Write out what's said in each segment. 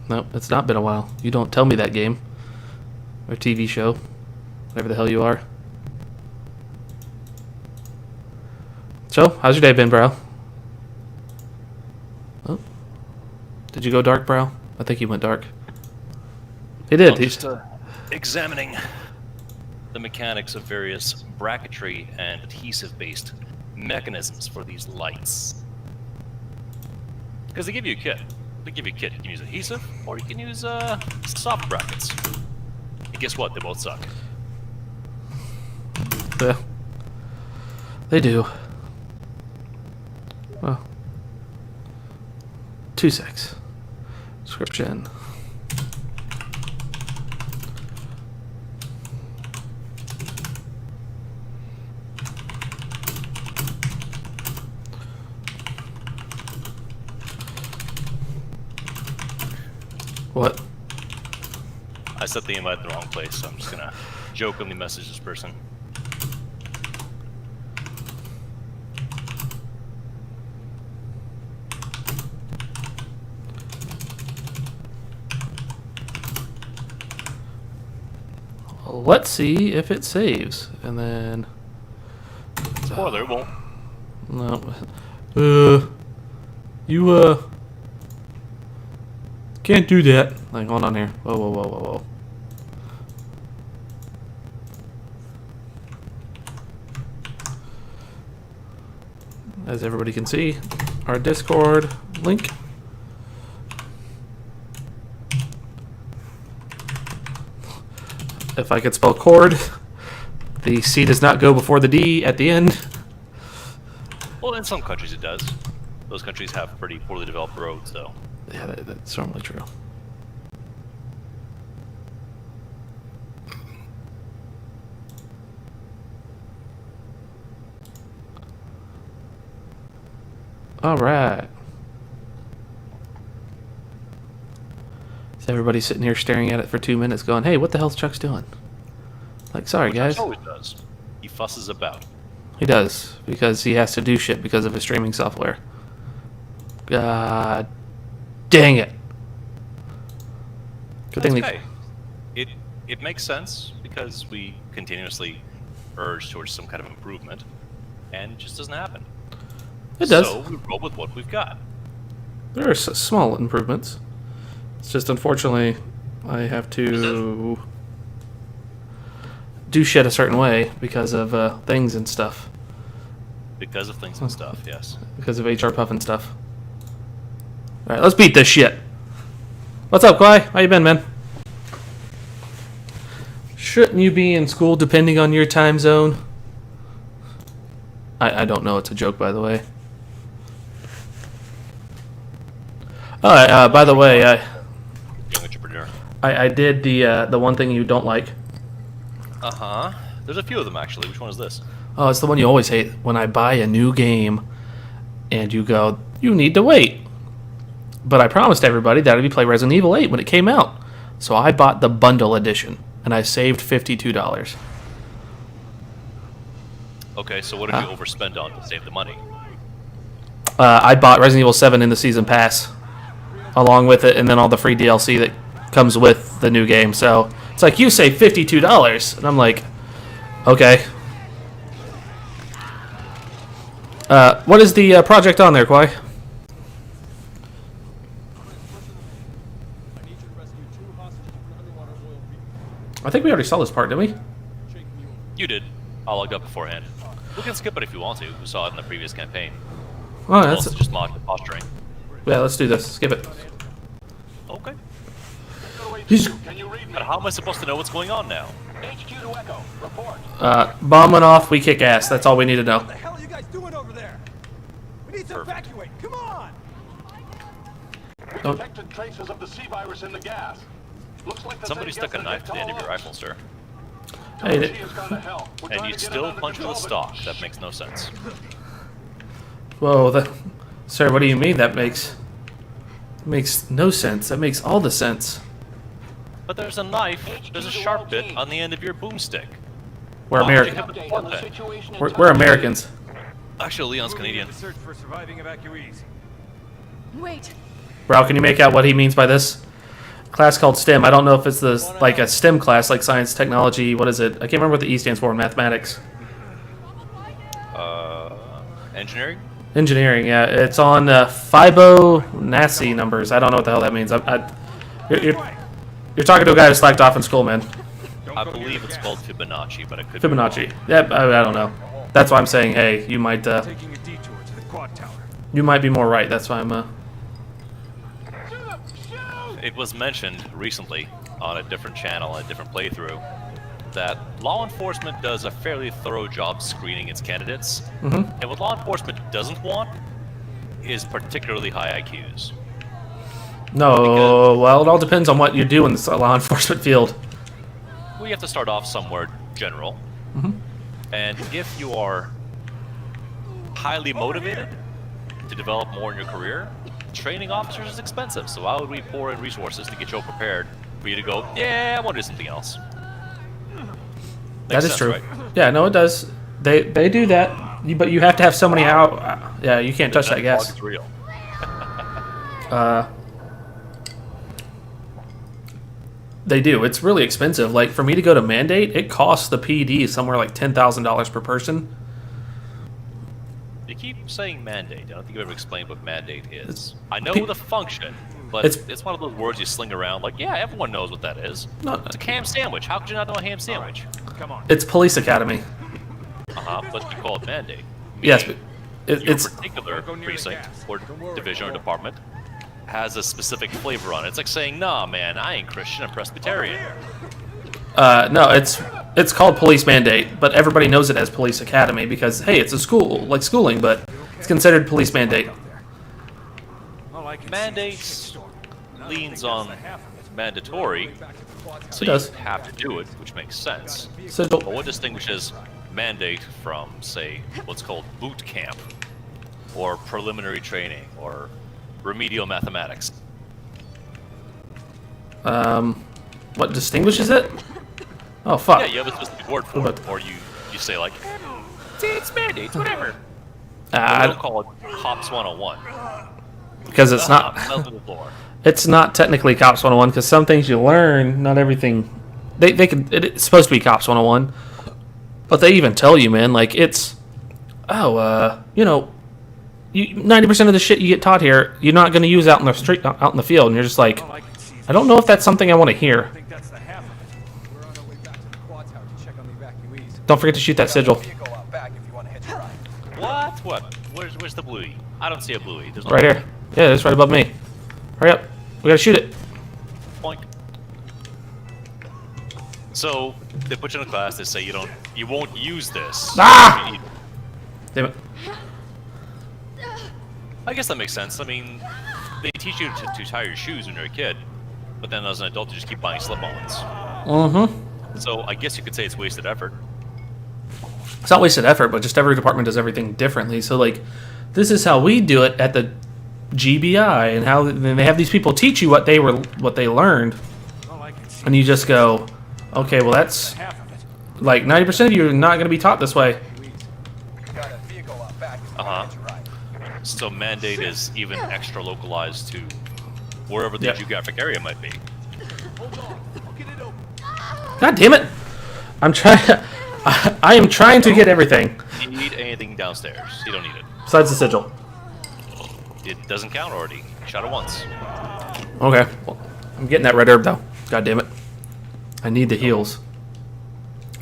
Nope, it's not been a while. You don't tell me that game. Or TV show. Whatever the hell you are. So, how's your day been, bro? Oh. Did you go dark, bro? I think he went dark. He did. I'm just examining the mechanics of various bracketry and adhesive-based mechanisms for these lights. Because they give you a kit. They give you a kit. You can use adhesive, or you can use soft brackets. And guess what? They both suck. Yeah. They do. Oh. 2 secs. Description. What? I set the invite in the wrong place, so I'm just gonna jokingly message this person. Let's see if it saves. And then... Spoiler, it won't. No. You, can't do that. Like, hold on here. Whoa, whoa, whoa, whoa, whoa. As everybody can see, our Discord link. If I could spell cord, the C does not go before the D at the end. Well, in some countries it does. Those countries have pretty poorly developed roads, though. Yeah, that's normally true. All right. So everybody's sitting here staring at it for 2 minutes going, hey, what the hell's Chuck's doing? Like, sorry, guys. He always does. He fusses about. He does, because he has to do shit because of his streaming software. God dang it. Good thing okay. It makes sense because we continuously urge towards some kind of improvement, and it just doesn't happen. It does. So we roll with what we've got. There are small improvements. It's just unfortunately I have to do shit a certain way because of things and stuff. Because of things and stuff, yes. Because of HR Puff and stuff. Alright, let's beat this shit. What's up, Kwai? How you been, man? Shouldn't you be in school depending on your time zone? I don't know. It's a joke, by the way. Alright, by the way, Young entrepreneur. I did the one thing you don't like. Uh-huh. There's a few of them, actually. Which one is this? Oh, it's the one you always hate. When I buy a new game and you go, you need to wait. But I promised everybody that I'd be playing Resident Evil 8 when it came out. So I bought the bundle edition, and I saved $52. Okay, so what did you overspend on to save the money? I bought Resident Evil 7 in the Season Pass along with it, and then all the free DLC that comes with the new game. So it's like, you save $52. And I'm like, okay. What is the project on there, Kwai? I think we already saw this part, didn't we? You did. I logged up beforehand. We can skip it if you want to. We saw it in the previous campaign. Oh, It's that's also just mod posturing. yeah. Let's do this. Skip it. Okay. He's But how am I supposed to know what's going on now? HQ to Echo. Report. bomb went off. We kick ass. That's all we need to know. What the hell are you guys doing over there? We need to evacuate. Come on. We detected traces of the C virus in the gas. Looks like the Somebody stuck a knife to the end of your rifle, sir. Hey, And you still punch the stock. That makes no sense. whoa, sir. What do you mean? That makes no sense. That makes all the sense. But there's a knife. There's a sharp bit on the end of your boomstick. We're Why would you American. have it like that? We're Americans. Actually, Leon's Canadian. Search for surviving evacuees. Wait, Bro, can you make out what he means by this? class called STEM. I don't know if it's like a STEM class, like science, technology. What is it? I can't remember what the E stands for in mathematics. Engineering? Engineering, yeah. It's on Fibonacci numbers. I don't know what the hell that means. You're talking to a guy who slacked off in school, man. I believe it's called Fibonacci, but it could Fibonacci. Yeah, I don't know. That's why I'm saying, hey, you might Taking a detour to the quad tower. you might be more right. That's why I'm It was mentioned recently on a different channel, a different playthrough, that law enforcement does a fairly thorough job screening its candidates. And what law enforcement doesn't want is particularly high IQs. No, well, it all depends on what you do in the law enforcement field. We have to start off somewhere general. And if you are highly motivated to develop more in your career, training officers is expensive. So why would we pour in resources to get you all prepared for you to go, yeah, I want to do something else? That is sense, true. right? Yeah, no, it does. They do that, but you have to have so many out. Yeah, you can't touch that gas. It's real. They do. It's really expensive. Like for me to go to mandate, it costs the PD somewhere like $10,000 per person. You keep saying mandate. I don't think you've ever explained what mandate is. I know the function, but it's- it's one of those words you sling around like, yeah, everyone knows what that is. No, It's a ham sandwich. How could you not know a ham sandwich? Come on. it's police academy. But you call it mandate. Yes, but Your it's particular Go near the precinct gas. or Don't worry, division or go ahead. department has a specific flavor on it. It's like saying, nah, man, I ain't Christian, I'm Presbyterian. no, it's called police mandate, but everybody knows it as police academy because hey, it's a school like schooling, but it's considered police mandate. All I can see is a Mandates shitstorm. And I don't leans think on that's the half of it. mandatory, Back to the quad tower. so It does. you have to do it, which makes sense. So But what distinguishes mandate from, say, what's called boot camp, or preliminary training, or remedial mathematics? what distinguishes it? Oh fuck. Yeah, you have a specific word for it, or you say like, see, it's mandates, whatever. I don't call it Cops 101. because it's not. Fell to the floor. It's not technically Cops 101 because some things you learn, not everything. They can. It's supposed to be Cops 101, but they even tell you, man, like it's. Oh, 90% of the shit you get taught here, you're not going to use out in the street, out in the field, and you're just like, All I can see is I don't know if that's something I want to hear. I think that's the half of it. We're on our way back to the quad tower to check on the evacuees. Don't forget to shoot that sigil. Vehicle out back if you want to hitch a ride. What? Where's the bluey? I don't see a bluey. There's no Right here. Yeah, it's right above me. Hurry up. We gotta shoot it. Boink. So they put you in a class. They say you won't use this. Ah! Damn it. I guess that makes sense. I mean, they teach you to tie your shoes when you're a kid, but then as an adult, you just keep buying slip-ons. Mm-hmm. So I guess you could say it's wasted effort. It's not wasted effort, but just every department does everything differently. So, like, this is how we do it at the GBI, and how they have these people teach you what they learned, All I can see and you just go, okay, well that's half of it. like 90% of you are not going to be taught this way. Got a vehicle out back if you Uh-huh. want to hitch a ride. So mandate is even extra localized to wherever the Yep. geographic area might be. Hold on. I'll get it open. God damn it! I'm trying. I am trying to get everything You need anything downstairs. You don't need it. besides the sigil. It doesn't count already. You shot it once. Okay, well, I'm getting that red herb though. God damn it! I need the heals.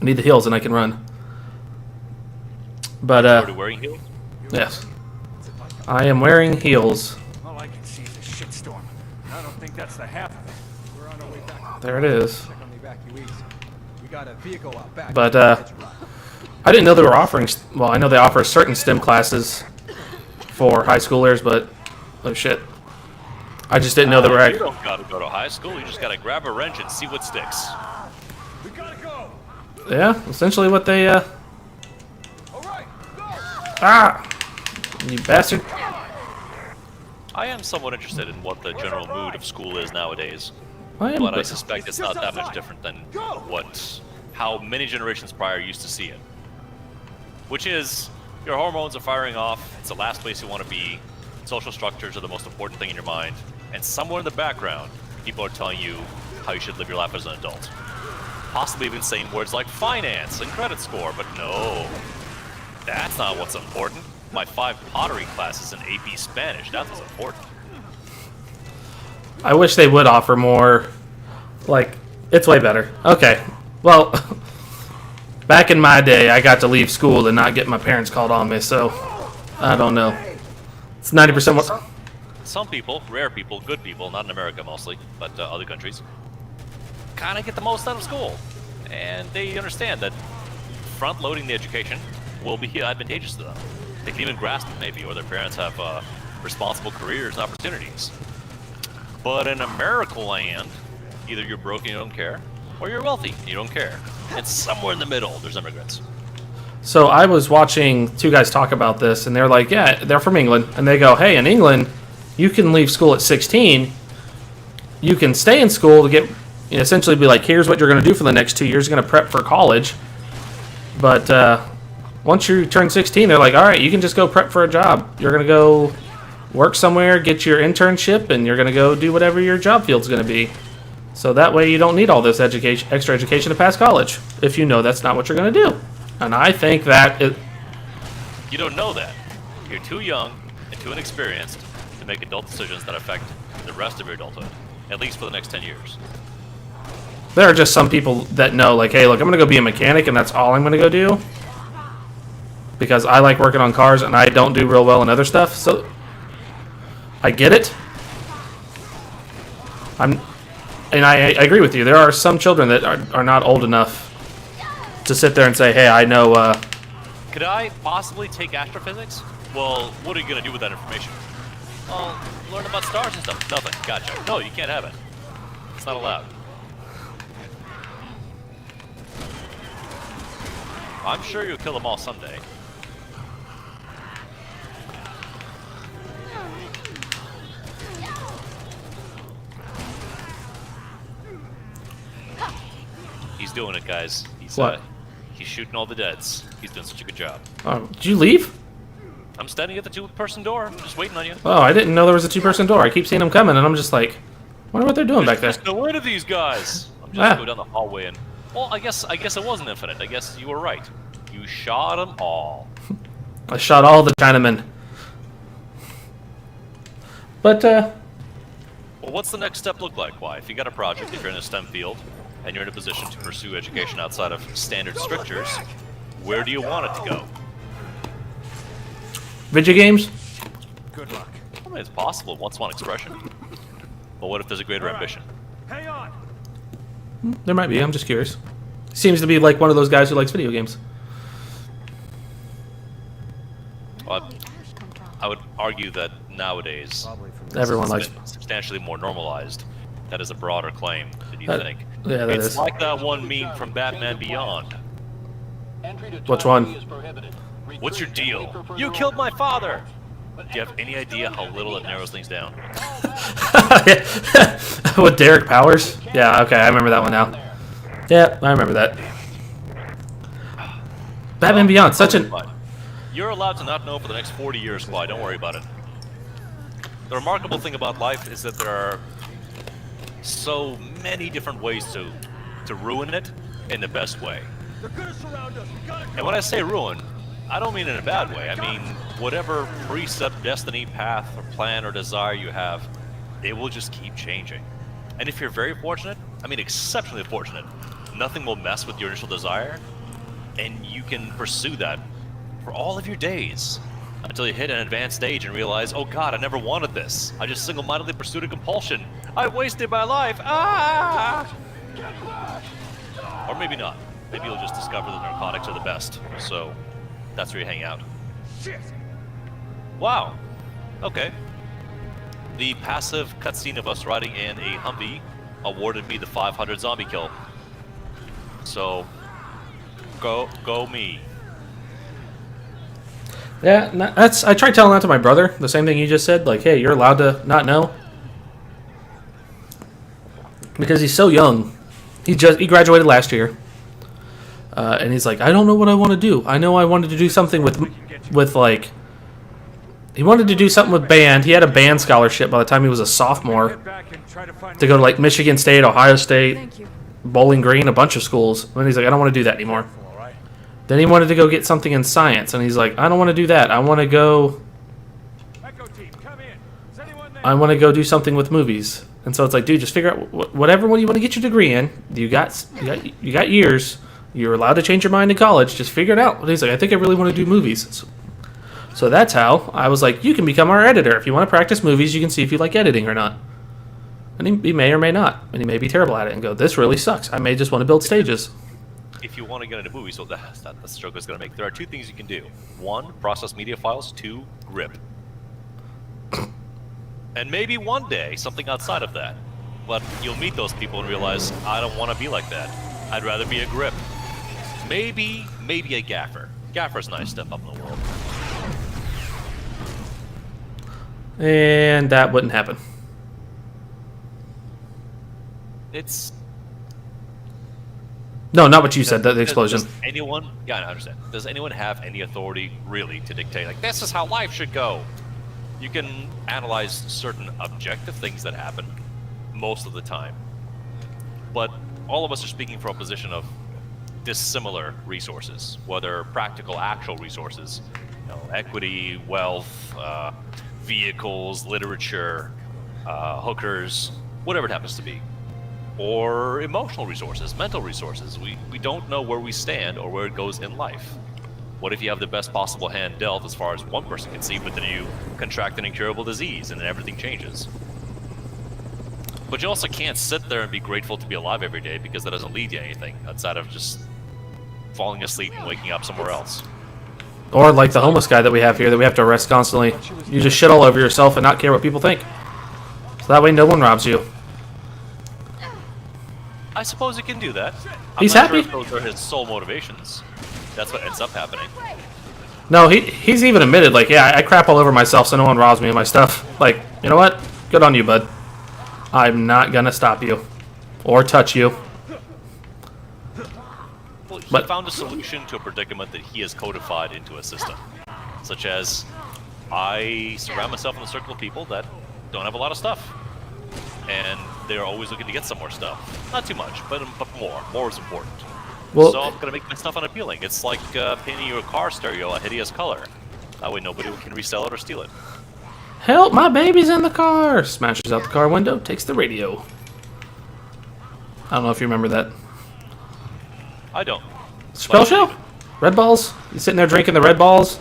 I need the heals, and I can run. But Already wearing heels? yes, I am wearing heels. All I can see is a shitstorm. And I don't think that's the half of it. We're on our way back. There it is. Check on the evacuees. We got a vehicle out back. But, if you want to hitch a ride. I didn't know they were offering. Well, I know they offer certain STEM classes for high schoolers, but oh shit, I just didn't know they were. You don't gotta go to high school. You just gotta grab a wrench and see what sticks. We gotta go. Yeah, essentially what they. All right, go. Ah, you bastard! I am somewhat interested in what the general mood of school is nowadays, I am. but I suspect it's not that much outside. different than how many generations prior used to see it. Which is, your hormones are firing off, it's the last place you want to be, social structures are the most important thing in your mind, and somewhere in the background, people are telling you how you should live your life as an adult. Possibly even saying words like finance and credit score, but no. That's not what's important. My 5 pottery classes in AP Spanish, that's what's important. I wish they would offer more. Like, it's way better. Okay. Well, back in my day, I got to leave school and not get my parents called on me, so I don't know. It's 90% what... Some people, rare people, good people, not in America mostly, but other countries, kind of get the most out of school. And they understand that front-loading the education will be advantageous to them. They can even grasp it maybe, or their parents have responsible careers and opportunities. But in America land, either you're broke and you don't care, or you're wealthy and you don't care. And somewhere in the middle, there's immigrants. So I was watching 2 guys talk about this, and they're like, yeah, they're from England. And they go, hey, in England, you can leave school at 16. You can stay in school to get, essentially be like, here's what you're going to do for the next 2 years. You're going to prep for college. But once you turn 16, they're like, all right, you can just go prep for a job. You're going to go work somewhere, get your internship, and you're going to go do whatever your job field's going to be. So that way you don't need all this extra education to pass college, if you know that's not what you're going to do. And I think that You don't know that. You're too young and too inexperienced to make adult decisions that affect the rest of your adulthood, at least for the next 10 years. there are just some people that know, like, hey, look, I'm going to go be a mechanic, and that's all I'm going to go do. Because I like working on cars, and I don't do real well in other stuff. So I get it. I agree with you. There are some children that are not old enough to sit there and say, hey, I know... Could I possibly take astrophysics? Well, what are you going to do with that information? Well, learn about stars and stuff. Nothing. Gotcha. No, you can't have it. It's not allowed. I'm sure you'll kill them all someday. He's doing it, guys. He's he's shooting all the deads. He's doing such a good job. Did you leave? I'm standing at the 2-person door. I'm just waiting on you. Oh, I didn't know there was a 2-person door. I keep seeing them coming, and I'm just like, wonder what they're doing back there. There's no way to these guys. I'm just gonna go down the hallway and... Well, I guess it wasn't infinite. I guess you were right. You shot them all. I shot all the Chinamen. But, Well, what's the next step look like? Why, if you got a project, if you're in a STEM field, and you're in a position to pursue education outside of standard strictures, where do you want it to go? video games? Good luck. I mean, it's possible. What's one expression? But what if there's a greater ambition? Hang on. There might be. I'm just curious. Seems to be like one of those guys who likes video games. Well, I would argue that nowadays, Everyone likes... substantially more normalized. That is a broader claim than you think. Yeah, that It's is. like that one meme from Batman Beyond. Which one? What's your deal? You killed my father! Do you have any idea how little it narrows things down? With Derek Powers? Yeah, okay, I remember that one now. Yeah, I remember that. Batman Beyond, such an... You're allowed to not know for the next 40 years, Clyde. Don't worry about it. The remarkable thing about life is that there are so many different ways to ruin it in the best way. And when I say ruin, I don't mean in a bad way. I mean, whatever precept, destiny, path, or plan, or desire you have, it will just keep changing. And if you're very fortunate, I mean exceptionally fortunate, nothing will mess with your initial desire, and you can pursue that for all of your days until you hit an advanced stage and realize, oh God, I never wanted this. I just single-mindedly pursued a compulsion. I wasted my life. Ah! Or maybe not. Maybe you'll just discover that narcotics are the best. So that's where you hang out. Shit. Wow. Okay. The passive cutscene of us riding in a Humvee awarded me the 500 zombie kill. So, go me. Yeah, I tried telling that to my brother, the same thing you just said, like, hey, you're allowed to not know. Because he's so young. He graduated last year. And he's like, I don't know what I want to do. I know I wanted to do something with like... He wanted to do something with band. He had a band scholarship by the time he was a sophomore. try to find to go to like Michigan State, Ohio State, Thank you. Bowling Green, a bunch of schools. And he's like, I don't want to do that anymore. all right? Then he wanted to go get something in science, and he's like, I don't want to do that. I want to go. Echo team, come in. Is anyone there? I want to go do something with movies. And so it's like, dude, just figure out whatever one you want to get your degree in. You got years. You're allowed to change your mind in college. Just figure it out. And he's like, I think I really want to do movies. So that's how I was like, you can become our editor. If you want to practice movies, you can see if you like editing or not. And he may or may not. And he may be terrible at it and go, this really sucks. I may just want to build stages. If you want to get into movies, well, that's not the stroke I was going to make. There are two things you can do. One, process media files. Two, grip. And maybe one day, something outside of that. But you'll meet those people and realize, I don't want to be like that. I'd rather be a grip. Maybe a gaffer. Gaffer's a nice step up in the world. And that wouldn't happen. It's... No, not what you said, the explosion. Does anyone... Yeah, I understand. Does anyone have any authority, really, to dictate, like, this is how life should go? You can analyze certain objective things that happen most of the time. But all of us are speaking from a position of dissimilar resources, whether practical, actual resources, equity, wealth, vehicles, literature, hookers, whatever it happens to be, or emotional resources, mental resources. We don't know where we stand or where it goes in life. What if you have the best possible hand dealt as far as one person can see, but then you contract an incurable disease and then everything changes? But you also can't sit there and be grateful to be alive every day, because that doesn't lead to anything outside of just falling asleep and waking up somewhere else. Or like the homeless guy that we have here that we have to arrest constantly. You just shit all over yourself and not care what people think. So that way no one robs you. I suppose you can do that. He's I'm not happy. sure if those are his sole motivations. That's what ends up happening. No, he's even admitted, like, yeah, I crap all over myself so no one robs me of my stuff. Like, you know what? Good on you, bud. I'm not gonna stop you. Or touch you. Well, he But- found a solution to a predicament that he has codified into a system. Such as, I surround myself in a circle of people that don't have a lot of stuff. And they're always looking to get some more stuff. Not too much, but more. More is important. Well, So I'm going to make my stuff unappealing. It's like painting your car stereo a hideous color. That way nobody can resell it or steal it. help, my baby's in the car. Smashes out the car window, takes the radio. I don't know if you remember that. I don't. Spell But- show? Red balls? He's sitting there drinking the Red balls.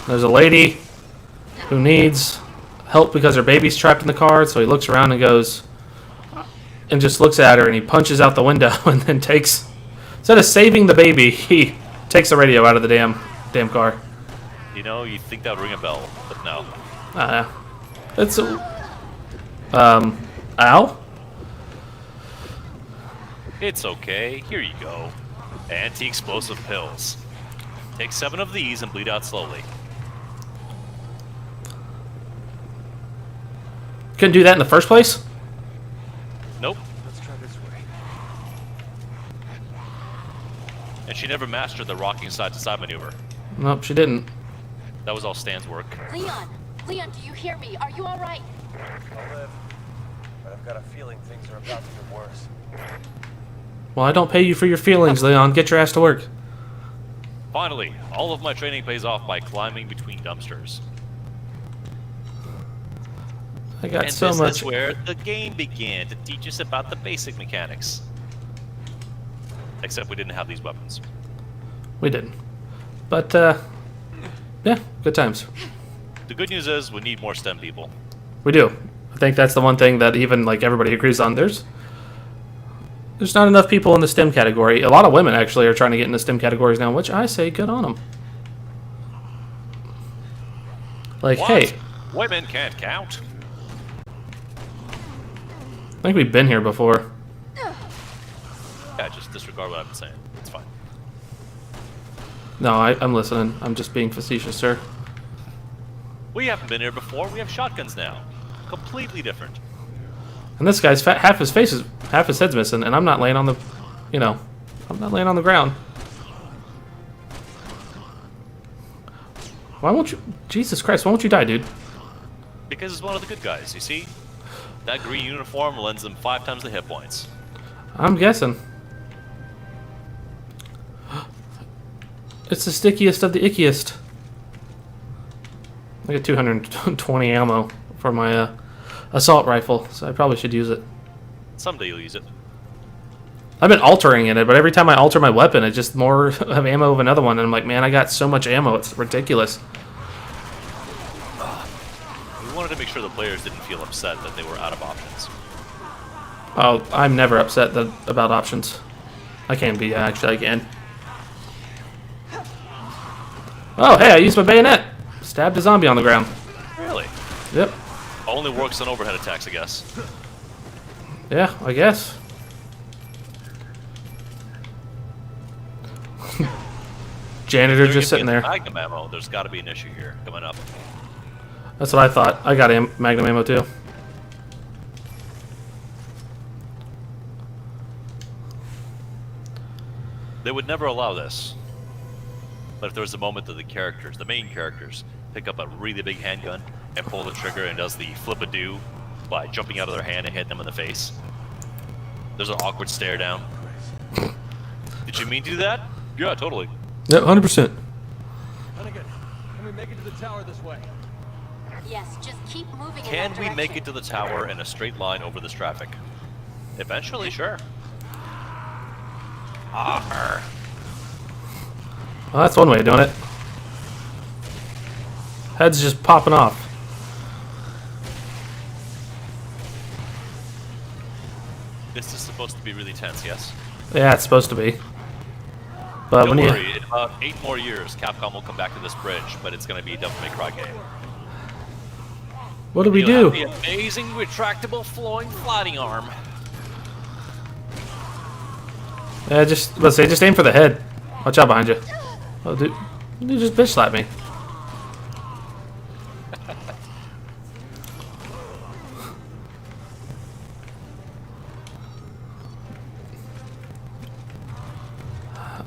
There's a lady who needs help because her baby's trapped in the car, so he looks around and goes, and just looks at her, and he punches out the window and then takes, instead of saving the baby, he takes the radio out of the damn car. You know, you'd think that would ring a bell, but no. It's Al? It's okay. Here you go. Anti-explosive pills. Take 7 of these and bleed out slowly. Couldn't do that in the first place? Nope. Let's try this way. And she never mastered the rocking side-to-side maneuver. Nope, she didn't. That was all Stan's work. Leon! Leon, do you hear me? Are you alright? I'll live, but I've got a feeling things are about to get worse. Well, I don't pay you for your feelings, Leon. Get your ass to work. Finally, all of my training pays off by climbing between dumpsters. I got And so this much. is where the game began to teach us about the basic mechanics. Except we didn't have these weapons. We didn't. But, yeah, good times. The good news is we need more STEM people. We do. I think that's the one thing that even, like, everybody agrees on. There's not enough people in the STEM category. A lot of women, actually, are trying to get into STEM categories now, which I say good on them. Like, What? hey, Women can't count. I think we've been here before. Yeah, just disregard what I've been saying. It's fine. No, I'm listening. I'm just being facetious, sir. We haven't been here before. We have shotguns now. Completely different. And this guy's fat, half his head's missing, and I'm not laying on the, I'm not laying on the ground. Why won't you, Jesus Christ, why won't you die, dude? Because it's one of the good guys, you see? That green uniform lends them 5 times the hit points. I'm guessing. It's the stickiest of the ickiest. I got 220 ammo for my assault rifle, so I probably should use it. Someday you'll use it. I've been altering in it, but every time I alter my weapon, it's just more of ammo of another one, and I'm like, man, I got so much ammo, it's ridiculous. We wanted to make sure the players didn't feel upset that they were out of options. Oh, I'm never upset about options. I can be, actually, I can. Oh, hey, I used my bayonet. Stabbed a zombie on the ground. Really? Yep. Only works on overhead attacks, I guess. Yeah, I guess. Janitor They're just sitting giving there. us Magnum ammo. There's got to be an issue here coming up. That's what I thought. I got Magnum ammo too. They would never allow this. But if there was a moment that the main characters, pick up a really big handgun and pull the trigger and does the flip-a-do by jumping out of their hand and hitting them in the face. There's an awkward stare down. Did you mean to do that? Yeah, totally. Yep, 100%. Hunnigan, can we make it to the tower this way? Yes, just keep moving in Can that we make direction. it to the tower in a straight line over this traffic? Eventually, sure. Arr. Well, that's one way of doing it. Head's just popping off. This is supposed to be really tense, yes? Yeah, it's supposed to be. But Don't when you... worry, in about 8 more years, Capcom will come back to this bridge, but it's going to be a Devil May Cry game. What do we You'll do? have the amazing retractable flowing floating arm. Yeah, let's say, just aim for the head. Watch out behind you. Oh, dude just bitch slapped me.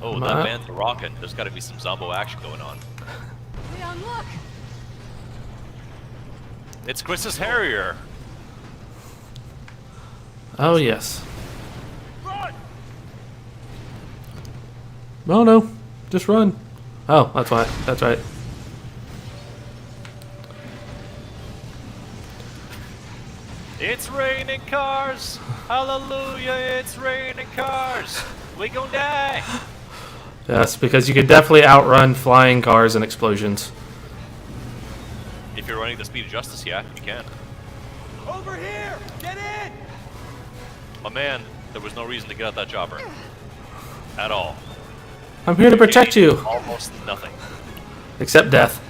Oh, that band's rockin'. There's got to be some Zombo action going on. Leon, look! It's Chris's Harrier. Oh, yes. Run! Oh, no. Just run. Oh, that's why. That's right. It's raining cars. Hallelujah, it's raining cars. We gon' die. Yes, because you could definitely outrun flying cars and explosions. If you're running the speed of justice, yeah, you can. Over here! Get in! My man, there was no reason to get out that chopper. At all. I'm here to protect you. Almost nothing. Except death.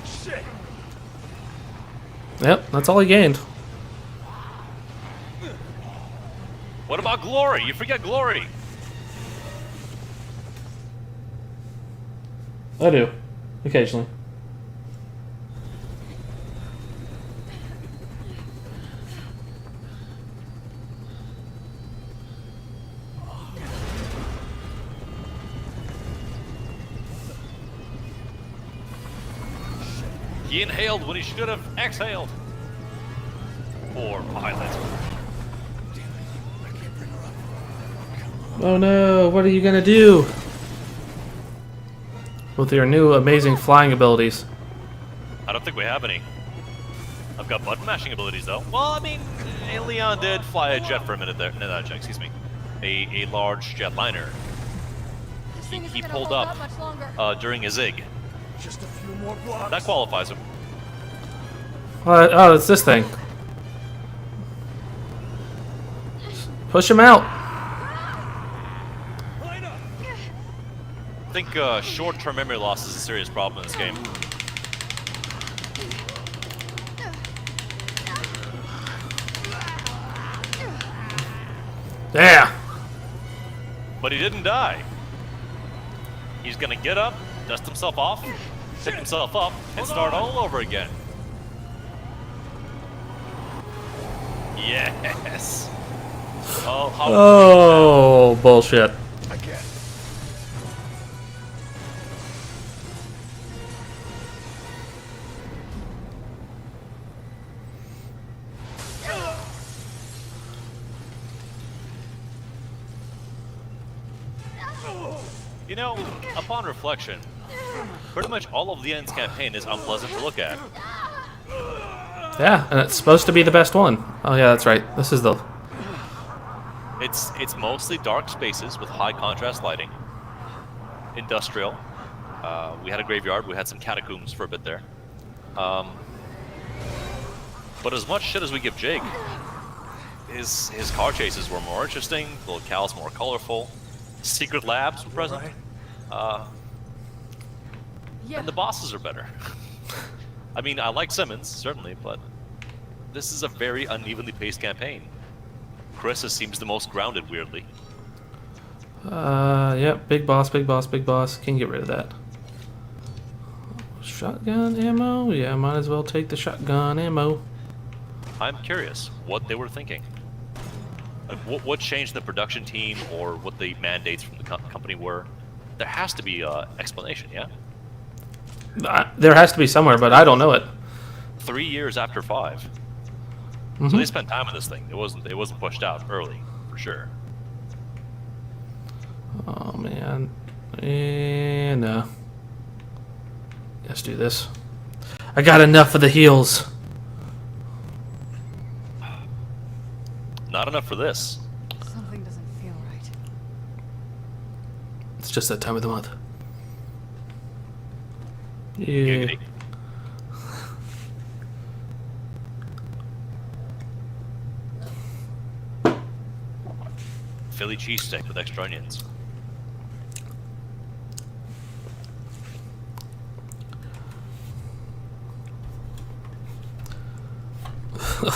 Shit! Yep, that's all he gained. What about Glory? You forget Glory. I do. Occasionally. He inhaled when he should have exhaled. Poor pilot. Oh no, what are you gonna do? With your new amazing flying abilities. I don't think we have any. I've got button mashing abilities though. Well, I mean, Leon did fly a jet for a minute there. No, not a jet, excuse me. A large jetliner. He pulled up during a zig. Just a few more blocks. That qualifies him. Oh, it's this thing. Push him out. Line up! I think short-term memory loss is a serious problem in this game. Yeah. But he didn't die. He's gonna get up, dust himself off, pick himself up, and start all over again. Yes. Oh, how Oh, bullshit. Again. You know, upon reflection, pretty much all of Leon's campaign is unpleasant to look at. Yeah, and it's supposed to be the best one. Oh yeah, that's right. This is the... It's mostly dark spaces with high contrast lighting. Industrial. We had a graveyard. We had some catacombs for a bit there. But as much shit as we give Jake, his car chases were more interesting. The locales more colorful. Secret labs were present. And the bosses are better. I mean, I like Simmons, certainly, but this is a very unevenly paced campaign. Chris seems the most grounded, weirdly. Yep, big boss, big boss, big boss. Can get rid of that. Shotgun ammo? Yeah, might as well take the shotgun ammo. I'm curious what they were thinking. Like, what changed the production team or what the mandates from the company were? There has to be an explanation, yeah? There has to be somewhere, but I don't know it. 3 years after 5. Mm-hmm. So they spent time on this thing. It wasn't pushed out early, for sure. Oh man. And let's do this. I got enough of the heals. Not enough for this. Something doesn't feel right. It's just that time of the month. Yeah. Giggity. Philly cheesesteak with extra onions.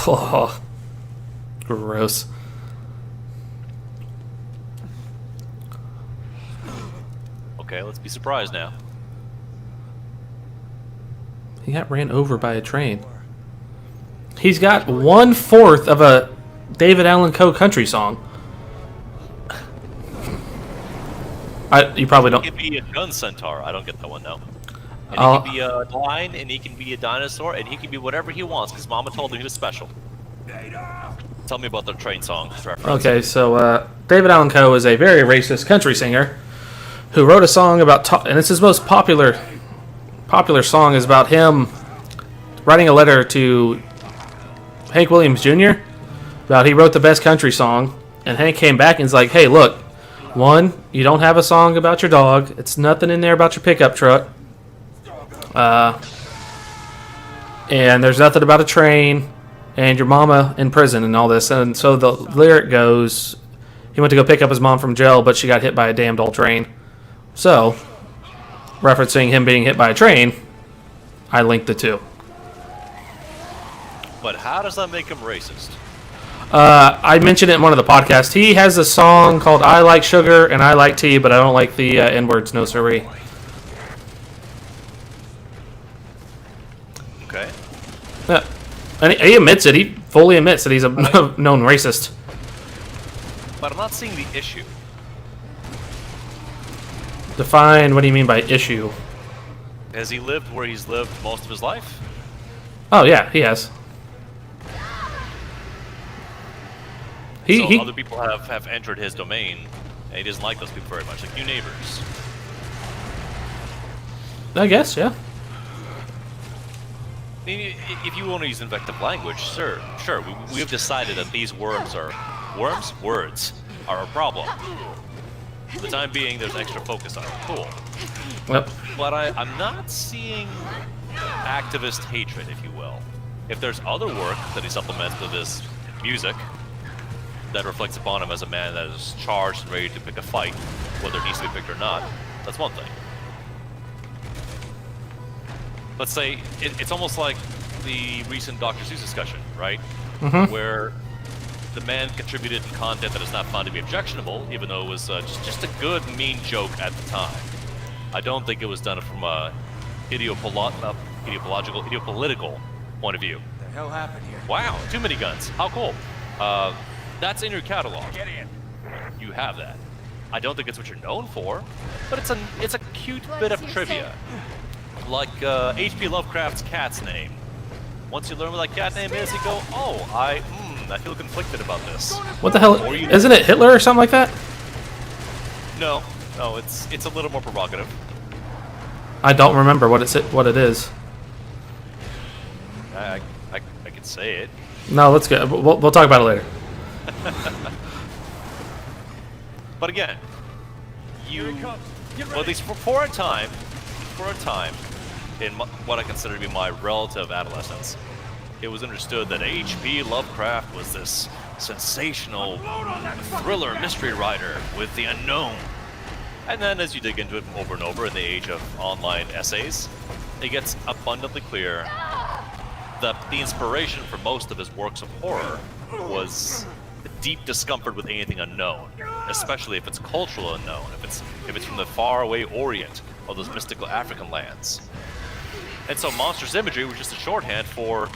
Oh, gross. Okay, let's be surprised now. He got ran over by a train. He's got 1/4 of a David Allan Coe country song. You probably don't. He can be a gun centaur. I don't get that one, though. And I'll- he can be a lion, and he can be a dinosaur, and he can be whatever he wants, because Mama told him he was special. Tell me about the train song reference. Okay, so David Allan Coe is a very racist country singer who wrote a song about, and it's his most popular song is about him writing a letter to Hank Williams Jr. about he wrote the best country song, and Hank came back and was like, hey, look, one, you don't have a song about your dog. It's nothing in there about your pickup truck. And there's nothing about a train and your mama in prison and all this. And so the lyric goes, he went to go pick up his mom from jail, but she got hit by a damned old train. So, referencing him being hit by a train, I linked the two. But how does that make him racist? I mentioned it in one of the podcasts. He has a song called I Like Sugar and I Like Tea, but I don't like the N-words, no siree. Okay. Yeah. And he admits it. He fully admits that he's a known racist. But I'm not seeing the issue. Define, what do you mean by issue? Has he lived where he's lived most of his life? Oh, yeah, he has. So other people have entered his domain, and he doesn't like those people very much, like new neighbors. I guess, yeah. I mean, if you want to use invective language, sure, we have decided that these words are a problem. For the time being, there's extra focus on it. Cool. Yep. But I'm not seeing activist hatred, if you will. If there's other work that he supplements with his music that reflects upon him as a man that is charged and ready to pick a fight, whether it needs to be picked or not, that's one thing. Let's say it's almost like the recent Dr. Seuss discussion, right? Mm-hmm. Where the man contributed content that is not found to be objectionable, even though it was just a good, mean joke at the time. I don't think it was done from a ideopolitical point of view. What the hell happened here? Wow, too many guns. How cool. That's in your catalog. Get in. You have that. I don't think it's what you're known for, but it's a cute bit of trivia. Like H.P. Lovecraft's cat's name. Once you learn what that cat name is, you go, oh, I feel conflicted about this. What the hell? Isn't it Hitler or something like that? No, No, it's a little more provocative. I don't remember what it is. I can say it. No, let's go. We'll talk about it later. But again, well, at least for a time, in what I consider to be my relative adolescence, it was understood that H.P. Lovecraft was this sensational thriller mystery writer with the unknown. And then as you dig into it over and over in the age of online essays, it gets abundantly clear that the inspiration for most of his works of horror was the deep discomfort with anything unknown, especially if it's cultural unknown, if it's from the faraway Orient or those mystical African lands. And so monstrous imagery was just a shorthand for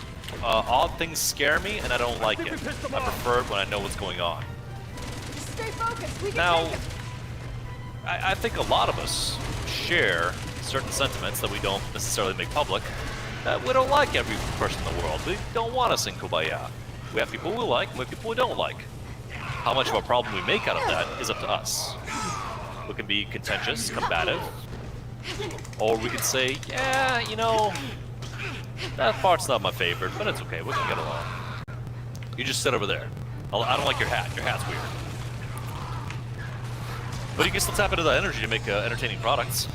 odd things scare me and I don't like it. I prefer it when I know what's going on. Just stay focused. We can Now, take it. I think a lot of us share certain sentiments that we don't necessarily make public. We don't like every person in the world. We don't want to sing Kumbaya. We have people we like, and we have people we don't like. How much of a problem we make out of that is up to us. We can be contentious, combative, or we could say, yeah, you know, that part's not my favorite, but it's okay, we can get along. You just sit over there. I don't like your hat. Your hat's weird. But you can still tap into that energy to make entertaining products.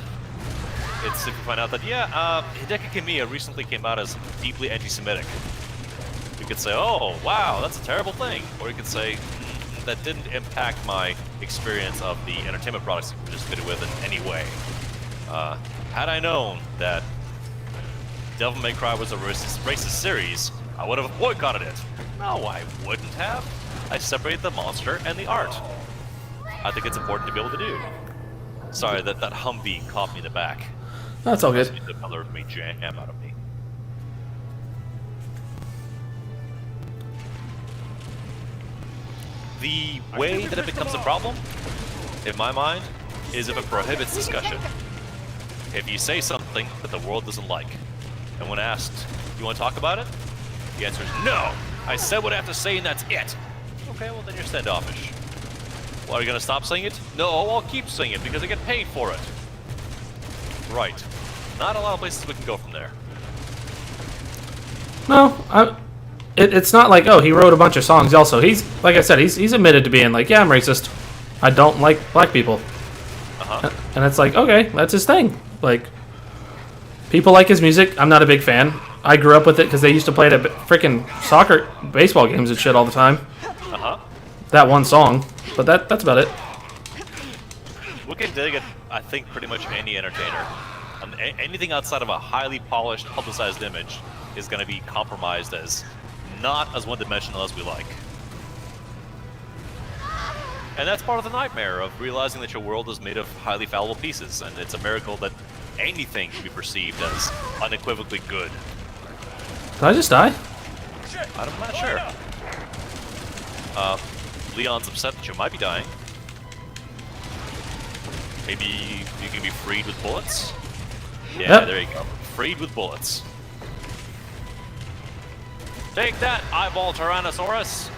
It's if you find out that, yeah, Hideki Kamiya recently came out as deeply anti-Semitic. You could say, oh, wow, that's a terrible thing. Or you could say, that didn't impact my experience of the entertainment products you participated with in any way. Had I known that Devil May Cry was a racist series, I would have boycotted it. No, I wouldn't have. I separated the monster and the art. I think it's important to be able to do. Sorry, that Humvee caught me in the back. That's all good. The color of me jam out of me. The way that it becomes a problem, in my mind, is if it prohibits discussion. If you say something that the world doesn't like, and when asked, you want to talk about it? The answer is no! I said what I have to say and that's it! Okay, well then you're standoffish. Well, are you gonna stop saying it? No, I'll keep saying it because I get paid for it. Right. Not a lot of places we can go from there. No, it's not like, oh, he wrote a bunch of songs. Also, he's like I said, he's admitted to being like, yeah, I'm racist. I don't like black people. And it's like, okay, that's his thing. Like, people like his music. I'm not a big fan. I grew up with it because they used to play it at freaking soccer, baseball games and shit all the time. That one song, but that's about it. We can dig at, I think, pretty much any entertainer. Anything outside of a highly polished, publicized image is going to be compromised as not as one-dimensional as we like. And that's part of the nightmare of realizing that your world is made of highly fallible pieces, and it's a miracle that anything can be perceived as unequivocally good. Did I just die? I'm not sure. Leon's upset that you might be dying. Maybe you can be freed with bullets? Yeah, Yep. There you go. Freed with bullets. Take that, eyeball Tyrannosaurus!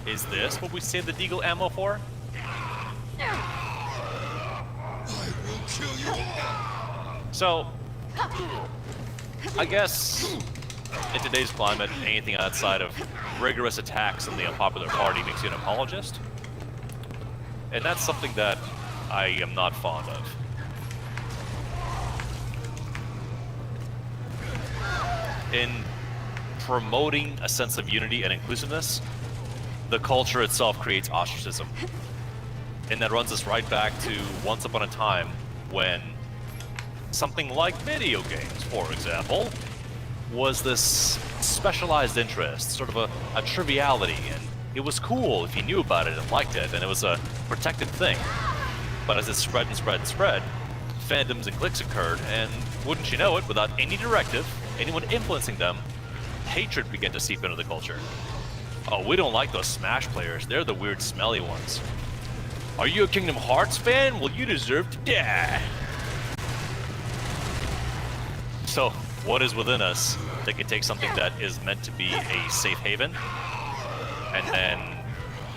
Is this what we saved the Deagle ammo for? So, I guess in today's climate, anything outside of rigorous attacks on the unpopular party makes you an apologist. And that's something that I am not fond of. In promoting a sense of unity and inclusiveness, the culture itself creates ostracism. And that runs us right back to once upon a time when something like video games, for example, was this specialized interest, sort of a triviality, and it was cool if you knew about it and liked it, and it was a protected thing. But as it spread and spread and spread, fandoms and cliques occurred, and wouldn't you know it, without any directive, anyone influencing them, hatred began to seep into the culture. Oh, we don't like those Smash players, they're the weird smelly ones. Are you a Kingdom Hearts fan? Well, you deserve to die. So, what is within us that can take something that is meant to be a safe haven and then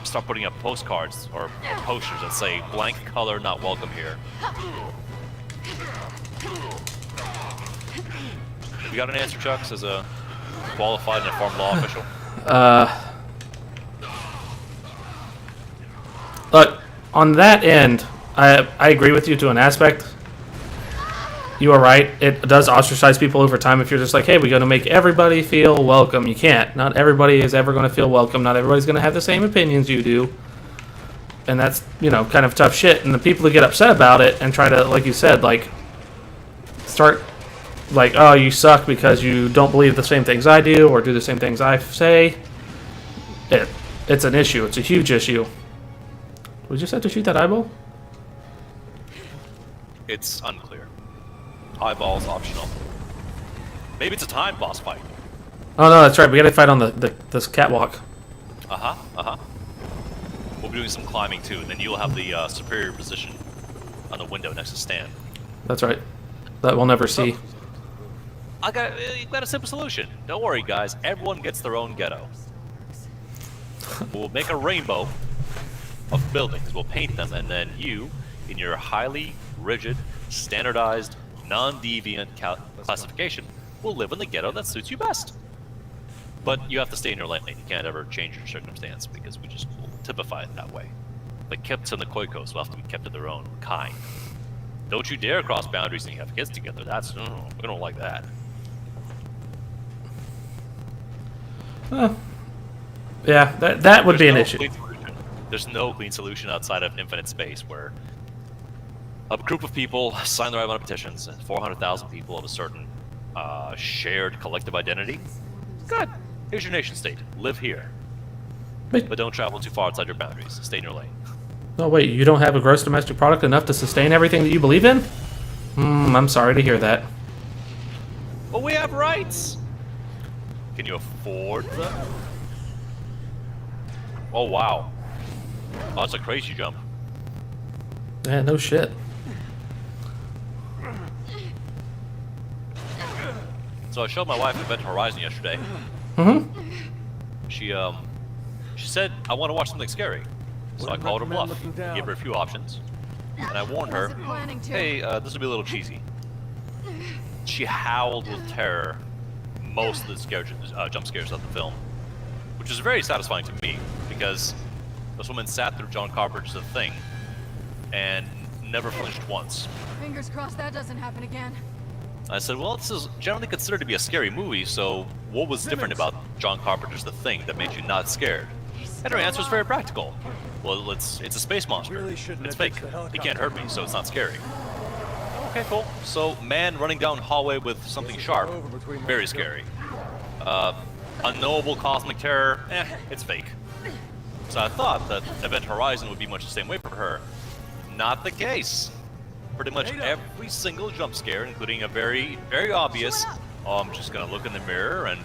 start putting up postcards or posters that say blank color not welcome here. You got an answer, Chucks, as a qualified and informed law official? Look, on that end, I agree with you to an aspect. You are right. It does ostracize people over time if you're just like, hey, we're going to make everybody feel welcome. You can't. Not everybody is ever going to feel welcome. Not everybody's going to have the same opinions you do. And that's, you know, kind of tough shit. And the people who get upset about it and try to, like you said, like, start, like, oh, you suck because you don't believe the same things I do or do the same things I say. It's an issue. It's a huge issue. We just have to shoot that eyeball? It's unclear. Eyeball's optional. Maybe it's a time boss fight. Oh no, that's right. We gotta fight on this catwalk. We'll be doing some climbing too, and then you'll have the superior position on the window next to Stan. That's right. That we'll never see. You've got a simple solution. Don't worry, guys. Everyone gets their own ghetto. We'll make a rainbow of buildings. We'll paint them, and then you, in your highly rigid, standardized, non-deviant classification, will live in the ghetto that suits you best. But you have to stay in your lane. You can't ever change your circumstance because we just will typify it that way. The Kips and the Koikos will have to be kept to their own kind. Don't you dare cross boundaries and have kids together. That's we don't like that. Yeah, that would be an issue. There's no clean solution outside of infinite space where a group of people sign the right amount of petitions, 400,000 people of a certain shared collective identity. Good. Here's your nation state. Live here. Wait. But don't travel too far outside your boundaries. Stay in your lane. No, wait, you don't have a gross domestic product enough to sustain everything that you believe in? I'm sorry to hear that. But we have rights. Can you afford them? Oh, wow. Oh, that's a crazy jump. Yeah, no shit. So I showed my wife Event Horizon yesterday. She said, I want to watch something scary. So I called her bluff, gave her a few options, and I warned her, hey, this will be a little cheesy. She howled with terror most of the jump scares of the film, which is very satisfying to me, because this woman sat through John Carpenter's The Thing, and never flinched once. Fingers crossed that doesn't happen again. I said, well, this is generally considered to be a scary movie, so what was different about John Carpenter's The Thing that made you not scared? And her answer was very practical. Well, it's a space monster. It's fake. He can't hurt me, so it's not scary. Okay, cool. So, man running down hallway with something sharp, very scary. Unknowable cosmic terror, it's fake. So I thought that Event Horizon would be much the same way for her. Not the case. Pretty much every single jump scare, including a very, very obvious, oh, I'm just gonna look in the mirror and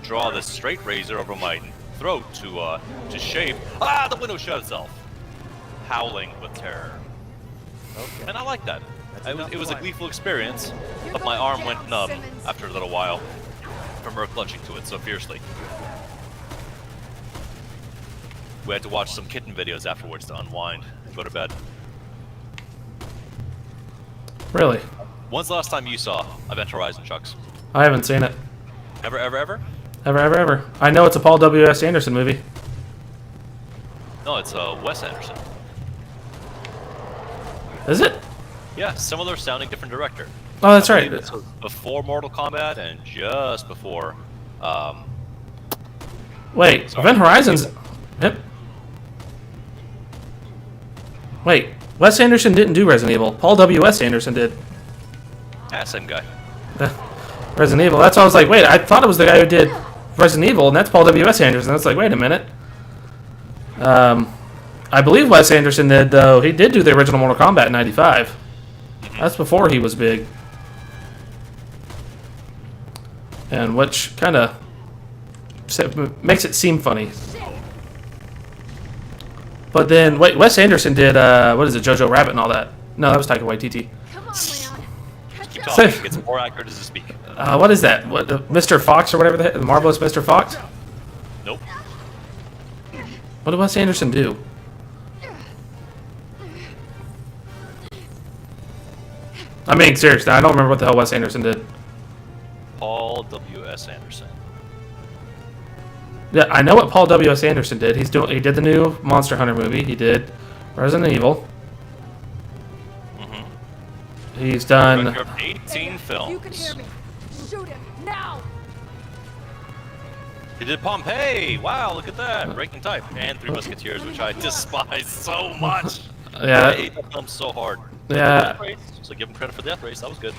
draw this straight razor over my throat to shave. Ah, the window shut itself. Howling with terror. Okay. And I like that. It was a gleeful experience, but my arm went numb after a little while from her clutching to it so fiercely. We had to watch some kitten videos afterwards to unwind and go to bed. Really? When's the last time you saw Event Horizon, Chucks? I haven't seen it. Ever? Ever. I know it's a Paul W.S. Anderson movie. No, it's Wes Anderson. Is it? Yeah, similar sounding, different director. Oh, that's right. It's before Mortal Kombat and just before. Wait, sorry. Event Horizon's. Yep. Wait, Wes Anderson didn't do Resident Evil. Paul W.S. Anderson did. Yeah, same guy. Resident Evil. That's why I was like, wait, I thought it was the guy who did Resident Evil, and that's Paul W.S. Anderson. That's like, wait a minute. I believe Wes Anderson did, though. He did do the original Mortal Kombat in '95. That's before he was big. And which kind of makes it seem funny. But then, wait, Wes Anderson did, what is it, Jojo Rabbit and all that? No, that was Taika Waititi. Come on, Leon. Keep talking. It gets more accurate as you speak. What is that? What, Mr. Fox or whatever the Marvelous Mr. Fox? Nope. What did Wes Anderson do? I mean, seriously, I don't remember what the hell Wes Anderson did. Paul W.S. Anderson. Yeah, I know what Paul W.S. Anderson did. He did the new Monster Hunter movie. He did Resident Evil. He's done. Director of 18 You can hear films. me. Shoot him now. He did Pompeii. Wow, look at that. Breaking Type. And Three Musketeers, which I despise so much. I Yeah, hate that film so hard. yeah. Death Race, so give him credit for Death Race. That was good.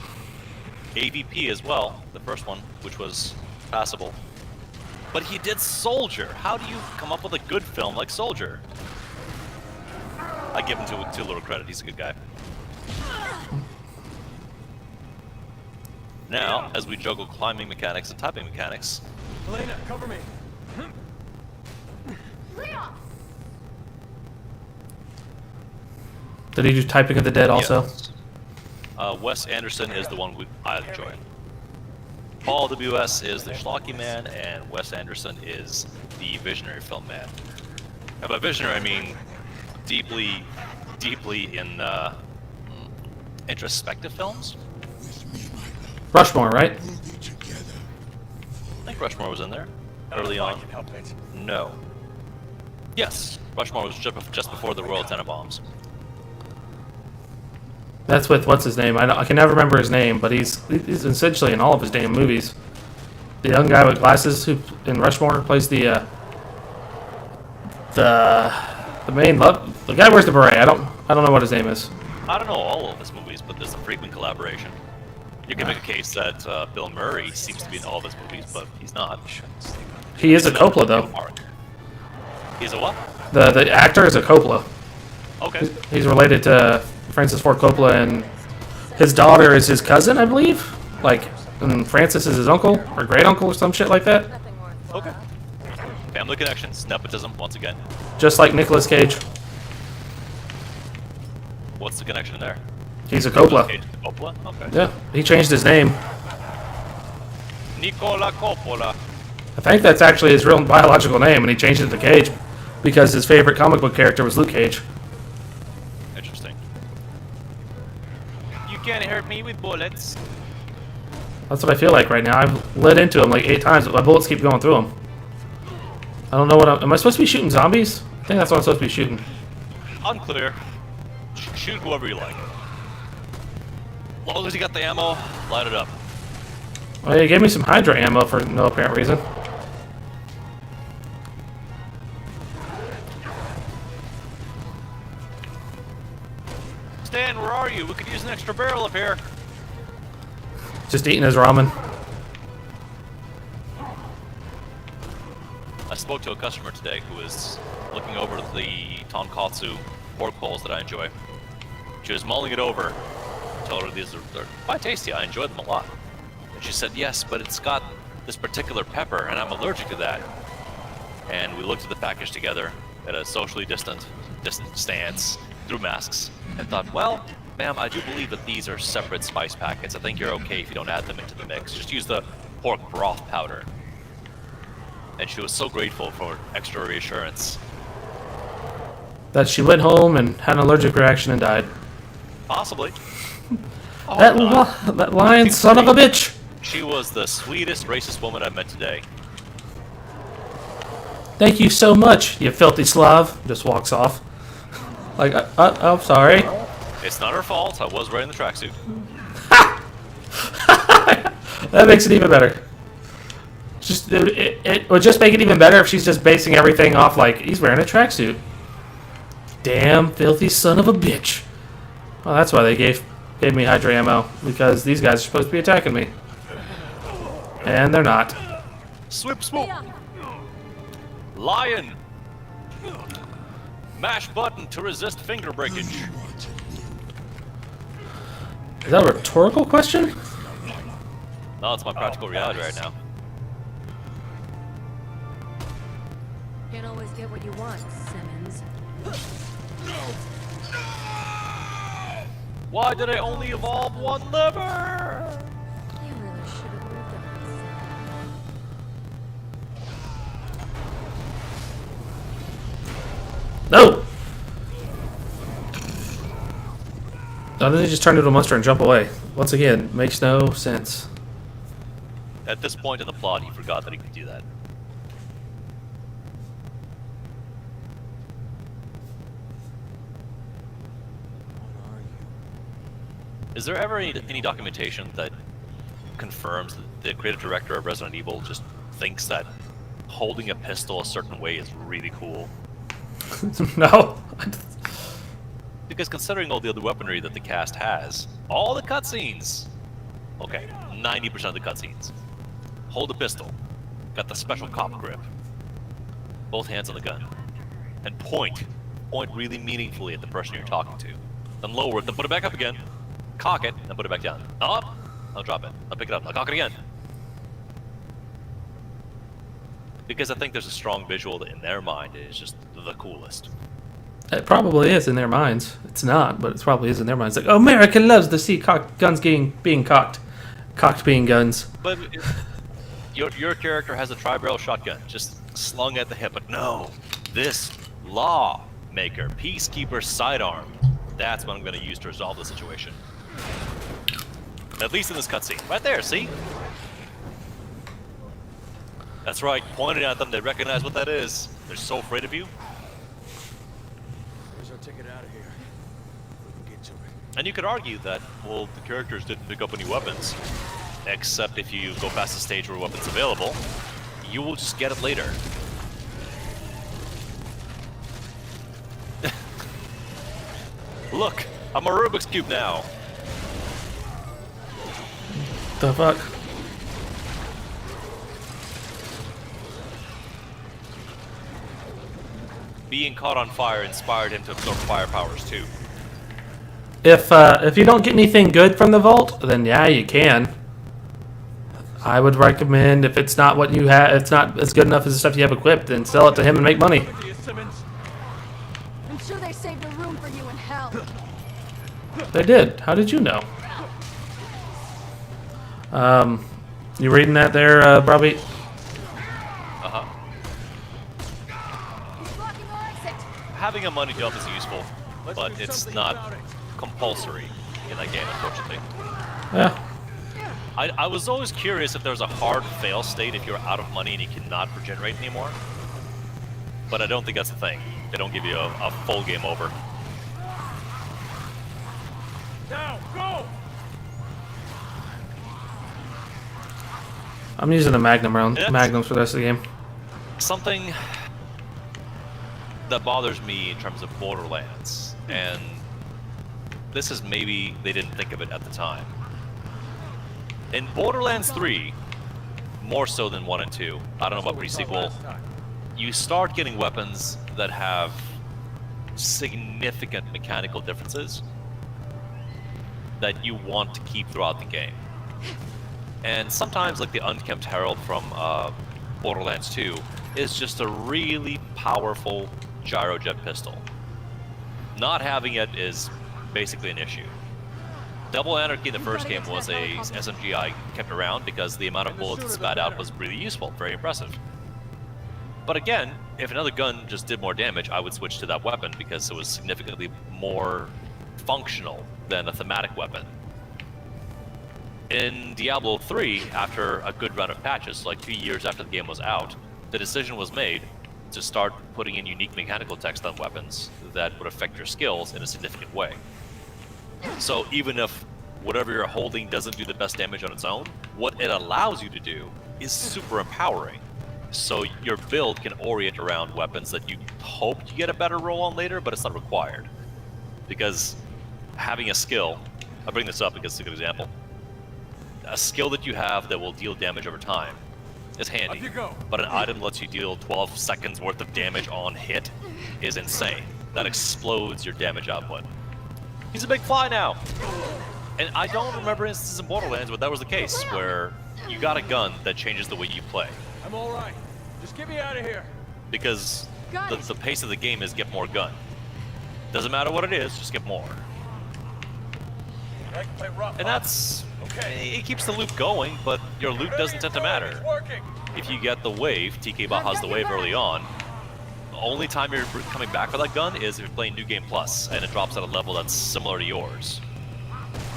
AVP as well, the first one, which was passable. But he did Soldier. How do you come up with a good film like Soldier? I give him too little credit. He's a good guy. Now, as we juggle climbing mechanics and typing mechanics, Elena, cover me. Leon. Did he do Typing of the Dead also? yes. Wes Anderson is the one I enjoy. Paul W.S. is the schlocky man, and Wes Anderson is the visionary film man. And by visionary, I mean deeply in introspective films. Rushmore, right? I think Rushmore was in there early I on. can help it. No. Yes, Rushmore was just before the Royal Tenenbaums. That's with what's his name? I can never remember his name, but he's essentially in all of his damn movies. The young guy with glasses who in Rushmore plays the main love. The guy who wears the beret. I don't know what his name is. I don't know all of his movies, but there's a frequent collaboration. You can make a case that Bill Murray seems to be in all of his movies, but he's not. He is a Coppola though. He's a what? The actor is a Coppola. Okay. He's related to Francis Ford Coppola, and his daughter is his cousin, I believe. Like, and Francis is his uncle or great uncle or some shit like that. Nothing worth. Okay. Family connections, nepotism, once again. Just like Nicolas Cage. What's the connection there? He's a Coppola. Coppola? Okay. Yeah, he changed his name. Nicola Coppola. I think that's actually his real biological name, and he changed it to Cage because his favorite comic book character was Luke Cage. Interesting. You can't hurt me with bullets. That's what I feel like right now. I've lit into him like 8 times, but my bullets keep going through him. I don't know what am I supposed to be shooting zombies? I think that's what I'm supposed to be shooting. Unclear. Shoot whoever you like. As long as you got the ammo, light it up. Well, he gave me some Hydra ammo for no apparent reason. Stan, where are you? We could use an extra barrel up here. Just eating his ramen. I spoke to a customer today who was looking over the tonkatsu pork bowls that I enjoy. She was mulling it over. I told her they're quite tasty. I enjoy them a lot. And she said, yes, but it's got this particular pepper, and I'm allergic to that. And we looked at the package together at a socially distant stance through masks and thought, well, ma'am, I do believe that these are separate spice packets. I think you're okay if you don't add them into the mix. Just use the pork broth powder. And she was so grateful for extra reassurance. That she went home and had an allergic reaction and died. Possibly. Oh, That lying son of a bitch! She was the sweetest racist woman I met today. Thank you so much, you filthy Slav. Just walks off. Like, I'm sorry. It's not her fault. I was wearing the tracksuit. That makes it even better. Just it would just make it even better if she's just basing everything off like he's wearing a tracksuit. Damn filthy son of a bitch. Well, that's why they gave me Hydra ammo, because these guys are supposed to be attacking me. And they're not. Swoop, swoop. Leon. Lion. Mash button to resist finger breakage. Is that a rhetorical question? No, it's my practical reality right now. Can't always get what you want, Simmons. Why did I only evolve one liver? You really should have moved on. No! Why didn't he just turn into a monster and jump away? Once again, makes no sense. At this point in the plot, he forgot that he could do that. Is there ever any documentation that confirms that the creative director of Resident Evil just thinks that holding a pistol a certain way is really cool? No. Because considering all the other weaponry that the cast has, all the cutscenes, okay, 90% of the cutscenes, hold a pistol, got the special cop grip, both hands on the gun, and point really meaningfully at the person you're talking to. Then lower it, then put it back up again, cock it, then put it back down. Up, I'll drop it, I'll pick it up, I'll cock it again. Because I think there's a strong visual that in their mind is just the coolest. It probably is in their minds. It's not, but it probably is in their minds. Like, oh, America loves to see guns being cocked. Cocked being guns. But your character has a tri-barrel shotgun, just slung at the hip. But no, this lawmaker, peacekeeper sidearm, that's what I'm going to use to resolve the situation. At least in this cutscene. Right there, see? That's right, pointing at them, they recognize what that is. They're so afraid of you. Here's our ticket out of here. We can get to it. And you could argue that, well, the characters didn't pick up any weapons. Except if you go past the stage where weapons available, you will just get it later. Look, I'm a Rubik's Cube now. The fuck? Being caught on fire inspired him to absorb fire powers too. If you don't get anything good from the vault, then yeah, you can. I would recommend, if it's not what you have, it's not as good enough as the stuff you have equipped, then sell it to him and make money. I'm sure they saved a room for you in hell. They did. How did you know? You reading that there, Bobby? Uh-huh. He's blocking our exit. Having a money dump is useful, but it's not compulsory in that game, unfortunately. Yeah. I was always curious if there was a hard fail state if you're out of money and you cannot regenerate anymore. But I don't think that's the thing. They don't give you a full game over. Now, go! I'm using the Magnums for the rest of the game. Something that bothers me in terms of Borderlands, and this is maybe they didn't think of it at the time. In Borderlands 3, more so than 1 and 2, I don't know about pre-sequel, you start getting weapons that have significant mechanical differences that you want to keep throughout the game. And sometimes, like the Unkempt Herald from Borderlands 2, is just a really powerful gyrojet pistol. Not having it is basically an issue. Double Anarchy in the first game was a SMG I kept around because the amount of bullets it spat out was really useful, very impressive. But again, if another gun just did more damage, I would switch to that weapon because it was significantly more functional than a thematic weapon. In Diablo 3, after a good run of patches, like 2 years after the game was out, the decision was made to start putting in unique mechanical text on weapons that would affect your skills in a significant way. So even if whatever you're holding doesn't do the best damage on its own, what it allows you to do is super empowering. So your build can orient around weapons that you hope you get a better roll on later, but it's not required. Because having a skill, I'll bring this up because it's a good example. A skill that you have that will deal damage over time is handy, but an item lets you deal 12 seconds worth of damage on hit is insane. That explodes your damage output. He's a big fly now! And I don't remember instances in Borderlands where that was the case, where you got a gun that changes the way you play. I'm alright. Just get me out of here. Because the pace of the game is get more gun. Doesn't matter what it is, just get more. I can play rough, And that's... okay. It keeps the loop going, but your loot doesn't tend to matter. It's working. If you get the wave, TK Baja's the wave early on, only time you're coming back for that gun is if you're playing New Game Plus and it drops at a level that's similar to yours.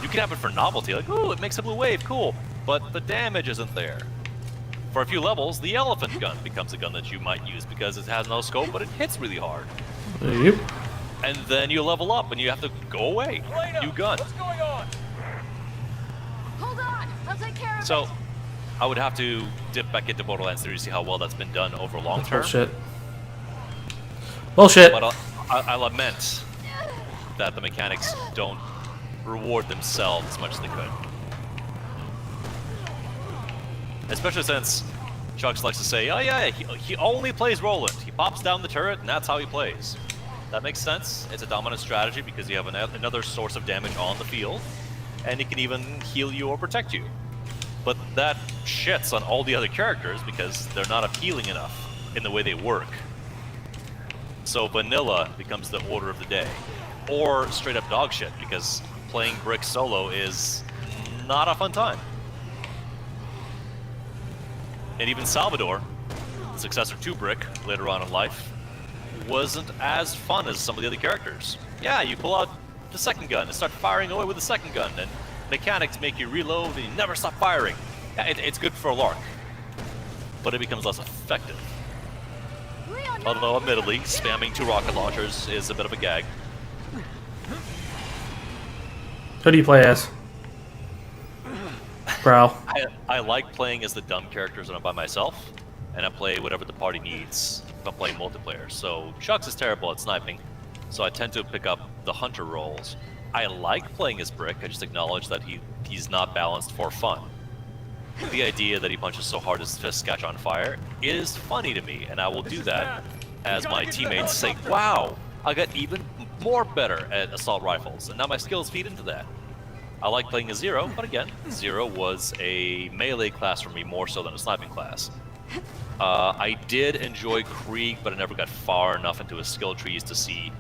You can have it for novelty, like, ooh, it makes a blue wave, cool. But the damage isn't there. For a few levels, the elephant gun becomes a gun that you might use because it has no scope, but it hits really hard. Yep. And then you level up and you have to go away. New gun. What's going on? Hold on, I'll take care of So, it. I would have to dip back into Borderlands 3 to see how well that's been done over long term. Bullshit. Bullshit. But I lament that the mechanics don't reward themselves as much as they could. Especially since Chucks likes to say, oh yeah, he only plays Roland. He pops down the turret and that's how he plays. That makes sense. It's a dominant strategy because you have another source of damage on the field, and he can even heal you or protect you. But that shits on all the other characters because they're not appealing enough in the way they work. So vanilla becomes the order of the day. Or straight up dog shit because playing Brick solo is not a fun time. And even Salvador, the successor to Brick later on in life, wasn't as fun as some of the other characters. Yeah, you pull out the second gun and start firing away with the second gun, and mechanics make you reload and you never stop firing. Yeah, it's good for a lark, but it becomes less effective. Leon, no! Although, admittedly, spamming 2 rocket launchers is a bit of a gag. Who do you play as? Bro. I like playing as the dumb characters when I'm by myself, and I play whatever the party needs if I'm playing multiplayer. So Chucks is terrible at sniping, so I tend to pick up the hunter roles. I like playing as Brick, I just acknowledge that he's not balanced for fun. The idea that he punches so hard his fists catch on fire is funny to me, and I will do that as my teammates say, wow, I got even more better at assault rifles, and now my skills feed into that. I like playing as Zero, but again, Zero was a melee class for me more so than a sniping class. I did enjoy Krieg, but I never got far enough into his skill trees to see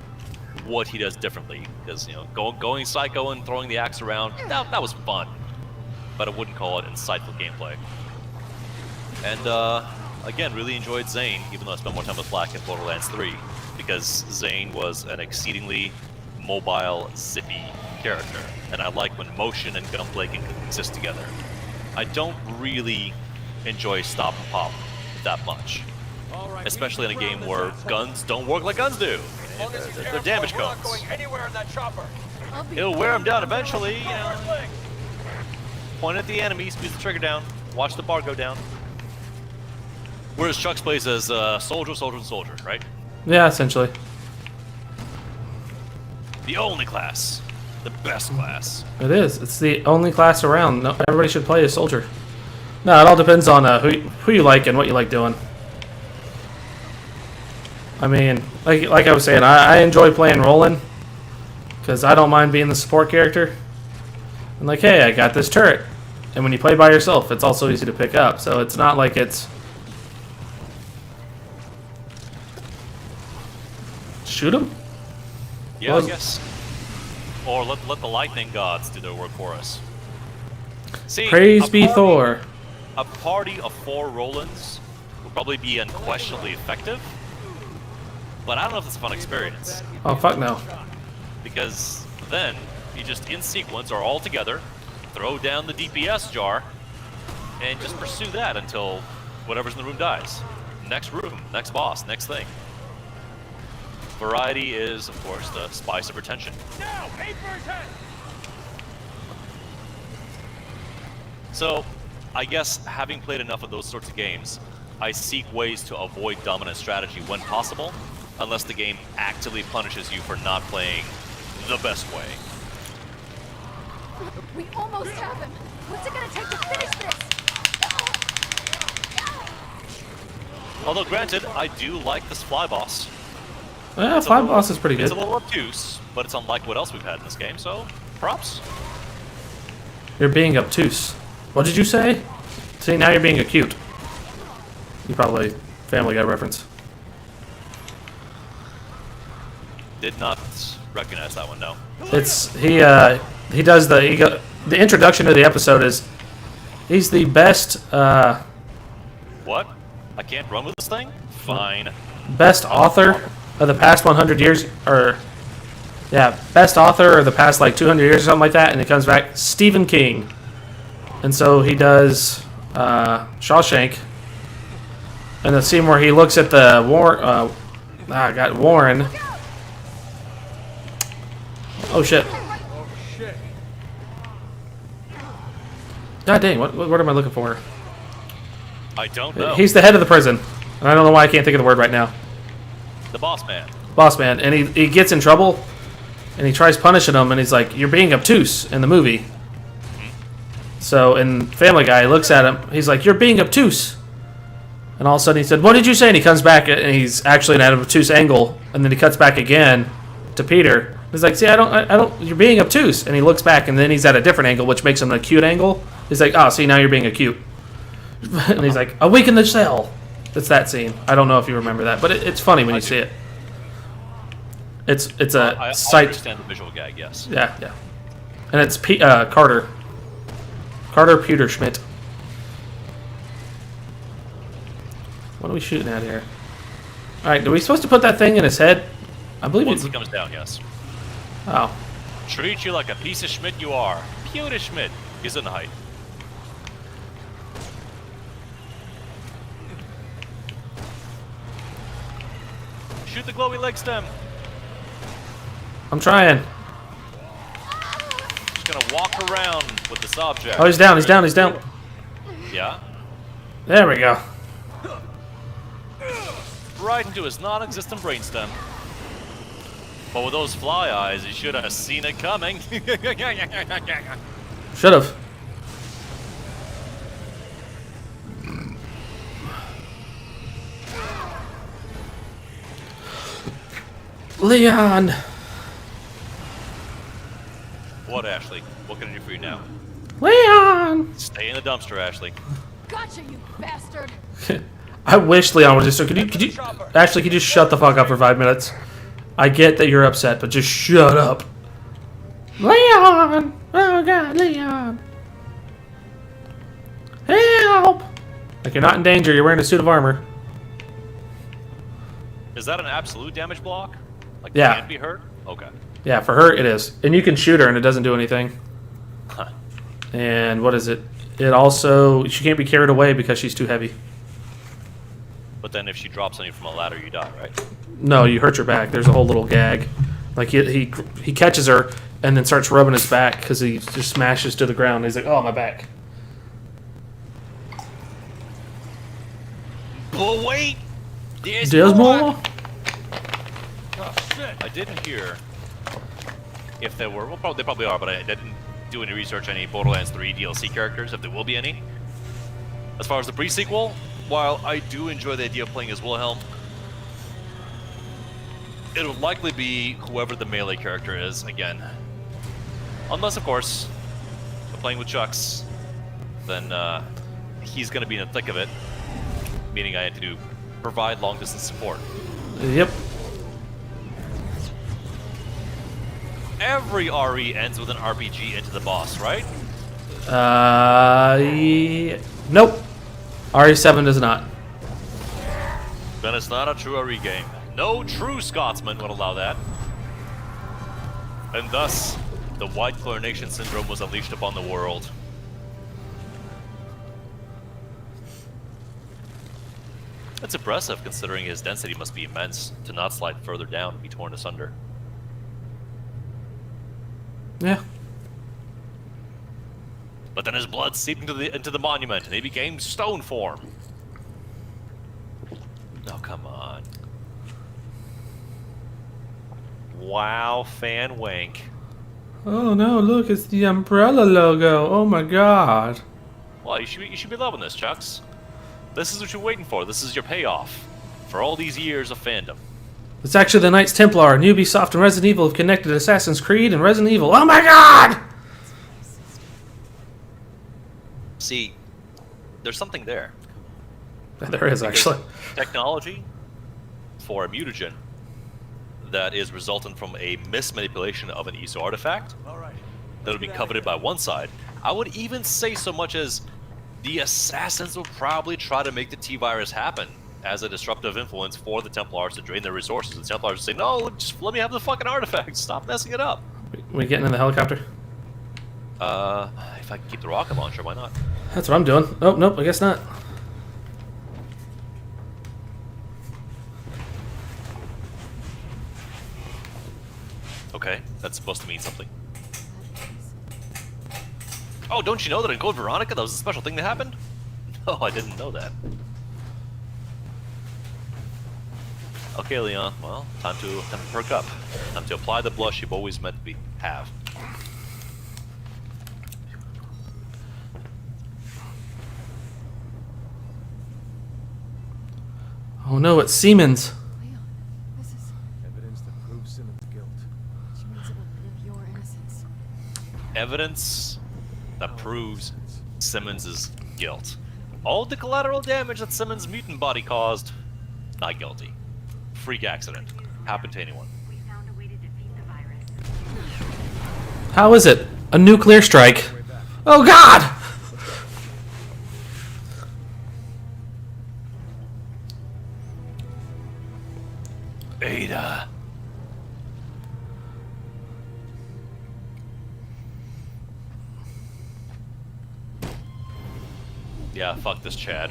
what he does differently. Because, you know, going psycho and throwing the axe around, that was fun. But I wouldn't call it insightful gameplay. And, again, really enjoyed Zane, even though I spent more time with Black in Borderlands 3. Because Zane was an exceedingly mobile, zippy character. And I like when motion and gunplay can exist together. I don't really enjoy stop and pop that much. Especially in a game where guns don't work like guns do. They're damage cones. Going anywhere in that chopper. It'll wear them down eventually, you know. Point at the enemy, squeeze the trigger down, watch the bar go down. Whereas Chucks plays as soldier, right? Yeah, essentially. The only class. The best class. It is. It's the only class around. No, everybody should play as soldier. No, it all depends on who you like and what you like doing. I mean, like I was saying, I enjoy playing Roland because I don't mind being the support character. And like, hey, I got this turret. And when you play by yourself, it's also easy to pick up. So it's not like it's... Shoot him? Yeah, Well, I guess. Or let the lightning gods do their work for us. See, Praise be Thor. A party of 4 Rolands would probably be unquestionably effective. But I don't know if it's a fun experience. Oh, fuck no. Because then, you just in sequence are all together, throw down the DPS jar, and just pursue that until whatever's in the room dies. Next room, next boss, next thing. Variety is, of course, the spice of retention. Now, aim for his head! So, I guess having played enough of those sorts of games, I seek ways to avoid dominant strategy when possible, unless the game actively punishes you for not playing the best way. We almost have him. What's it gonna take to finish this? Although, granted, I do like this fly boss. Yeah, Five Boss is pretty good. It's a little obtuse, but it's unlike what else we've had in this game, so props. You're being obtuse. What did you say? See, now you're being acute. You probably Family Guy reference. Did not recognize that one, no. It's he does the introduction to the episode is he's the best What? I can't run with this thing? Fine. best author of the past 100 years, or yeah, best author of the past like 200 years or something like that, and it comes back Stephen King, and so he does Shawshank, and the scene where he looks at the Warren. Oh shit! Oh shit. God dang! What am I looking for? I don't know. He's the head of the prison, and I don't know why I can't think of the word right now. the boss man. Boss man, and he gets in trouble, and he tries punishing him, and he's like, "You're being obtuse" in the movie. So in Family Guy, he looks at him, he's like, "You're being obtuse," and all of a sudden he said, "What did you say?" And he comes back, and he's actually at an obtuse angle, and then he cuts back again to Peter. He's like, "See, I don't. You're being obtuse," and he looks back, and then he's at a different angle, which makes him an acute angle. He's like, "Oh, see, now you're being acute," and he's like, "A week in the cell." It's that scene. I don't know if you remember that, but it's funny when you see it. It's a I sight. understand the visual gag, yes. Yeah, yeah. And it's Carter Peter Schmidt. What are we shooting at here? All right, are we supposed to put that thing in his head? I believe Once it's. he comes down, yes. Oh, Treat you like a piece of Schmidt you are. Peter Schmidt is in height. Shoot the glowy leg stem. I'm trying. Just gonna walk around with this object. Oh, he's down. He's down. He's down. Yeah. There we go. Right into his non-existent brainstem. But with those fly eyes, he should have seen it coming. Should have. Leon. What, Ashley? What can I do for you now? Leon. Stay in the dumpster, Ashley. Gotcha, you bastard! I wish Leon would just. Could you? Ashley, could you just shut the fuck up for 5 minutes? I get that you're upset, but just shut up. Leon! Oh god, Leon! Help! Like, you're not in danger, you're wearing a suit of armor. Is that an absolute damage block? Like, Yeah. can't be hurt? Okay. Yeah, for her it is. And you can shoot her and it doesn't do anything. Huh. And what is it? It also, she can't be carried away because she's too heavy. But then if she drops on you from a ladder, you die, right? No, you hurt your back. There's a whole little gag. Like, he catches her and then starts rubbing his back because he just smashes to the ground. He's like, "Oh, my back." But wait! There's More? Oh shit. I didn't hear if there were. Well, they probably are, but I didn't do any research on any Borderlands 3 DLC characters, if there will be any. As far as the pre-sequel, while I do enjoy the idea of playing as Wilhelm, it will likely be whoever the melee character is again. Unless, of course, I'm playing with Chucks, then he's going to be in the thick of it, meaning I had to provide long-distance support. Yep. Every RE ends with an RPG into the boss, right? Yeah. Nope. RE7 does not. Then it's not a true RE game. No true Scotsman would allow that. And thus, the White Chlorination Syndrome was unleashed upon the world. That's impressive, considering his density must be immense to not slide further down and be torn asunder. Yeah. But then his blood seeped into the monument, and he became stone form. Oh, come on. Wow, fan wank. Oh no, look, it's the Umbrella logo. Oh my god. Well, you should be loving this, Chucks. This is what you're waiting for. This is your payoff for all these years of fandom. It's actually the Knights Templar, and Ubisoft and Resident Evil have connected Assassin's Creed and Resident Evil. Oh my god! See, there's something there. There is, actually. Technology for a mutagen that is resultant from a mismanipulation of an ESO artifact that would be coveted by one side. I would even say so much as the assassins will probably try to make the T-virus happen as a disruptive influence for the Templars to drain their resources. The Templars say, no, just let me have the fucking artifact. Stop messing it up. We getting in the helicopter? If I can keep the rocket launcher, why not? That's what I'm doing. Oh, nope, I guess not. Okay, that's supposed to mean something. Oh, don't you know that in Code Veronica that was a special thing that happened? No, I didn't know that. Okay, Leon, well, time to perk up. Time to apply the blush you've always meant to have. Oh no, it's Siemens. Leon, this is... Evidence that proves Simmons' guilt. Which means it will prove your innocence. Evidence that proves Simmons' guilt. All the collateral damage that Simmons' mutant body caused, not guilty. Freak accident. Happened to anyone. We found a way to defeat the virus. How is it? A nuclear strike. Oh god! Ada. Yeah, fuck this Chad.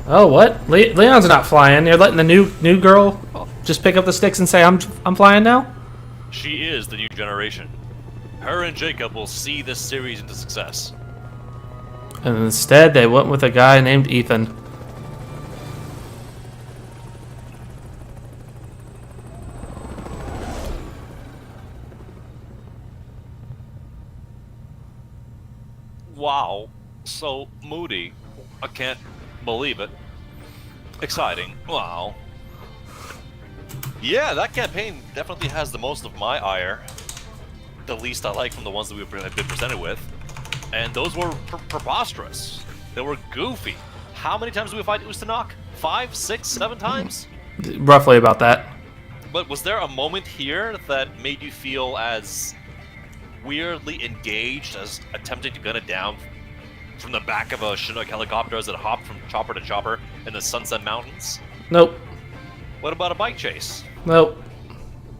Oh, what? Leon's not flying. You're letting the new girl just pick up the sticks and say, I'm flying now? She is the new generation. Her and Jacob will see this series into success. And instead, they went with a guy named Ethan. Wow, so moody. I can't believe it. Exciting. Wow. Yeah, that campaign definitely has the most of my ire. The least I like from the ones that we've been presented with. And those were preposterous. They were goofy. How many times did we fight Ustanok? 5, 6, 7 times? Roughly about that. But was there a moment here that made you feel as weirdly engaged as attempting to gun it down from the back of a Chinook helicopter as it hopped from chopper to chopper in the Sunset Mountains? Nope. What about a bike chase? Nope.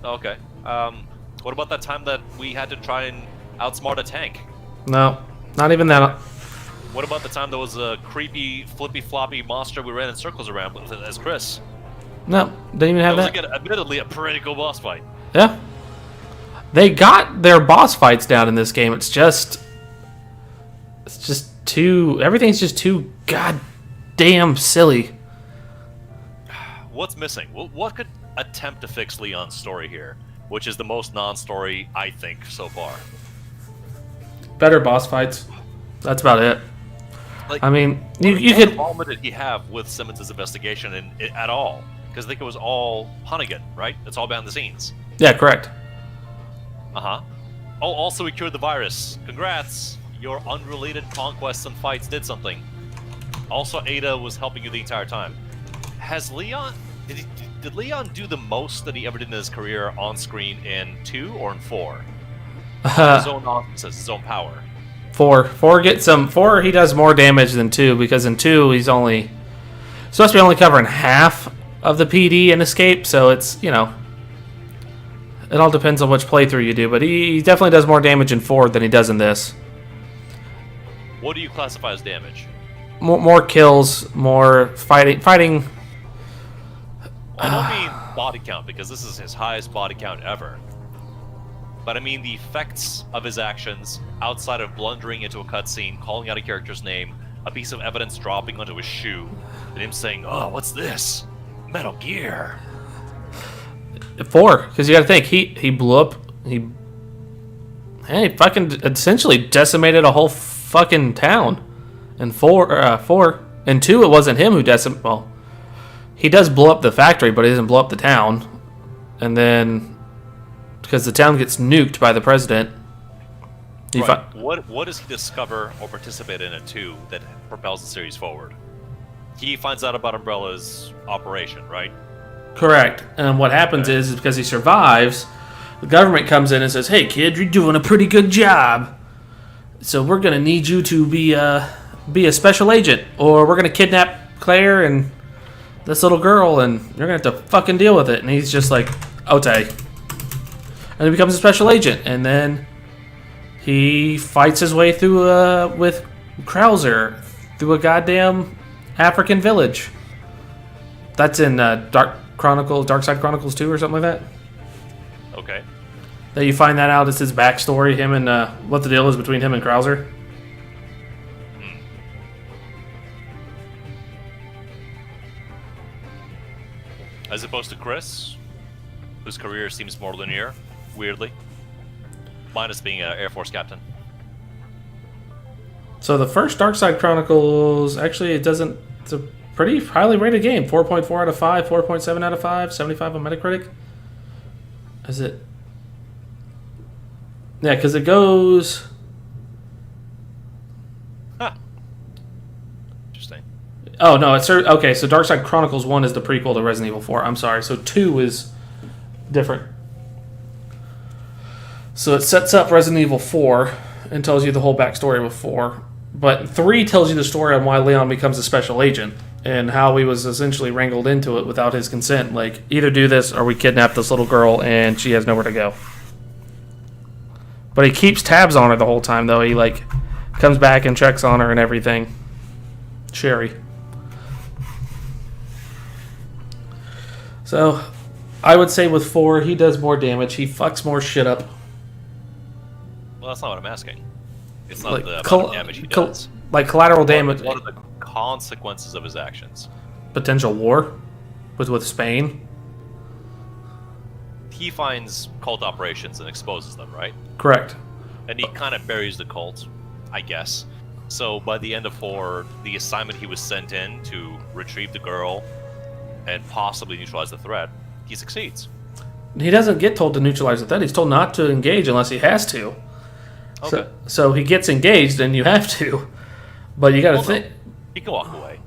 Okay. What about that time that we had to try and outsmart a tank? No. Not even that. What about the time there was a creepy, flippy-floppy monster we ran in circles around with as Chris? No. Didn't even have That was, that. again, admittedly, a pretty cool boss fight. Yeah. They got their boss fights down in this game. It's just too... Everything's just too goddamn silly. What's missing? What could attempt to fix Leon's story here? Which is the most non-story, I think, so far. Better boss fights. That's about it. Like, I mean, you what could... involvement did he have with Simmons' investigation at all? Because I think it was all Hunnigan, right? It's all behind the scenes. Yeah, correct. Uh-huh. Oh, also he cured the virus. Congrats! Your unrelated conquests and fights did something. Also, Ada was helping you the entire time. Has Leon... Did Leon do the most that he ever did in his career on screen in 2 or in 4? His own offices, his own power. 4 gets some... 4 he does more damage than 2, because in 2 he's only... supposed to be only covering half of the PD and escape, so it's, you know... It all depends on which playthrough you do, but he definitely does more damage in 4 than he does in this. What do you classify as damage? More kills, more fighting... I don't mean body count, because this is his highest body count ever. But I mean the effects of his actions outside of blundering into a cutscene, calling out a character's name, a piece of evidence dropping onto his shoe, and him saying, "Oh, what's this? Metal Gear." 4, because you got to think he blew up. He fucking essentially decimated a whole fucking town. In 4, in 2 it wasn't him who decimated. Well, he does blow up the factory, but he doesn't blow up the town. And then, because the town gets nuked by the president. Right. What does he discover or participate in 2 that propels the series forward? He finds out about Umbrella's operation, right? Correct. And what happens is because he survives, the government comes in and says, "Hey kid, you're doing a pretty good job. So we're gonna need you to be be a special agent, or we're gonna kidnap Claire and this little girl, and you're gonna have to fucking deal with it. And he's just like, okay. And he becomes a special agent, and then he fights his way through with Krauser through a goddamn African village. That's in Dark Side Chronicles 2 or something like that. Okay. That you find that out. It's his backstory, him and what the deal is between him and Krauser. As opposed to Chris, whose career seems more linear, weirdly. Minus being an Air Force captain. So the first Dark Side Chronicles, actually, it doesn't. It's a pretty highly rated game. 4.4 out of 5, 4.7 out of 5, 75 on Metacritic. Is it? Yeah, because it goes. Huh. Interesting. Oh no, it's okay. So Dark Side Chronicles 1 is the prequel to Resident Evil 4. I'm sorry. So 2 is different. So it sets up Resident Evil 4 and tells you the whole backstory of 4. But 3 tells you the story on why Leon becomes a special agent and how he was essentially wrangled into it without his consent. Like, either do this or we kidnap this little girl and she has nowhere to go. But he keeps tabs on her the whole time, though. He, like, comes back and checks on her and everything. Sherry. So, I would say with 4, he does more damage. He fucks more shit up. Well, that's not what I'm asking. It's not Like, the amount of damage he does. Like collateral damage. What are the consequences of his actions? Potential war with Spain. He finds cult operations and exposes them, right? Correct. And he kind of buries the cult, I guess. So by the end of 4, the assignment he was sent in to retrieve the girl and possibly neutralize the threat, he succeeds. He doesn't get told to neutralize the threat. He's told not to engage unless he has to. Okay. So he gets engaged, and you have to. But you got to think. No. He can walk away.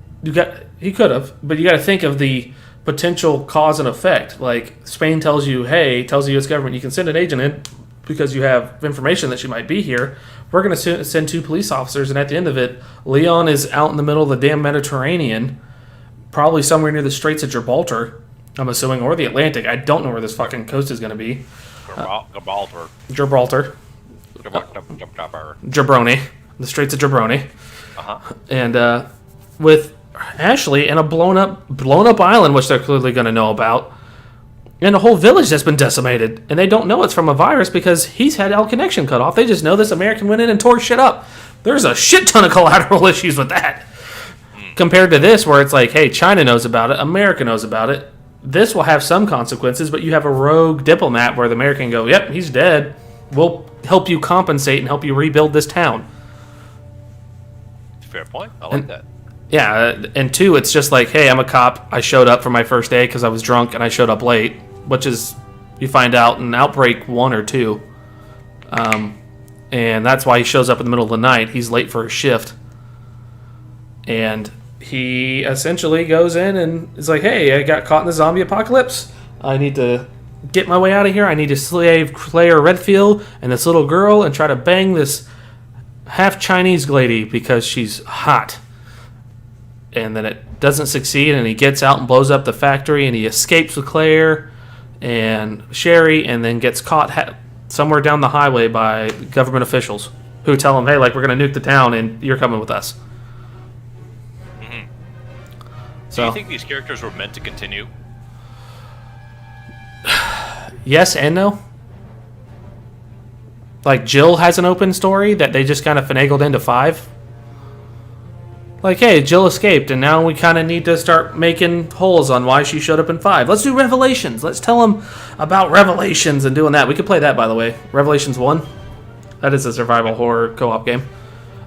He could have, but you got to think of the potential cause and effect. Like, Spain tells you, hey, tells the U.S. government, you can send an agent in because you have information that she might be here. We're going to send 2 police officers, and at the end of it, Leon is out in the middle of the damn Mediterranean, probably somewhere near the Straits of Gibraltar, I'm assuming, or the Atlantic. I don't know where this fucking coast is going to be. Gibraltar. Gibraltar. Jabroni. The Straits of Jabroni. Uh-huh. And with Ashley and a blown up island, which they're clearly going to know about, and a whole village that's been decimated, and they don't know it's from a virus because he's had all connection cut off. They just know this American went in and tore shit up. There's a shit ton of collateral issues with that. Compared to this, where it's like, hey, China knows about it, America knows about it. This will have some consequences, but you have a rogue diplomat where the American can go, yep, he's dead. We'll help you compensate and help you rebuild this town. Fair point. I like that. Yeah, and 2, it's just like, hey, I'm a cop. I showed up for my first day because I was drunk and I showed up late, which is, you find out in Outbreak 1 or 2. And that's why he shows up in the middle of the night. He's late for his shift. And he essentially goes in and is like, hey, I got caught in the zombie apocalypse. I need to get my way out of here. I need to slave Claire Redfield and this little girl and try to bang this half Chinese lady because she's hot. And then it doesn't succeed, and he gets out and blows up the factory, and he escapes with Claire and Sherry, and then gets caught somewhere down the highway by government officials who tell him, hey, like, we're going to nuke the town, and you're coming with us. Mm-hmm. So, do you think these characters were meant to continue? Yes and no. Like, Jill has an open story that they just kind of finagled into 5. Like, hey, Jill escaped, and now we kind of need to start making holes on why she showed up in 5. Let's do Revelations. Let's tell them about Revelations and doing that. We could play that, by the way. Revelations 1. That is a survival horror co-op game.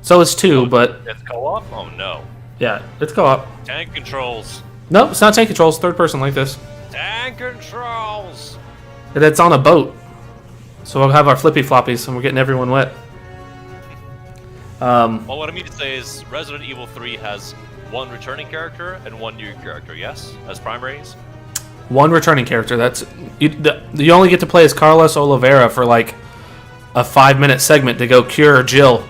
So it's 2, but... It's co-op? Oh, no. Yeah, it's co-op. Tank controls. Nope, it's not tank controls. Third person like this. Tank controls! And it's on a boat. So we'll have our flippy floppies, and we're getting everyone wet. Well, what I mean to say is Resident Evil 3 has 1 returning character and 1 new character, yes? As primaries? 1 returning character. That's you only get to play as Carlos Oliveira for like a 5-minute segment to go cure Jill,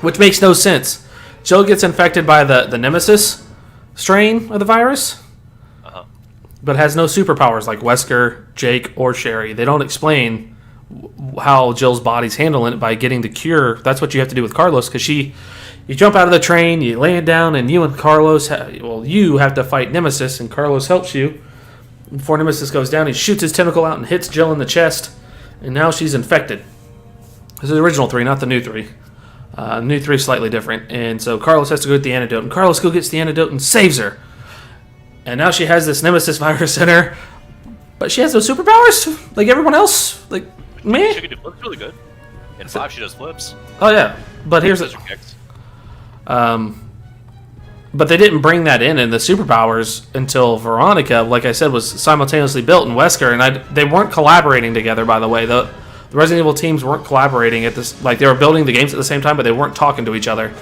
which makes no sense. Jill gets infected by the Nemesis strain of the virus, but has no superpowers like Wesker, Jake, or Sherry. They don't explain how Jill's body's handling it by getting the cure. That's what you have to do with Carlos, because you jump out of the train, you land down, and you and Carlos, you have to fight Nemesis, and Carlos helps you. Before Nemesis goes down, he shoots his tentacle out and hits Jill in the chest, and now she's infected. This is the original 3, not the new 3. New 3 is slightly different, and so Carlos has to go get the antidote, and Carlos go gets the antidote and saves her. And now she has this Nemesis virus in her, but she has no superpowers like everyone else. Like, me? She can do flips really good. In 5, she does flips. Oh yeah, but here's the kicks. But they didn't bring that in the superpowers until Veronica, like I said, was simultaneously built in Wesker, and they weren't collaborating together. By the way, the Resident Evil teams weren't collaborating at this. Like, they were building the games at the same time, but they weren't talking to each other.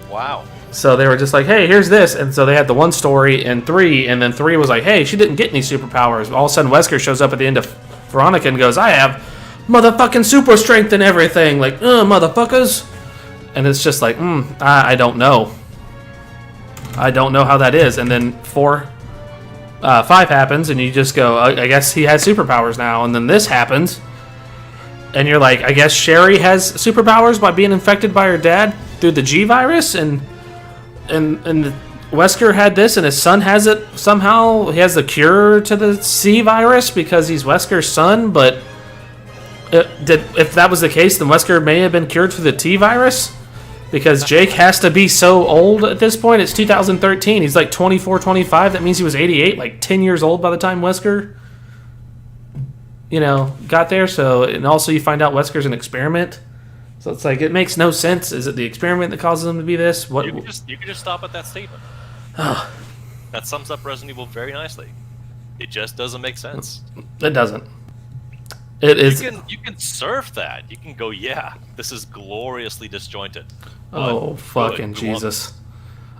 Wow. So they were just like, hey, here's this. And so they had the one story in 3, and then 3 was like, hey, she didn't get any superpowers. All of a sudden, Wesker shows up at the end of Veronica and goes, I have motherfucking super strength and everything. Like, motherfuckers. And it's just like, I don't know. I don't know how that is. And then 5 happens, and you just go, I guess he has superpowers now. And then this happens, and you're like, I guess Sherry has superpowers by being infected by her dad through the G virus, and Wesker had this, and his son has it somehow. He has the cure to the C virus because he's Wesker's son. But if that was the case, then Wesker may have been cured for the T virus. Because Jake has to be so old at this point. It's 2013. He's like 24, 25. That means he was 88, like 10 years old by the time Wesker, got there. So, and also you find out Wesker's an experiment. So it's like, it makes no sense. Is it the experiment that causes him to be this? What? You can just stop at that statement. That sums up Resident Evil very nicely. It just doesn't make sense. It doesn't. It is. You can surf that. You can go, yeah, this is gloriously disjointed. Oh, fucking Jesus.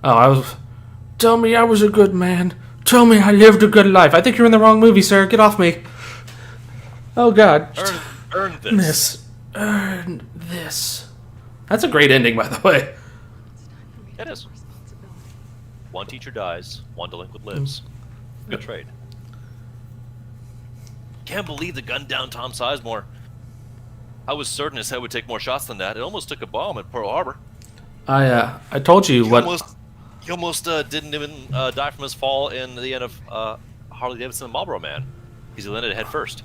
Tell me I was a good man. Tell me I lived a good life. I think you're in the wrong movie, sir. Get off me. Oh, God. Earn this. Earn this. That's a great ending, by the way. It is. One teacher dies, one delinquent lives. Good trade. Can't believe the gunned down Tom Sizemore. I was certain his head would take more shots than that. It almost took a bomb at Pearl Harbor. I told you He almost didn't even die from his fall in the end of Harley Davidson and Marlboro Man. He's landed head first.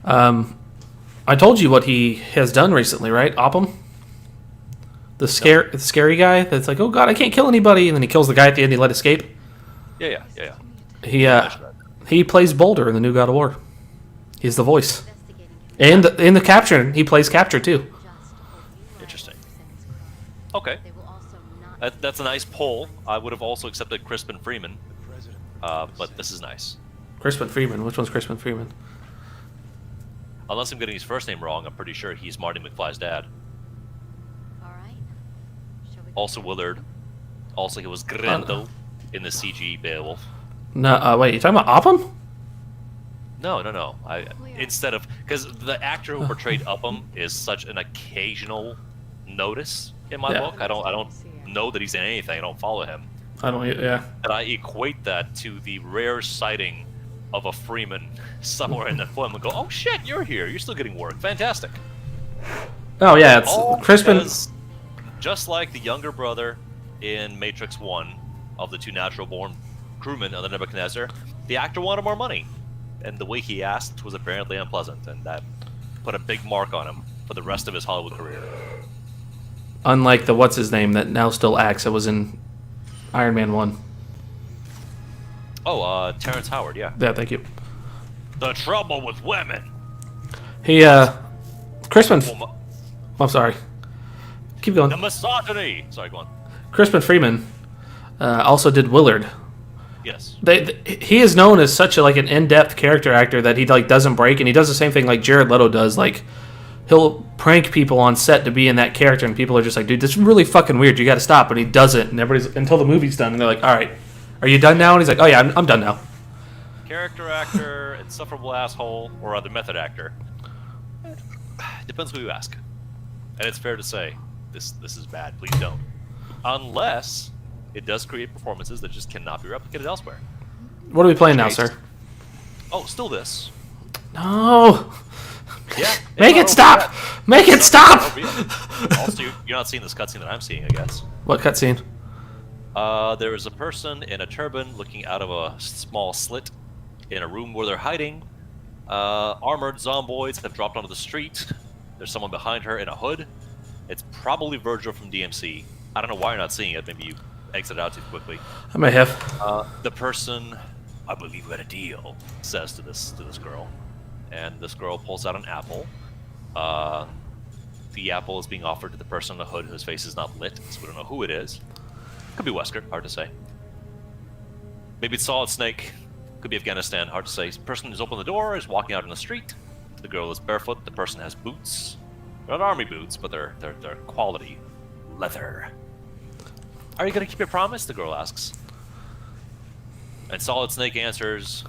I told you what he has done recently, right? Opham? The scary guy that's like, oh god, I can't kill anybody, and then he kills the guy at the end he let escape. Yeah. He plays Boulder in the new God of War. He's the voice. And in the Capture, he plays Capture too. Interesting. Okay. That's a nice poll. I would have also accepted Crispin Freeman, but this is nice. Crispin Freeman? Which one's Crispin Freeman? Unless I'm getting his first name wrong, I'm pretty sure he's Marty McFly's dad. Also Willard. Also, he was Grendel in the CG Beowulf. No, wait, you talking about Upham? No. Instead of, because the actor who portrayed Upham is such an occasional notice in my book. I don't know that he's in anything. I don't follow him. I don't. Yeah. And I equate that to the rare sighting of a Freeman somewhere in the film and go, oh shit, you're here. You're still getting work. Fantastic. Oh yeah, it's Crispin. Just like the younger brother in Matrix 1 of the two natural-born crewmen of the Nebuchadnezzar, the actor wanted more money. And the way he asked was apparently unpleasant, and that put a big mark on him for the rest of his Hollywood career. Unlike the what's-his-name that now still acts that was in Iron Man 1. Oh, Terrence Howard, yeah. Yeah, thank you. The trouble with women! Crispin... I'm sorry. Keep going. The misogyny! Sorry, go on. Crispin Freeman also did Willard. Yes. He is known as such an in-depth character actor that he doesn't break, and he does the same thing like Jared Leto does. Like, he'll prank people on set to be in that character, and people are just like, dude, this is really fucking weird. You got to stop. But he doesn't, and everybody's until the movie's done, and they're like, all right, are you done now? And he's like, oh yeah, I'm done now. Character actor, insufferable asshole, or other method actor. Depends who you ask. And it's fair to say, this is bad. Please don't. Unless it does create performances that just cannot be replicated elsewhere. What are we playing now, Chase. sir? Oh, still this. No! Yeah. Make it stop! Make it stop! Also, you're not seeing this cutscene that I'm seeing, I guess. What cutscene? There is a person in a turban looking out of a small slit in a room where they're hiding. Armored zomboids have dropped onto the street. There's someone behind her in a hood. It's probably Virgil from DMC. I don't know why you're not seeing it. Maybe you exited out too quickly. I may have. The person, I believe we had a deal, says to this girl. And this girl pulls out an apple. The apple is being offered to the person in the hood whose face is not lit, so we don't know who it is. Could be Wesker, hard to say. Maybe it's Solid Snake. Could be Afghanistan, hard to say. The person who's opened the door is walking out in the street. The girl is barefoot. The person has boots. They're not army boots, but they're quality leather. Are you gonna keep your promise? The girl asks. And Solid Snake answers.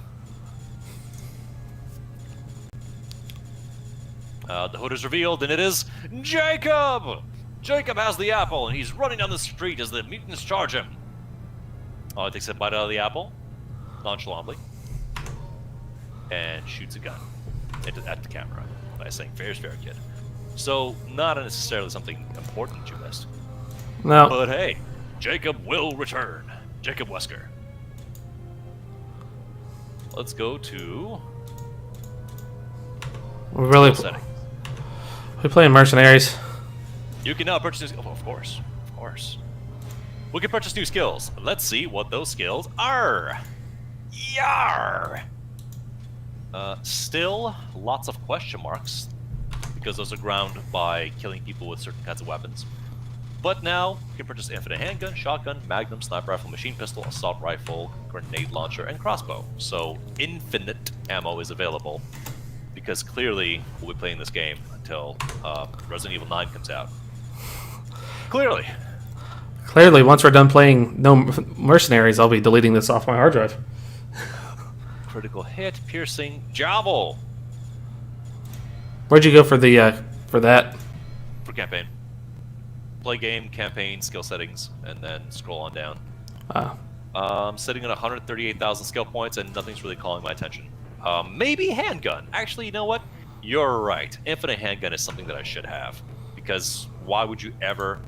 The hood is revealed, and it is Jacob! Jacob has the apple, and he's running down the street as the mutants charge him. Oh, he takes a bite out of the apple, nonchalantly, and shoots a gun at the camera by saying, "Fair's fair, kid." So, not necessarily something important you missed. No. But hey, Jacob will return. Jacob Wesker. Let's go to We're really setting. we're playing Mercenaries. You can now purchase. Oh, of course. We can purchase new skills. Let's see what those skills are. Yar! Still, lots of question marks, because those are ground by killing people with certain kinds of weapons. But now, you can purchase infinite handgun, shotgun, magnum, sniper rifle, machine pistol, assault rifle, grenade launcher, and crossbow. So, infinite ammo is available, because clearly, we'll be playing this game until Resident Evil 9 comes out. Clearly. Clearly, once we're done playing No Mercenaries, I'll be deleting this off my hard drive. Critical hit, piercing, javel Where'd you go for the for that? for campaign. Play game, campaign, skill settings, and then scroll on down. Sitting at 138,000 skill points, and nothing's really calling my attention. Maybe handgun. Actually, you know what? You're right. Infinite handgun is something that I should have. Because why would you ever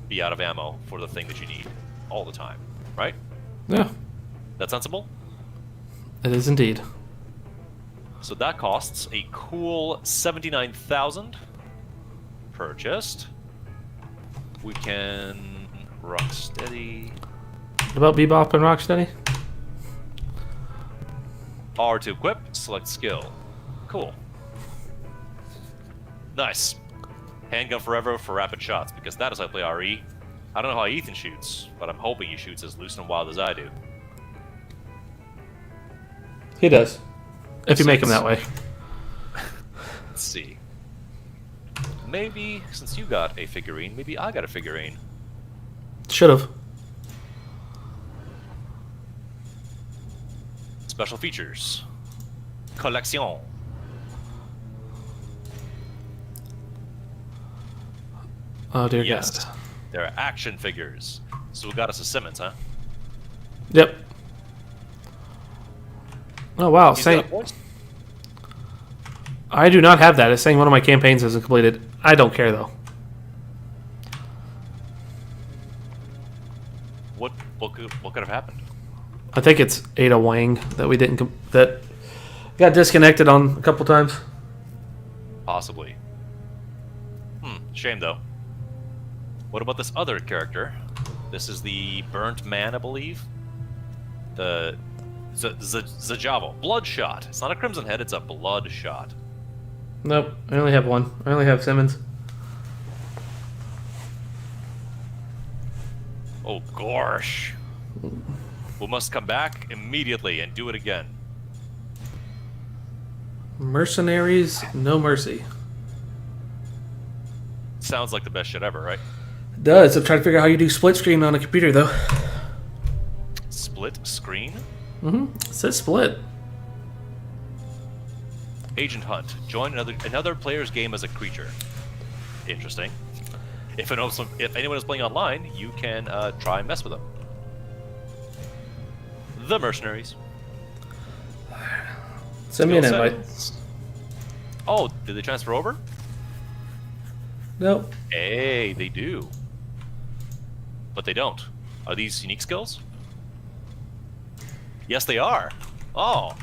be out of ammo for the thing that you need all the time, right? Yeah, That sensible? it is indeed. So that costs a cool 79,000. Purchased. We can Rocksteady. What about Bebop and Rocksteady? R to equip, select skill. Cool. Nice. Handgun forever for rapid shots, because that is how I play RE. I don't know how Ethan shoots, but I'm hoping he shoots as loose and wild as I do. He does. If you make him that way. Let's see. Maybe, since you got a figurine, maybe I got a figurine. Should've. Special features. Collection. Oh dear Yes. God. There are action figures. So we got us a Simmons, huh? Yep. Oh wow, He's saying got a voice. I do not have that. It's saying one of my campaigns isn't completed. I don't care though. What could have happened? I think it's Ada Wang that we didn't that got disconnected on a couple times. Possibly. Shame though. What about this other character? This is the Burnt Man, I believe. The Zajavo. Bloodshot. It's not a Crimson Head, it's a Bloodshot. Nope, I only have one. I only have Simmons. Oh gosh. We must come back immediately and do it again. Mercenaries, no mercy. Sounds like the best shit ever, right? It does. I'm trying to figure out how you do split screen on a computer though. Split screen? It says split. Agent Hunt. Join another player's game as a creature. Interesting. if anyone is playing online, you can try and mess with them. The mercenaries. Send me an Skill invite. sets. Oh, did they transfer over? Nope. Hey, they do. But they don't. Are these unique skills? Yes, they are. Oh,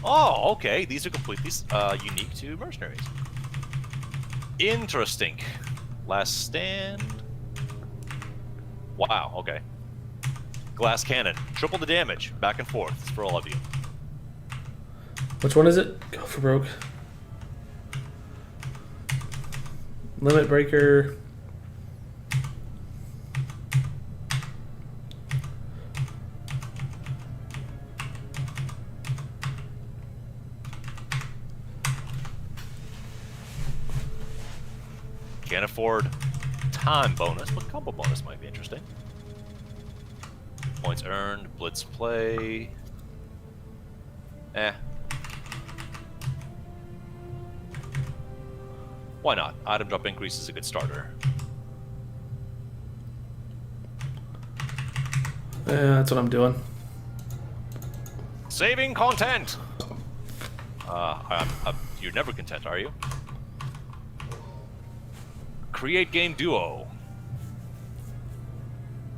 okay. These are completely unique to mercenaries. Interesting. Last stand. Wow, okay. Glass cannon. Triple the damage. Back and forth. It's for all of you. Which one is it? Go for broke. Limit breaker. Can't afford time bonus, but combo bonus might be interesting. Points earned, blitz play. Why not? Item drop increase is a good starter. Yeah, that's what I'm doing. Saving content! You're never content, are you? Create game duo.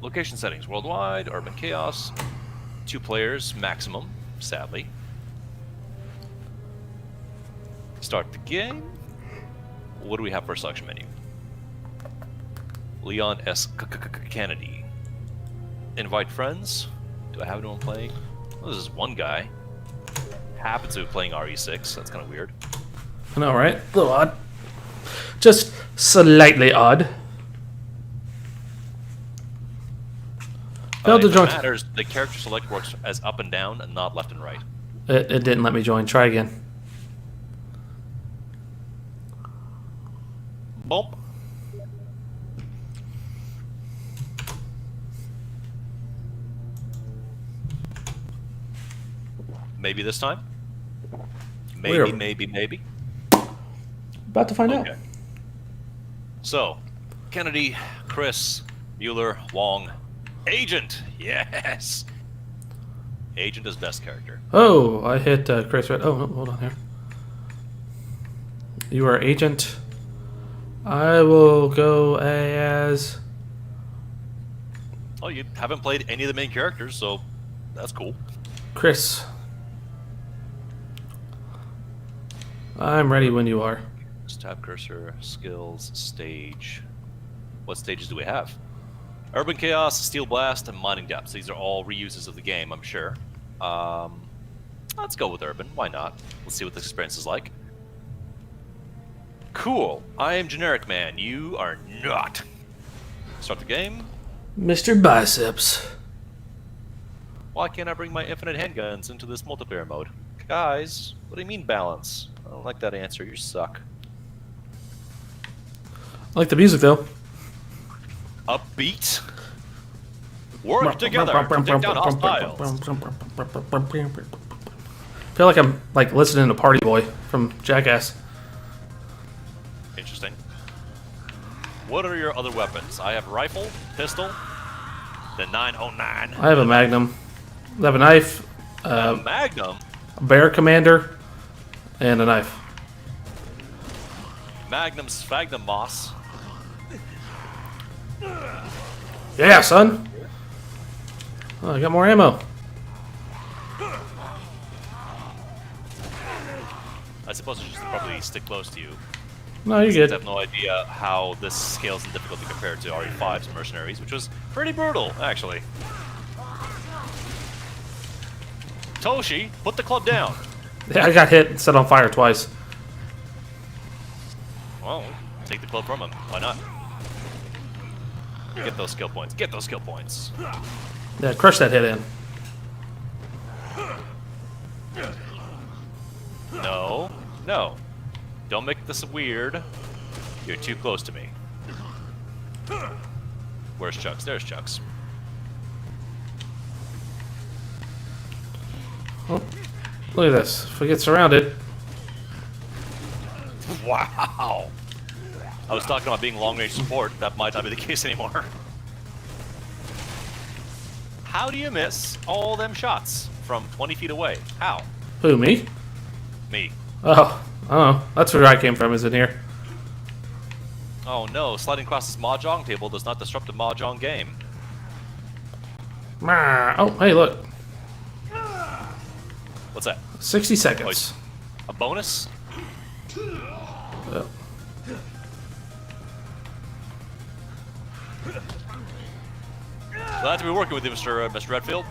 Location settings worldwide, urban chaos. 2 players maximum, sadly. Start the game. What do we have for a selection menu? Leon S. Kennedy. Invite friends. Do I have anyone playing? Well, this is one guy. Happens to be playing RE6. That's kind of weird. I know, right? A little odd. Just slightly odd. Failed to If it join. matters, the character select works as up and down and not left and right. It didn't let me join. Try again. Bump. Maybe this time? Maybe, Weird. maybe. About to find out. Okay. So, Kennedy, Chris, Mueller, Wong, Agent. Yes. Agent is best character. Oh, I hit Chris right. Oh, no, hold on here. You are Agent. I will go as... Oh, you haven't played any of the main characters, so that's cool. Chris. I'm ready when you are. Just tab cursor, skills, stage. What stages do we have? Urban Chaos, Steel Blast, and Mining Depths. These are all reuses of the game, I'm sure. Let's go with Urban. Why not? Let's see what this experience is like. Cool. I am Generic Man. You are not. Start the game. Mr. Biceps. Why can't I bring my infinite handguns into this multiplayer mode? Guys, what do you mean balance? I don't like that answer. You suck. I like the music, though. Upbeat. Work together to take down hostiles. I feel like I'm listening to Party Boy from Jackass. Interesting. What are your other weapons? I have rifle, pistol, the 909. I have a Magnum. I have a knife, Magnum. a Bear Commander, and a knife. Magnum Sphagnum Moss. Yeah, son. Oh, I got more ammo. I suppose I should probably stick close to you. No, you're I good. have no idea how this scales in difficulty compared to RE5's Mercenaries, which was pretty brutal, actually. Toshi, put the club down. Yeah, I got hit and set on fire twice. Well, take the club from him. Why not? Get those skill points. Get those skill points. Yeah, crush that hit in. No. No. Don't make this weird. You're too close to me. Where's Chucks? There's Chucks. Oh, look at this. If we get surrounded. Wow. I was talking about being long-range support. That might not be the case anymore. How do you miss all them shots from 20 feet away? How? Who, me? Me. Oh, that's where I came from, is in here. Oh no, sliding across this mahjong table does not disrupt the mahjong game. Oh, hey, look. What's that? 60 seconds. A bonus? Oh. Glad to be working with you, Mr. Redfield.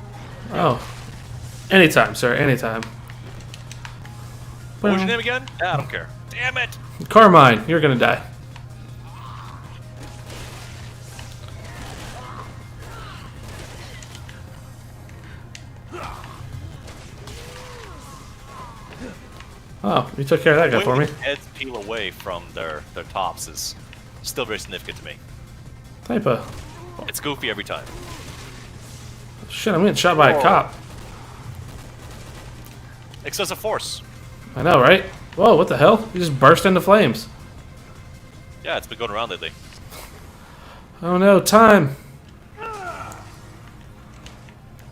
Oh. Anytime, sir, anytime. What was your name again? I don't care. Damn it! Carmine, you're gonna die. Oh, you took care of that guy for me. Heads peel away from their tops is still very significant to me. Type of It's goofy every time. shit. I'm getting shot by a cop. Excessive force. I know, right? Whoa, what the hell? You just burst into flames. Yeah, it's been going around lately. Oh no, time.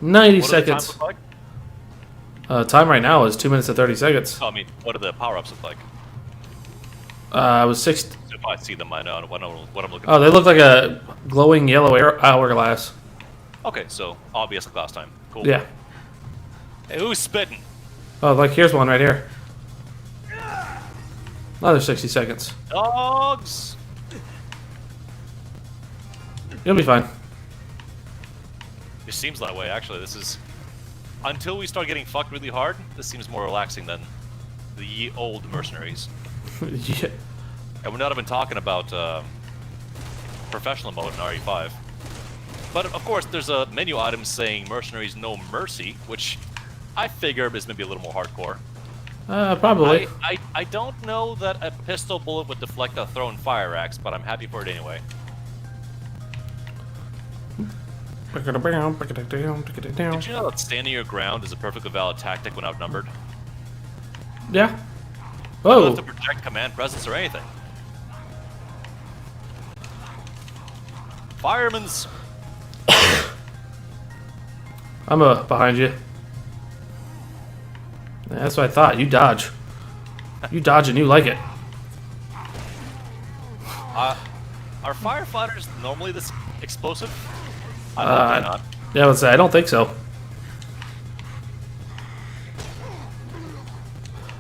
90 What does the time seconds. look like? Time right now is 2 minutes and 30 seconds. Oh, I mean, what do the power-ups look like? I was 6. So if I see them, I know what I'm looking Oh, they look like a glowing yellow hourglass. for. Okay, so obvious like last time. Cool. Yeah. Hey, who's spitting? Oh, like here's one right here. Another 60 seconds. Dogs! You'll be fine. It seems that way, actually. This is... Until we start getting fucked really hard, this seems more relaxing than the old mercenaries. Yeah. And we're not even talking about professional mode in RE5. But of course, there's a menu item saying mercenaries no mercy, which I figure is maybe a little more hardcore. Probably. I don't know that a pistol bullet would deflect a thrown fire axe, but I'm happy for it anyway. Did you know that standing your ground is a perfectly valid tactic when outnumbered? Yeah. You don't Whoa. have to project command presence or anything. Firemen's. I'm behind you. Yeah, that's what I thought. You dodge. You dodge and you like it. Are firefighters normally this explosive? I hope they're not. Yeah, let's say I don't think so.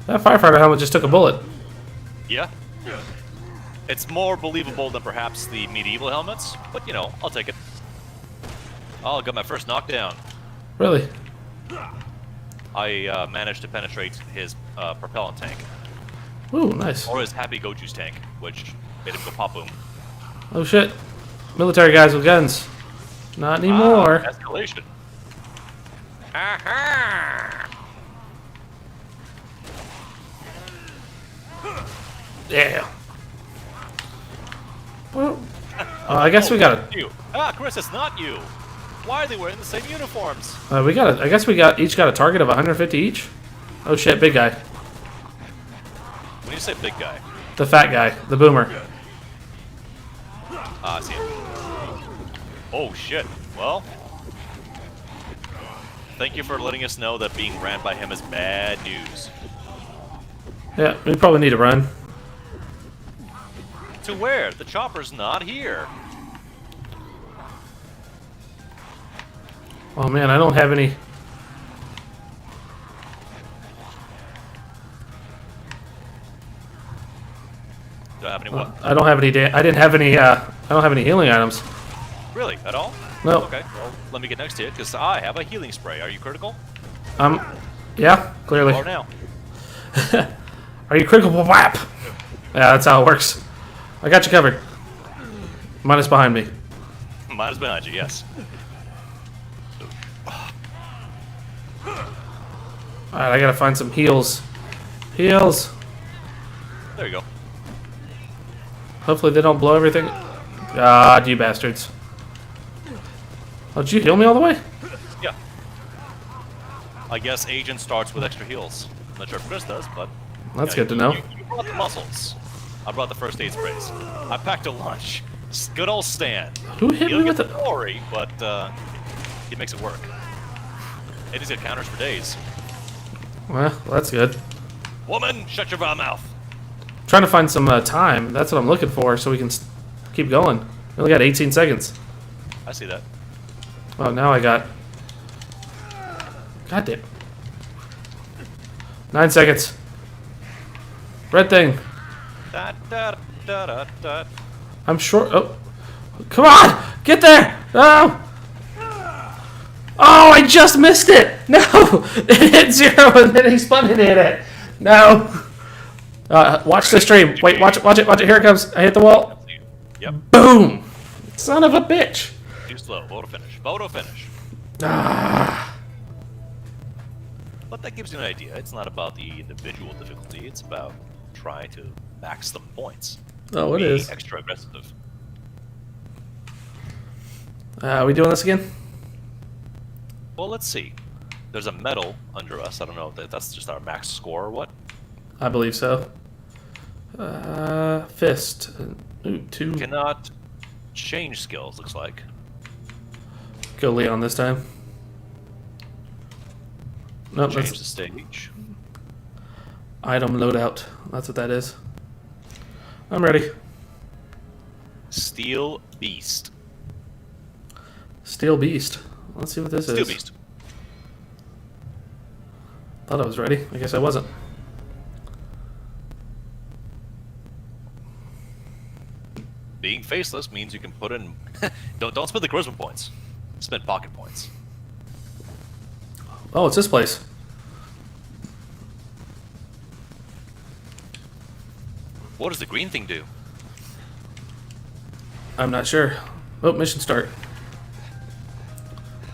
That firefighter helmet just took a bullet. Yeah. It's more believable than perhaps the medieval helmets, but you know, I'll take it. Oh, I got my first knockdown. Really? I managed to penetrate his propellant tank, Ooh, nice. or his happy go juice tank, which made him go pop boom. Oh shit. Military guys with guns. Not anymore. Escalation. Aha! Yeah. Well, I guess we got You. Chris, it's not you. Why are they wearing the same uniforms? we got. I guess we each got a target of 150 each. Oh shit, big guy. When you say big guy, The fat guy, the boomer. I see him. Oh shit. Well, thank you for letting us know that being ran by him is bad news. Yeah, we probably need to run. To where? The chopper's not here. Oh man, I don't have any. Do I have any what? I don't have any. I didn't have any. I don't have any healing items. Really? At all? No. Okay, well, let me get next to you, because I have a healing spray. Are you critical? Yeah, clearly. Or now? Are you critical? Whap! Yeah, that's how it works. I got you covered. Minus behind me. Mine is behind you, yes. Alright, I gotta find some heals. Heals. There you go. Hopefully they don't blow everything. God, you bastards. Oh, did you heal me all the way? Yeah. I guess Agent starts with extra heals. I'm not sure if Chris does, but... That's yeah, good to know. You brought the muscles. I brought the first aid sprays. I packed a lunch. Good old Stan. Who hit He'll me get with the it? glory, but he makes it work. And he's got counters for days. Well, that's good. Woman, shut your mouth. Trying to find some time. That's what I'm looking for, so we can keep going. We only got 18 seconds. I see that. Oh, now I got. God damn. 9 seconds. Red thing. Da, da, da, da, da. I'm short. Oh, come on! Get there! No! Oh, I just missed it! No! It hit 0 and then he spun and hit it. No! Watch the stream. Wait, watch it, watch it, watch it. Here it comes. I hit the wall. Yep. Boom! Son of a bitch. Too slow. Photo finish. Photo finish. Ah. But that gives you an idea. It's not about the individual difficulty. It's about trying to max the points. Oh, it Being is. extra aggressive. Are we doing this again? Well, let's see. There's a medal under us. I don't know if that's just our max score or what. I believe so. Fist. Ooh, 2. Cannot change skills, looks like. Go Leon this time. Nope, Change that's the stage. item loadout. That's what that is. I'm ready. Steel Beast. Steel Beast. Let's see what this Steel is. Beast. Thought I was ready. I guess I wasn't. Being faceless means you can put in. don't spend the charisma points. Spend pocket points. Oh, it's this place. What does the green thing do? I'm not sure. Oh, mission start.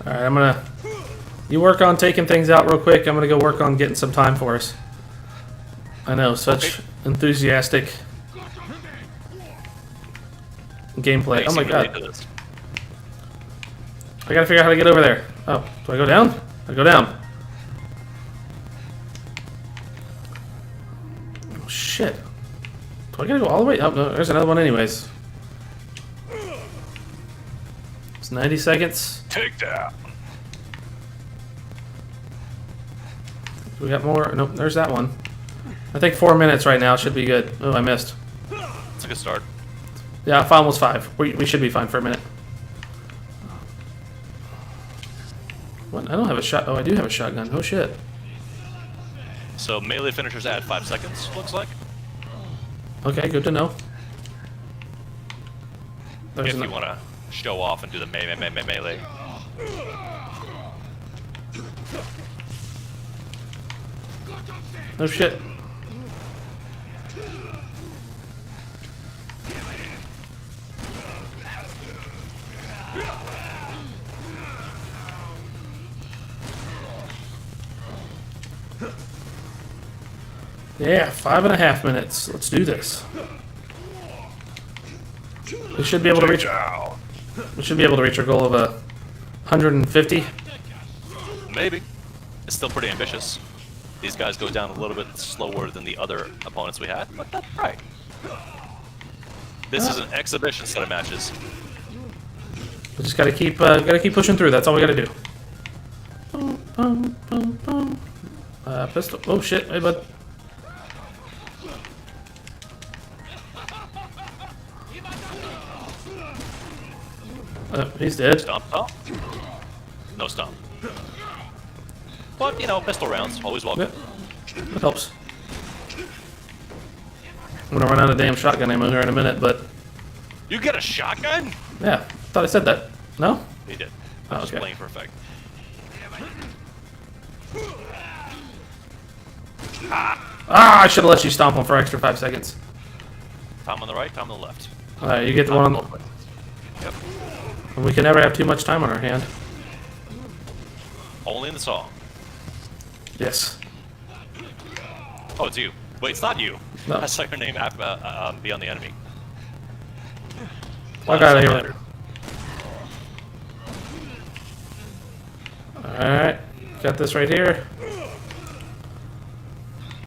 Alright, I'm gonna... You work on taking things out real quick. I'm gonna go work on getting some time for us. I know, such enthusiastic gameplay. Oh my god. I gotta figure out how to get over there. Oh, do I go down? I go down. Oh, shit. Do I gotta go all the way? Oh, no, there's another one anyways. It's 90 seconds. Take that. Do we got more? Nope, there's that one. I think 4 minutes right now should be good. Oh, I missed. It's a good start. Yeah, almost 5. We should be fine for a minute. What? I don't have a shot. Oh, I do have a shotgun. Oh, shit. So melee finishers add 5 seconds, looks like. Okay, good to know. There's If you ano- want to show off and do the melee. Oh, shit. Yeah, 5.5 minutes. Let's do this. We should be able to reach. We should be able to reach our goal of 150. Maybe. It's still pretty ambitious. These guys go down a little bit slower than the other opponents we had, but that's right. This is an exhibition set of matches. We just gotta keep pushing through. That's all we gotta do. Boom, boom, boom, boom. Pistol. Oh shit! Hey, bud. He's dead. Stomp, stomp. No stomp. But, you know, pistol rounds, always welcome. Yeah, that helps. I'm gonna run out of damn shotgun ammo here in a minute, but You get a shotgun? yeah, thought I said that. No? He did. Oh, I'm just okay. playing for effect. Ah! I should have let you stomp him for extra 5 seconds. Time on the right, time on the left. Alright, you get the one on the. Yep. We can never have too much time on our hand. Only in the song. Yes. Oh, it's you. Wait, it's not you. No. I saw your name beyond the enemy. I got it here. Alright, got this right here.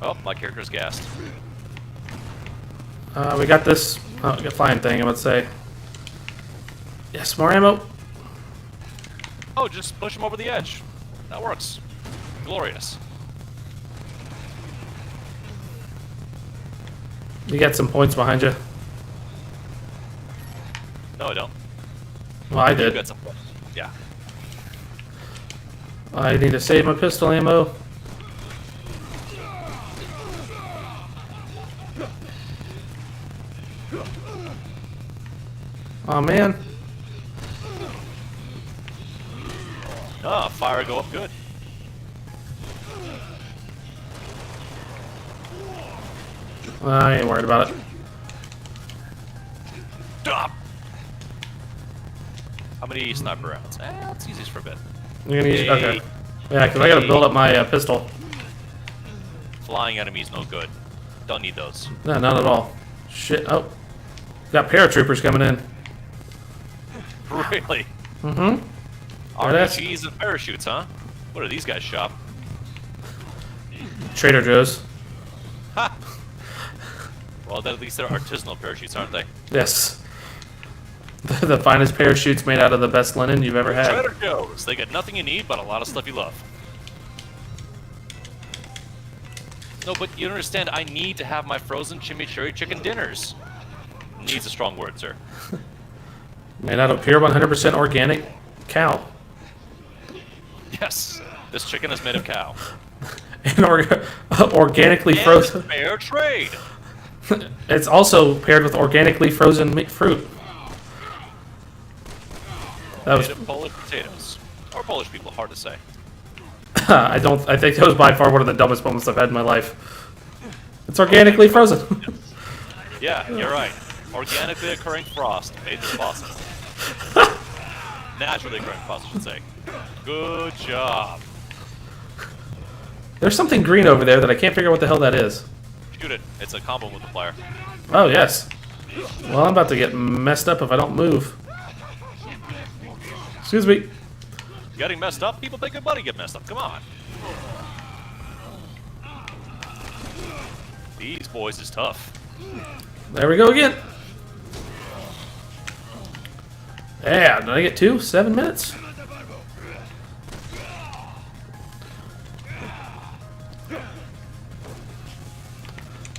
Oh, my character's gassed. We got this. Oh, we got flying thing. I would say. Yes, more ammo. Oh, just push him over the edge. That works. Glorious. You got some points behind you. No, I don't. Well, I You did. got some. Yeah. I need to save my pistol ammo. Oh man. Ah, fire go up good. I ain't worried about it. Stop. How many sniper rounds? That's easy for a bit. You're gonna use, okay. Yeah, because I gotta build up my pistol. Flying enemies no good. Don't need those. No, not at all. Shit. Oh. Got paratroopers coming in. Really? Mm-hmm. RPGs and parachutes, huh? What are these guys shop? Trader Joe's. Ha! Well, at least they're artisanal parachutes, aren't they? Yes. The finest parachutes made out of the best linen you've ever had. Trader Joe's. They got nothing you need, but a lot of stuff you love. No, but you don't understand. I need to have my frozen chimichurri chicken dinners. Needs a strong word, sir. Made out of pure 100% organic cow. Yes, this chicken is made of cow. And organically And frozen. fair trade. It's also paired with organically frozen fruit. That was. Made of Polish potatoes. Or Polish people, hard to say. I think that was by far one of the dumbest moments I've had in my life. It's organically frozen. Yeah, you're right. Organically occurring frost made this possible. Naturally occurring frost, I should say. Good job. There's something green over there that I can't figure out what the hell that is. Shoot it. It's a combo multiplier. Oh, yes. Well, I'm about to get messed up if I don't move. Excuse me. Getting messed up? People think your buddy get messed up. Come on. These boys is tough. There we go again. Yeah, did I get 2? 7 minutes?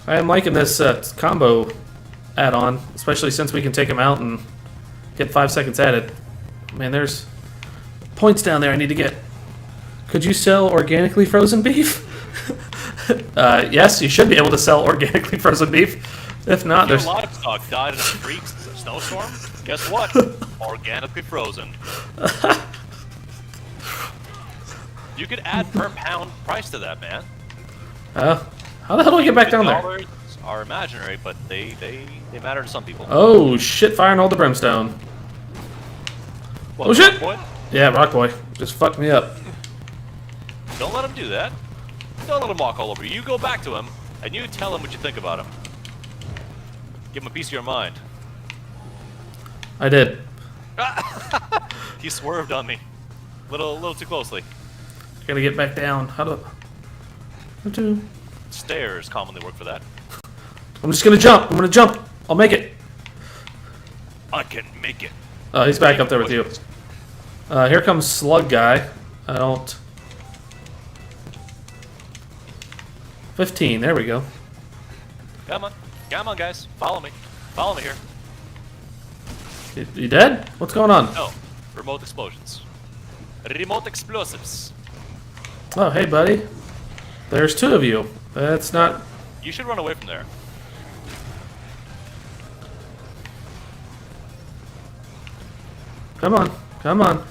I am liking this combo add-on, especially since we can take them out and get 5 seconds added. Man, there's points down there I need to get. Could you sell organically frozen beef? Yes, you should be able to sell organically frozen beef. If not, Your there's... livestock died in a freak snowstorm? Guess what? Organically frozen. You could add per pound price to that, man. How the hell do I get back The down there? dollars are imaginary, but they matter to some people. Oh, shit, fire and all the brimstone. What, Oh, shit! Boy? Yeah, Rock Boy. Just fucked me up. Don't let him do that. Don't let him walk all over you. You go back to him, and you tell him what you think about him. Give him a piece of your mind. I did. He swerved on me. Little too closely. Gotta get back down. How do... Stairs commonly work for that. I'm just gonna jump. I'm gonna jump. I'll make it. I can make it. Oh, he's back up there with you. Here comes Slug Guy. I don't... 15. There we go. Come on. Come on, guys. Follow me. Follow me here. You dead? What's going on? No. Remote explosions. Remote explosives. Oh, hey, buddy. There's 2 of you. That's not... You should run away from there. Come on. Come on.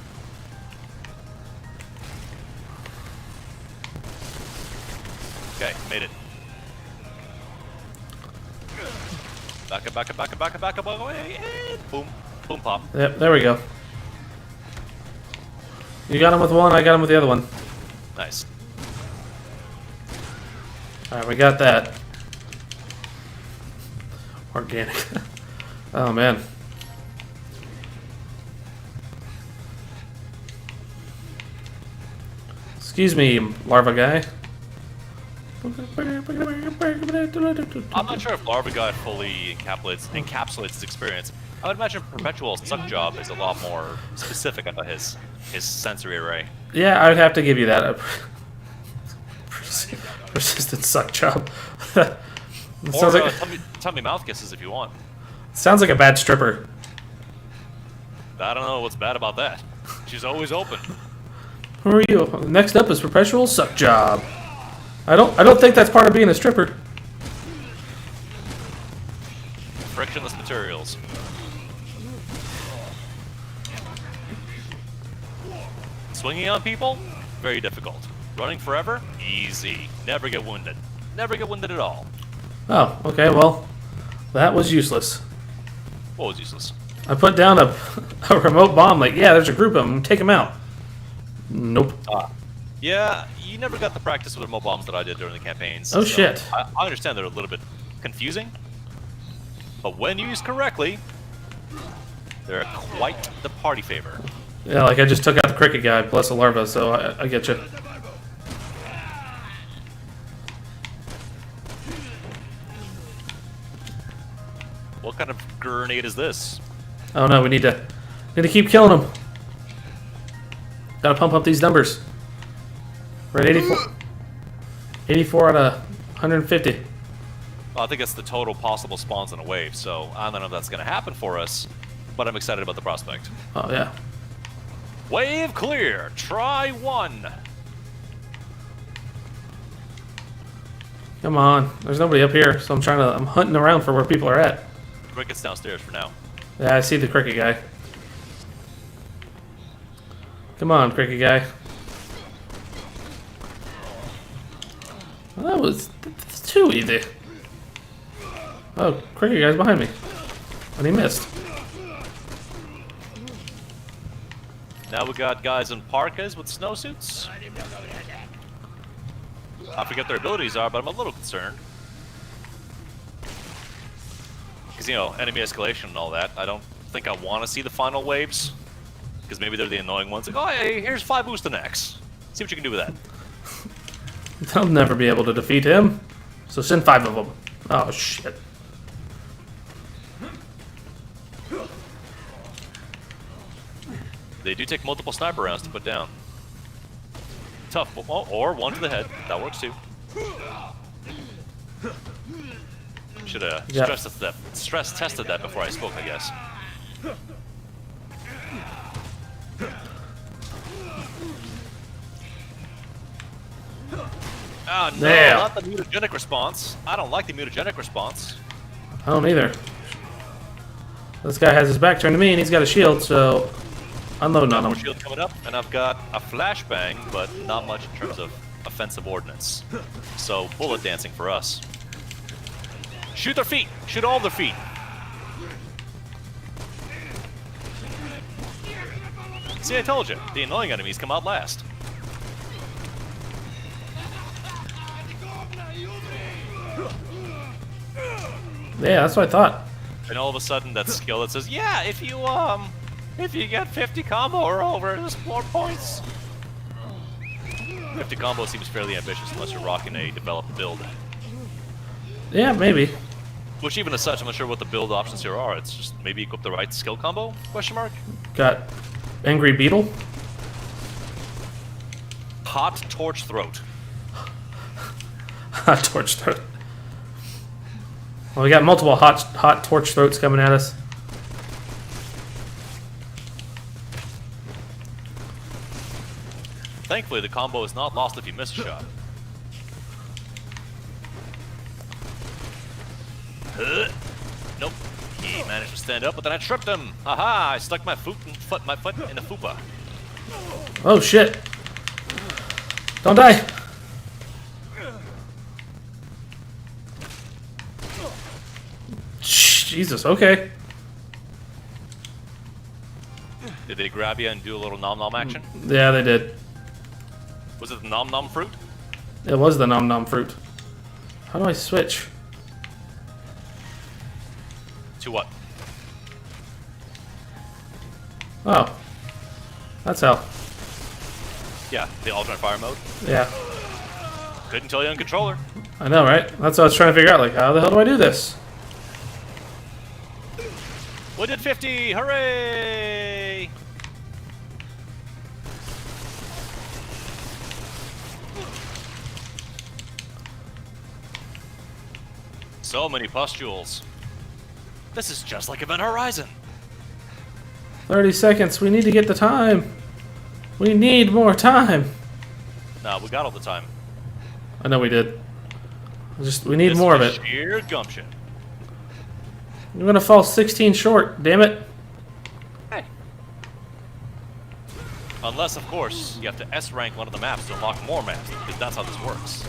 Okay, made it. Back up, back up, back up, back up, back up, back away, and boom. Boom pop. Yep, there we go. You got him with one, I got him with the other one. Nice. Alright, we got that. Organic. Oh, man. Excuse me, larva guy. I'm not sure if Larva Guy fully encapsulates his experience. I would imagine Perpetual Suck Job is a lot more specific about his sensory array. Yeah, I would have to give you that. Persistent suck job. Or Sounds like, tummy mouth kisses if you want. sounds like a bad stripper. I don't know what's bad about that. She's always open. Who are you? Next up is Perpetual Suck Job. I don't think that's part of being a stripper. Frictionless materials. Swinging on people? Very difficult. Running forever? Easy. Never get wounded. Never get wounded at all. Oh, okay, well, that was useless. What was useless? I put down a remote bomb, like, yeah, there's a group of them, take them out. Nope. Yeah, you never got the practice with remote bombs that I did during the campaigns. Oh, shit. I understand they're a little bit confusing, but when used correctly, they're quite the party favor. Yeah, like I just took out the cricket guy, plus a larva, so I get you. What kind of grenade is this? Oh no, we need to keep killing them. Gotta pump up these numbers. We're at 84 out of 150. Well, I think it's the total possible spawns in a wave, so I don't know if that's going to happen for us, but I'm excited about the prospect. Oh yeah. Wave clear. Try one. Come on. There's nobody up here, so I'm hunting around for where people are at. Cricket's downstairs for now. Yeah, I see the cricket guy. Come on, cricket guy. Well, that's too easy. Oh, cricket guy's behind me. And he missed. Now we got guys in parkas with snowsuits. I forget their abilities are, but I'm a little concerned. Because, you know, enemy escalation and all that. I don't think I want to see the final waves. Because maybe they're the annoying ones. Like, oh, hey, here's 5 boost and X. See what you can do with that. They'll never be able to defeat him. So send 5 of them. Oh, shit. They do take multiple sniper rounds to put down. Tough, or one to the head. That works too. Should have stress tested that before I spoke, I guess. Ah, no, Yeah. not the mutagenic response. I don't like the mutagenic response. I don't either. This guy has his back turned to me and he's got a shield, so unload on More him. shield coming up, and I've got a flashbang, but not much in terms of offensive ordnance. So, bullet dancing for us. Shoot their feet! Shoot all their feet! See, I told you, the annoying enemies come out last. Yeah, that's what I thought. And all of a sudden, that skill that says, yeah, if you get 50 combo or over, there's more points. 50 combo seems fairly ambitious unless you're rocking a developed build. Yeah, maybe. Which even as such, I'm not sure what the build options here are. It's just maybe equip the right skill combo, question mark? Got Angry Beetle. Hot Torch Throat. Hot Torch Throat. Well, we got multiple hot torch throats coming at us. Thankfully, the combo is not lost if you miss a shot. Nope. He managed to stand up, but then I tripped him. Aha! I stuck my foot in the fupa. Oh shit! Don't die! Jesus, okay. Did they grab you and do a little nom nom action? Yeah, they did. Was it the nom nom fruit? It was the nom nom fruit. How do I switch? To what? Oh. That's how. Yeah, the alternate fire mode. Yeah. Couldn't tell you on controller. I know, right? That's what I was trying to figure out. Like, how the hell do I do this? We did 50! Hooray! So many pustules. This is just like Event Horizon. 30 seconds. We need to get the time. We need more time. Nah, we got all the time. I know we did. We need more of it. Sheer gumption. You're gonna fall 16 short. Damn it. Hey. Unless, of course, you have to S rank one of the maps to unlock more maps, because that's how this works.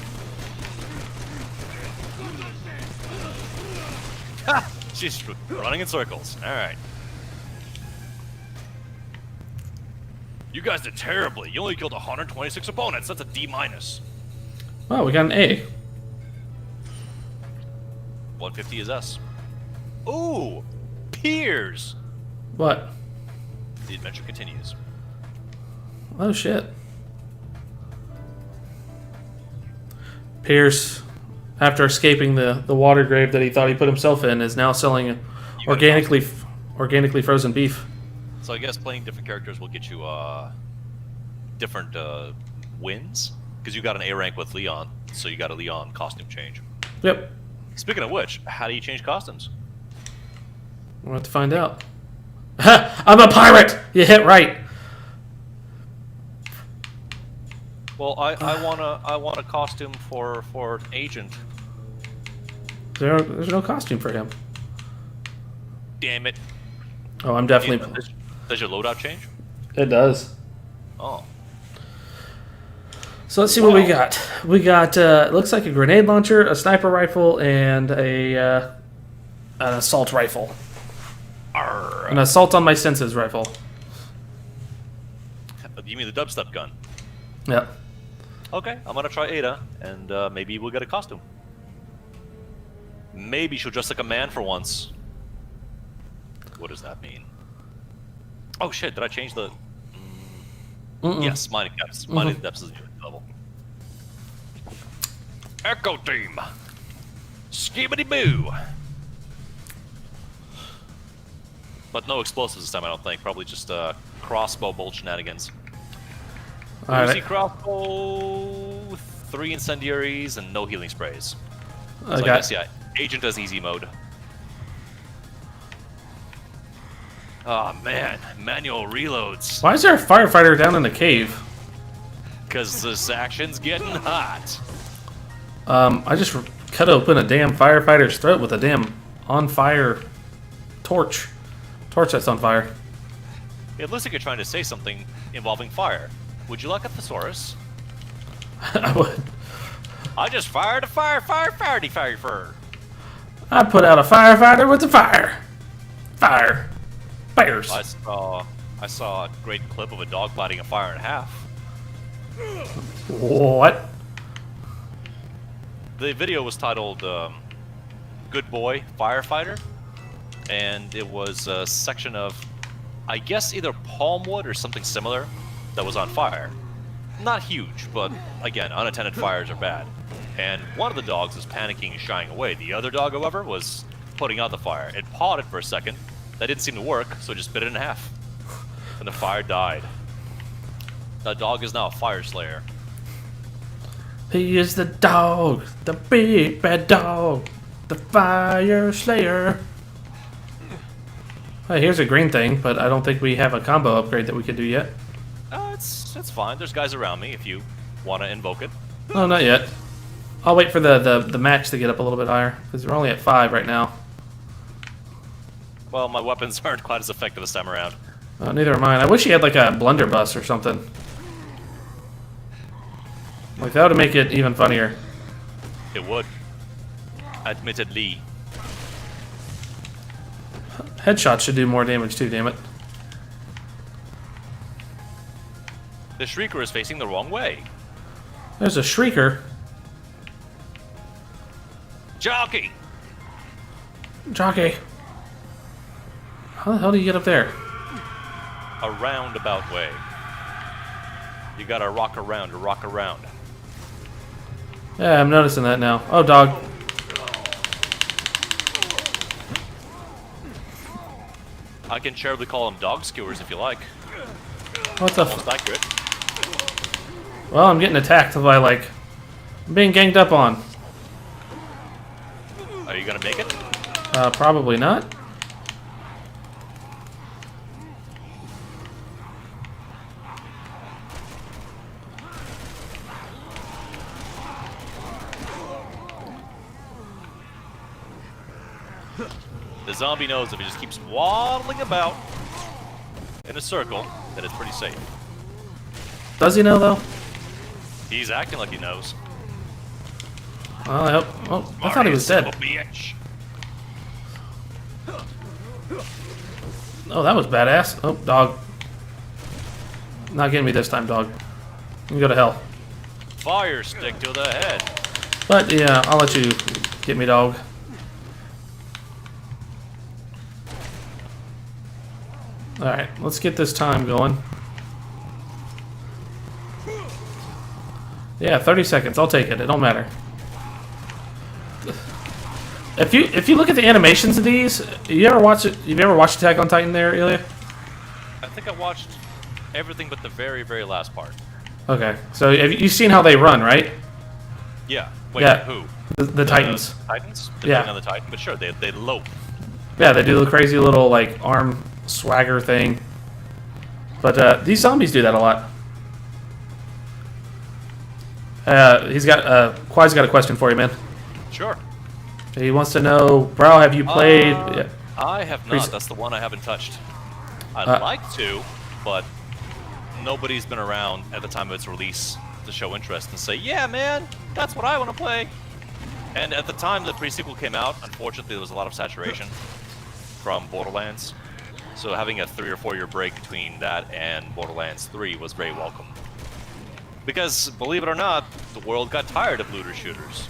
Ha! She's running in circles. Alright. You guys did terribly. You only killed 126 opponents. That's a D-. Wow, we got an A. 150 is S. Ooh! Piers! What? The adventure continues. Oh shit. Pierce, after escaping the water grave that he thought he put himself in, is now selling organically frozen beef. So I guess playing different characters will get you different wins, because you got an A rank with Leon, so you got a Leon costume change. Yep. Speaking of which, how do you change costumes? We'll have to find out. I'm a pirate! You hit right. Well, I want a costume for an agent. There's no costume for him. Damn it! Oh, I'm definitely. Does your loadout change? It does. Oh. So let's see what we got. We got it looks like a grenade launcher, a sniper rifle, and an assault rifle. Arr. An assault on my senses rifle. You mean the dubstep gun? Yep. Okay, I'm gonna try Ada, and maybe we'll get a costume. Maybe she'll dress like a man for once. What does that mean? Oh shit, did I change the... Yes, mining depths. Mining depths is the level. Echo team! Skibbity boo! But no explosives this time, I don't think. Probably just crossbow bolt shenanigans. Uzi crossbow, 3 incendiaries, and no healing sprays. So I guess, yeah, agent does easy mode. Oh man, manual reloads. Why is there a firefighter down in the cave? Because this action's getting hot. I just cut open a damn firefighter's throat with a damn on-fire torch. Torch that's on fire. It looks like you're trying to say something involving fire. Would you like a thesaurus? I would. I just fired a fire. I put out a firefighter with a fire. Fire. Fires. I saw a great clip of a dog biting a fire in half. What? The video was titled Good Boy Firefighter, and it was a section of, I guess, either palm wood or something similar that was on fire. Not huge, but again, unattended fires are bad. And one of the dogs was panicking and shying away. The other dog, however, was putting out the fire. It pawed it for a second. That didn't seem to work, so it just bit it in half. And the fire died. That dog is now a fire slayer. He is the dog, the big bad dog, the fire slayer. Hey, here's a green thing, but I don't think we have a combo upgrade that we could do yet. It's fine. There's guys around me if you want to invoke it. Oh, not yet. I'll wait for the match to get up a little bit higher, because we're only at 5 right now. Well, my weapons aren't quite as effective this time around. Neither are mine. I wish he had like a blunderbuss or something. Like, that would make it even funnier. It would. Admittedly. Headshots should do more damage too, damn it. The Shrieker is facing the wrong way. There's a Shrieker. Jockey! Jockey. How the hell do you get up there? A roundabout way. You gotta rock around to rock around. Yeah, I'm noticing that now. Oh, dog. I can charitably call them dog skewers if you like. What the? Almost accurate. Well, I'm getting attacked by like being ganged up on. Are you gonna make it? Probably not. The zombie knows if he just keeps waddling about in a circle, that it's pretty safe. Does he know though? He's acting like he knows. Well, I hope. Oh, I thought he was dead. Bitch. Oh, that was badass. Oh, dog. Not getting me this time, dog. You can go to hell. Fire stick to the head. But yeah, I'll let you get me, dog. Alright, let's get this time going. Yeah, 30 seconds. I'll take it. It don't matter. If you look at the animations of these, you ever watch it? You've ever watched Attack on Titan there, Ilya? I think I watched everything but the very, very last part. Okay, so you've seen how they run, right? Yeah. Wait, Yeah. who? The Titans. Titans? Yeah. Depending on the Titan, but sure, they lope. Yeah, they do the crazy little like arm swagger thing. But these zombies do that a lot. Quai's got a question for you, man. Sure. He wants to know, bro, have you played? Yeah. I have not. That's the one I haven't touched. I'd like to, but nobody's been around at the time of its release to show interest and say, yeah, man, that's what I want to play. And at the time the pre-sequel came out, unfortunately, there was a lot of saturation from Borderlands. So having a 3 or 4 year break between that and Borderlands 3 was very welcome. Because, believe it or not, the world got tired of looter shooters.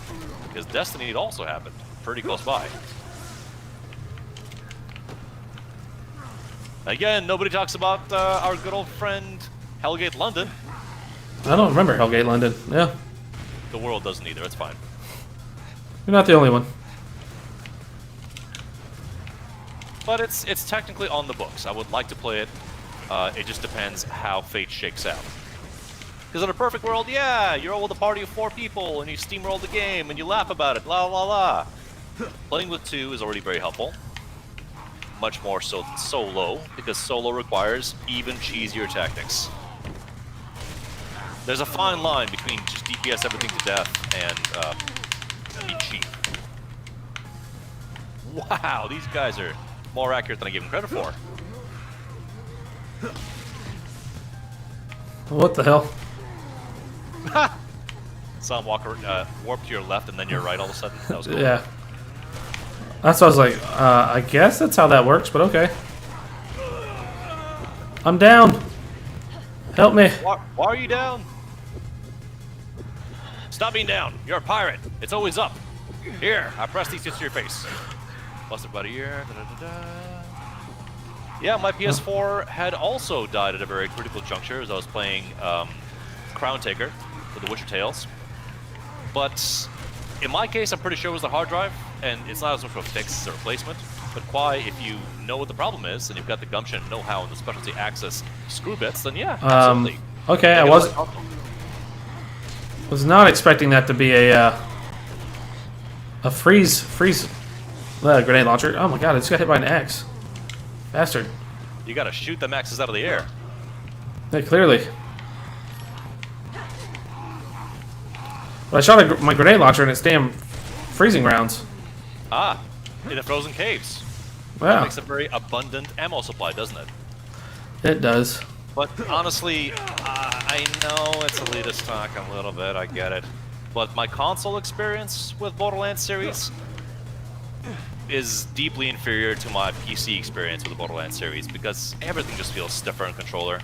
Because Destiny also happened, pretty close by. Again, nobody talks about our good old friend Hellgate London. I don't remember Hellgate London. Yeah, The world doesn't either, it's fine. you're not the only one. But it's technically on the books. I would like to play it. It just depends how fate shakes out. Because in a perfect world, yeah, you're all with a party of 4 people and you steamroll the game and you laugh about it, la la la. Playing with 2 is already very helpful. Much more so than solo, because solo requires even cheesier tactics. There's a fine line between just DPS everything to death and be cheap. Wow, these guys are more accurate than I give them credit for. What the hell? Saw him walk, warp to your left and then your right all of a sudden. That was cool. Yeah. That's what I was like, I guess that's how that works, but okay. I'm down. Help me. Why are you down? Stop being down. You're a pirate. It's always up. Here, I press these to your face. Busted about a year. Da, da, da, da. Yeah, my PS4 had also died at a very critical juncture as I was playing Crown Taker for the Witcher Tales. But in my case, I'm pretty sure it was the hard drive, and it's not as much of a fix as a replacement. But Quai, if you know what the problem is, and you've got the gumption and know-how and the specialty access screw bits, then yeah, absolutely. Okay, I was not expecting that to be a freeze grenade launcher. Oh my god, I just got hit by an axe. Bastard. You gotta shoot the maxes out of the air. Yeah, clearly. But I shot my grenade launcher and it's damn freezing rounds. Ah, in the frozen caves. That Wow. makes a very abundant ammo supply, doesn't it? It does. But honestly, I know it's elitist talk a little bit, I get it. But my console experience with Borderlands series is deeply inferior to my PC experience with the Borderlands series because everything just feels stiffer on controller.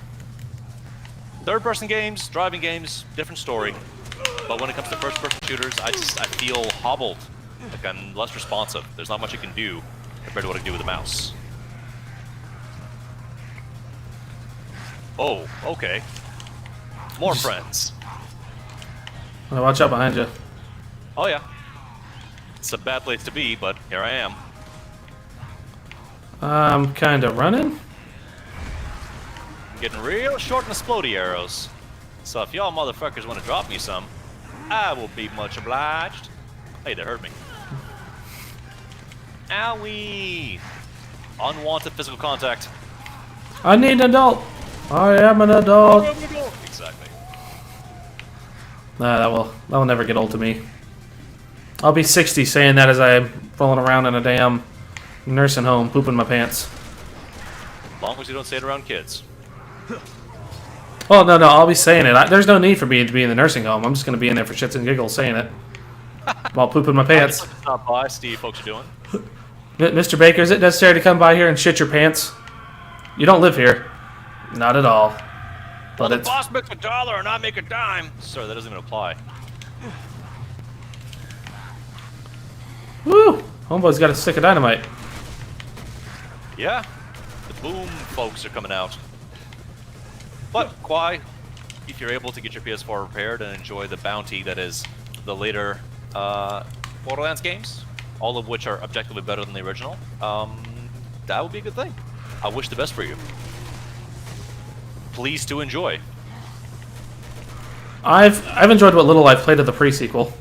Third-person games, driving games, different story. But when it comes to first-person shooters, I feel hobbled. Like I'm less responsive. There's not much you can do compared to what I can do with a mouse. Oh, okay. More friends. Oh, watch out behind you. Oh yeah. It's a bad place to be, but here I am. I'm kind of running. I'm getting real short and explodey arrows. So if y'all motherfuckers want to drop me some, I will be much obliged. Hey, that hurt me. Owie! Unwanted physical contact. I need an adult. I am an adult. Exactly. Nah, that will never get old to me. I'll be 60 saying that as I'm rolling around in a damn nursing home, pooping my pants. As long as you don't say it around kids. Oh, no, I'll be saying it. There's no need for me to be in the nursing home. I'm just going to be in there for shits and giggles saying it while pooping my pants. Stop by, see what folks are doing. Mr. Baker, is it necessary to come by here and shit your pants? You don't live here. Not at all. But Well, the it's... boss makes $1 and I make a dime. Sorry, that doesn't even apply. Woo! Homeboy's got a stick of dynamite. Yeah, the boom folks are coming out. But, Kwai, if you're able to get your PS4 repaired and enjoy the bounty that is the later Borderlands games, all of which are objectively better than the original, that would be a good thing. I wish the best for you. Please to enjoy. I've enjoyed what little I've played of the pre-sequel.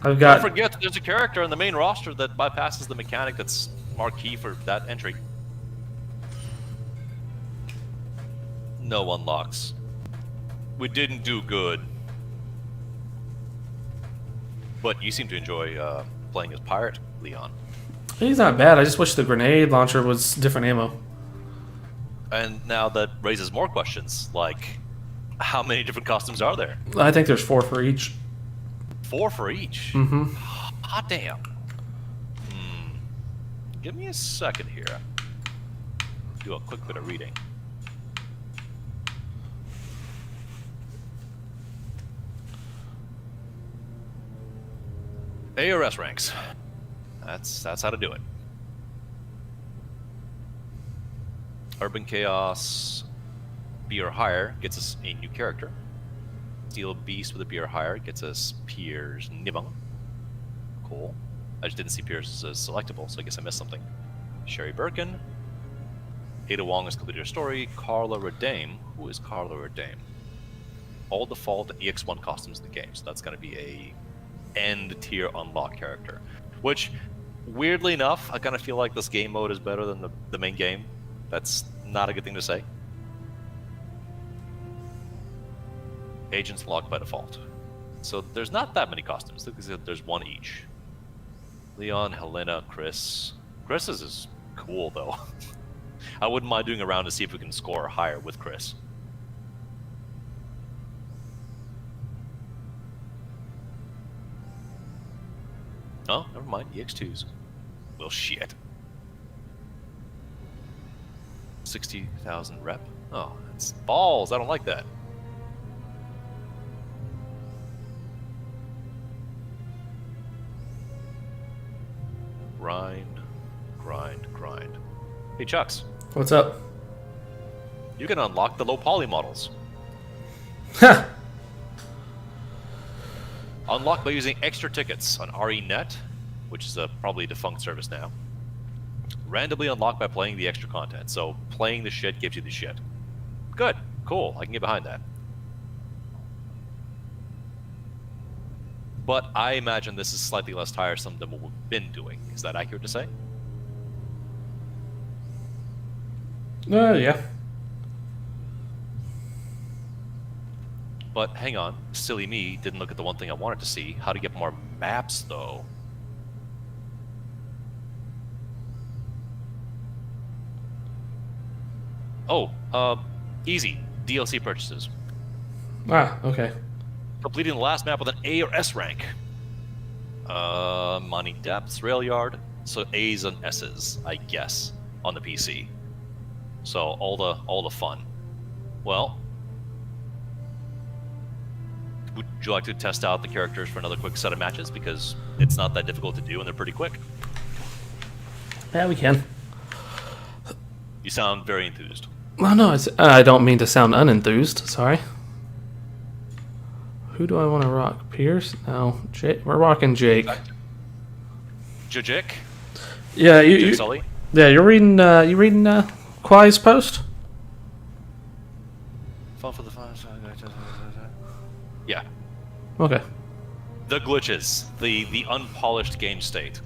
I've got... Don't forget that there's a character in the main roster that bypasses the mechanic that's marquee for that entry. No unlocks. We didn't do good. But you seem to enjoy playing as Pirate Leon. He's not bad. I just wish the grenade launcher was different ammo. And now that raises more questions, like, how many different costumes are there? I think there's 4 for each. 4 for each? Mm-hmm. Hot damn. Give me a second here. Do a quick bit of reading. ARS ranks. That's how to do it. Urban Chaos B or higher gets us a new character. Steel Beast with a B or higher gets us Piers Nibbon. Cool. I just didn't see Piers as selectable, so I guess I missed something. Sherry Birkin. Ada Wong has completed her story. Carla Redame. Who is Carla Redame? All default EX1 costumes in the game, so that's going to be a end tier unlock character. Which, weirdly enough, I kind of feel like this game mode is better than the main game. That's not a good thing to say. Agents locked by default. So there's not that many costumes. There's 1 each. Leon, Helena, Chris. Chris's is cool, though. I wouldn't mind doing a round to see if we can score higher with Chris. Oh, never mind. EX2s. Well, shit. 60,000 rep? Oh, that's balls. I don't like that. Grind, grind, grind. Hey, Chucks. What's up? You can unlock the low poly models. Ha! Unlock by using extra tickets on RE.net, which is probably a defunct service now. Randomly unlocked by playing the extra content. So playing the shit gives you the shit. Good. Cool. I can get behind that. But I imagine this is slightly less tiresome than what we've been doing. Is that accurate to say? Yeah. But hang on, silly me didn't look at the one thing I wanted to see. How to get more maps, though. Oh, easy. DLC purchases. Ah, okay. Completing the last map with an A or S rank. Money Depths, Rail Yard. So A's and S's, I guess, on the PC. So all the fun. Well, would you like to test out the characters for another quick set of matches? Because it's not that difficult to do and they're pretty quick. Yeah, we can. You sound very enthused. Oh, no, I don't mean to sound unenthused. Sorry. Who do I want to rock? Pierce? No. Jake. We're rocking Jake. Jajik? Yeah, Jake Sully? yeah. You're reading. You reading Kwai's post? Fun for the fun. Yeah. Okay. The glitches, the unpolished game state.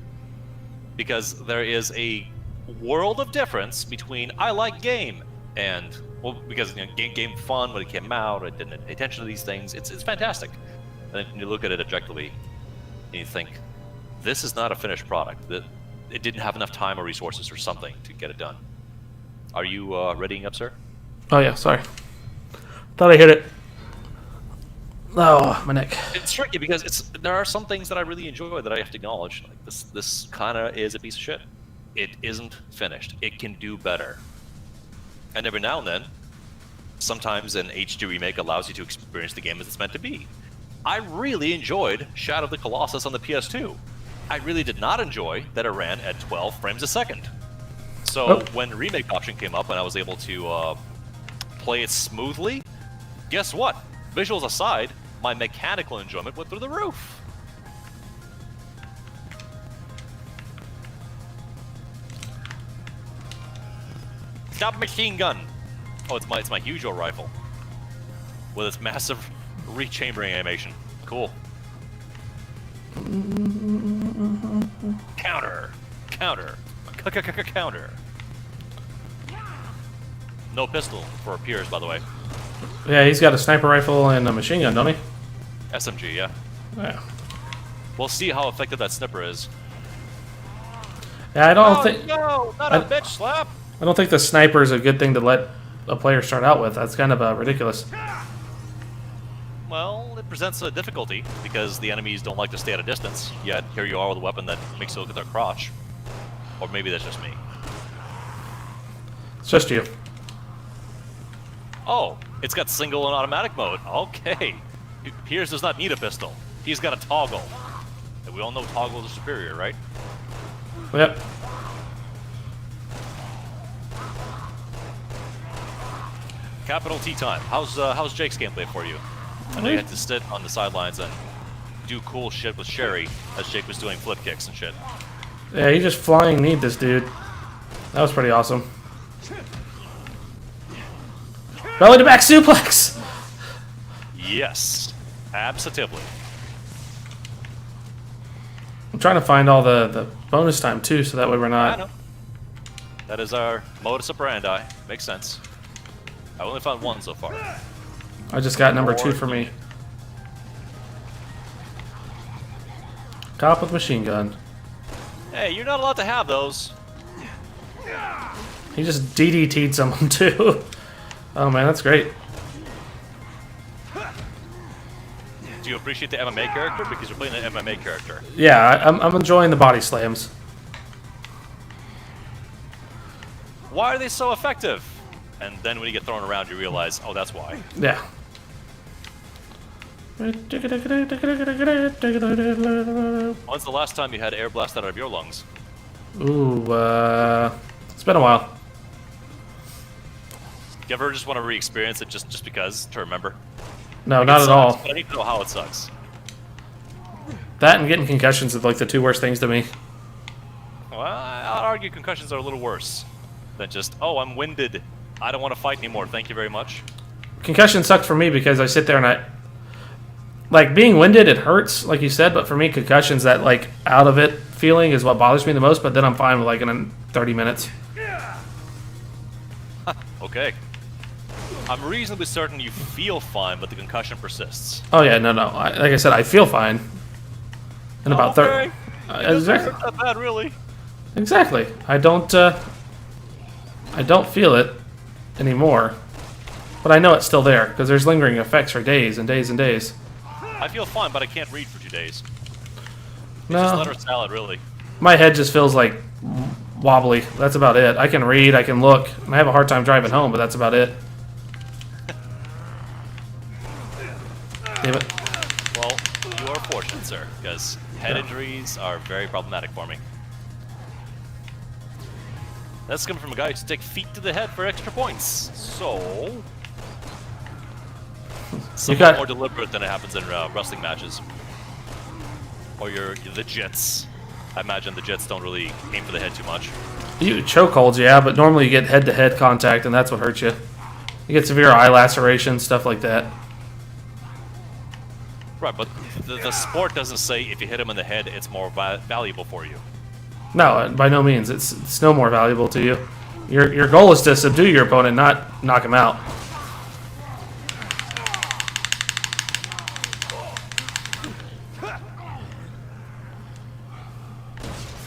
Because there is a world of difference between I like game and, well, because game fun when it came out, I didn't pay attention to these things. It's fantastic. And then you look at it objectively, and you think, this is not a finished product. That it didn't have enough time or resources or something to get it done. Are you readying up, sir? Oh yeah. Sorry. Thought I hit it. Oh, my neck. It's tricky because there are some things that I really enjoy that I have to acknowledge. Like this kind of is a piece of shit. It isn't finished. It can do better. And every now and then, sometimes an HD remake allows you to experience the game as it's meant to be. I really enjoyed Shadow of the Colossus on the PS2. I really did not enjoy that it ran at 12 frames a second. So when the remake option came up and I was able to play it smoothly, guess what? Visuals aside, my mechanical enjoyment went through the roof. Submachine gun. Oh, it's my huge old rifle with its massive rechambering animation. Cool. Counter, counter, counter. No pistol for Piers, by the way. Yeah, he's got a sniper rifle and a machine gun, don't he? SMG, yeah. Yeah. We'll see how effective that snipper is. Yeah, I don't think. No, not a bitch slap. I don't think the sniper is a good thing to let a player start out with. That's kind of ridiculous. Well, it presents a difficulty because the enemies don't like to stay at a distance. Yet here you are with a weapon that makes you look at their crotch. Or maybe that's just me. It's just you. Oh, it's got single and automatic mode. Okay. Piers does not need a pistol. He's got a toggle. And we all know toggles are superior, right? Yep. Capital T time. How's Jake's gameplay for you? I know you had to sit on the sidelines and do cool shit with Sherry as Jake was doing flip kicks and shit. Yeah, he just flying kneed this dude. That was pretty awesome. Belly to back suplex! Yes, absolutely. I'm trying to find all the bonus time too, so that way we're I not. know. That is our modus operandi. Makes sense. I only found one so far. I just got number 2 for me. Cop with machine gun. Hey, you're not allowed to have those. He just DDT'd someone too. Oh man, that's great. Do you appreciate the MMA character? Because you're playing an MMA character. Yeah, I'm enjoying the body slams. Why are they so effective? And then when you get thrown around, you realize, oh, that's why. Yeah. When's the last time you had air blast out of your lungs? Ooh, it's been a while. Do you ever just want to re-experience it just because, to remember? No, Like, not it at sucks, all. But I need to know how it sucks. That and getting concussions are like the 2 worst things to me. Well, I'd argue concussions are a little worse than just, oh, I'm winded. I don't want to fight anymore. Thank you very much. Concussion sucked for me because I sit there and like being winded, it hurts, like you said, but for me, concussions, that like out of it feeling is what bothers me the most, but then I'm fine with like in 30 minutes. Okay. I'm reasonably certain you feel fine, but the concussion persists. Oh yeah, no. Like I said, I feel fine. In about 30. Okay. Exactly. Not bad, really. Exactly. I don't feel it anymore, but I know it's still there because there's lingering effects for days and days and days. I feel fine, but I can't read for 2 days. It's No, just letter salad, really. my head just feels like wobbly. That's about it. I can read, I can look, and I have a hard time driving home, but that's about it. Damn it. Well, you are fortunate, sir, because head injuries are very problematic for me. That's coming from a guy who used to take feet to the head for extra points. So, somewhat more deliberate than it happens in wrestling matches. Or the jits. I imagine the jits don't really aim for the head too much. You chokeholds, yeah, but normally you get head-to-head contact, and that's what hurts you. You get severe eye lacerations, stuff like that. Right, but the sport doesn't say if you hit him in the head, it's more valuable for you. No, by no means. It's no more valuable to you. Your goal is to subdue your opponent, not knock him out.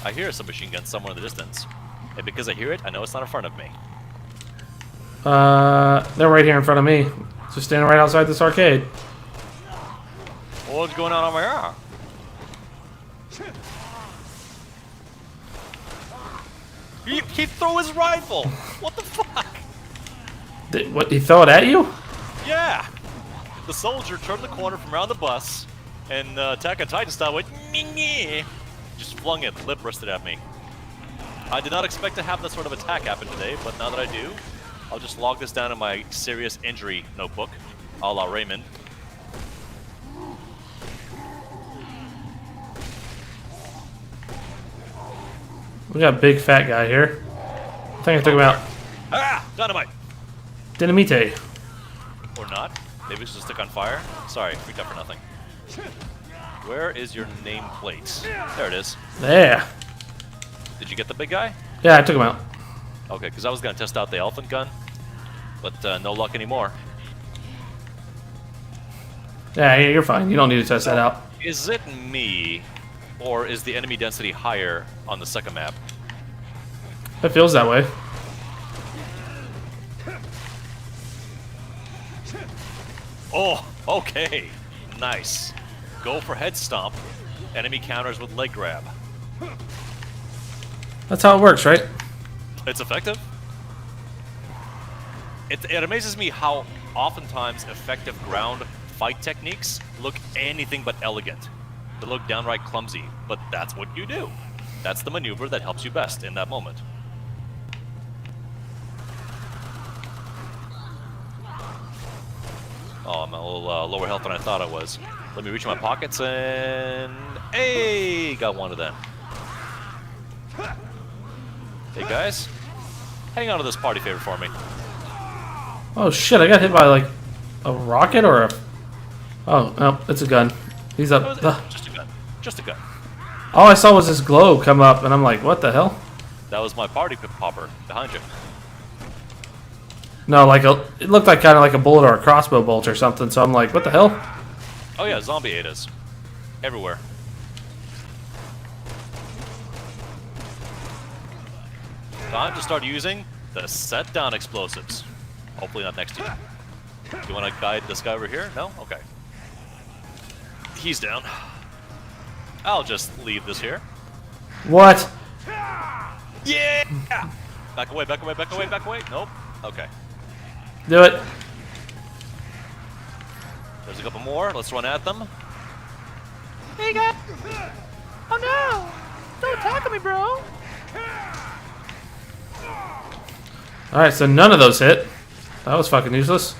I hear a submachine gun somewhere in the distance. And because I hear it, I know it's not in front of me. They're right here in front of me. Just standing right outside this arcade. What's going on over here? He threw his rifle! What the fuck? What, he throw it at you? Yeah! The soldier turned the corner from around the bus, and Attack on Titan style went, "Nyeh." Just flung it, lip-wristed at me. I did not expect to have that sort of attack happen today, but now that I do, I'll just log this down in my serious injury notebook, a la Raymond. We got a big fat guy here. I think I took him out. Ah! Dynamite! Dynamite. Or not. Maybe it's just stick on fire. Sorry, freaked out for nothing. Where is your nameplate? There it is. Yeah. Did you get the big guy? Yeah, I took him out. Okay, because I was going to test out the elephant gun, but no luck anymore. Yeah, you're fine. You don't need to test that out. Is it me, or is the enemy density higher on the second map? It feels that way. Oh, okay. Nice. Go for head stomp. Enemy counters with leg grab. That's how it works, right? It's effective. It amazes me how oftentimes effective ground fight techniques look anything but elegant. They look downright clumsy, but that's what you do. That's the maneuver that helps you best in that moment. Oh, I'm a little lower health than I thought I was. Let me reach my pockets and... Hey! Got one of them. Hey guys, hang on to this party favor for me. Oh shit, I got hit by like a rocket or a... Oh, no, it's a gun. He's up. Just a gun. Just a gun. All I saw was this globe come up and I'm like, what the hell? That was my party popper behind you. No, like it looked like kind of like a bullet or a crossbow bolt or something, so I'm like, what the hell? Oh yeah, zombie ADAs. Everywhere. Time to start using the set down explosives. Hopefully not next to you. Do you want to guide this guy over here? No? Okay. He's down. I'll just leave this here. What? Yeah! Back away, back away, back away, back away. Nope. Okay. Do it. There's a couple more. Let's run at them. Hey, guys! Oh no! Don't tackle me, bro! Alright, so none of those hit. That was fucking useless.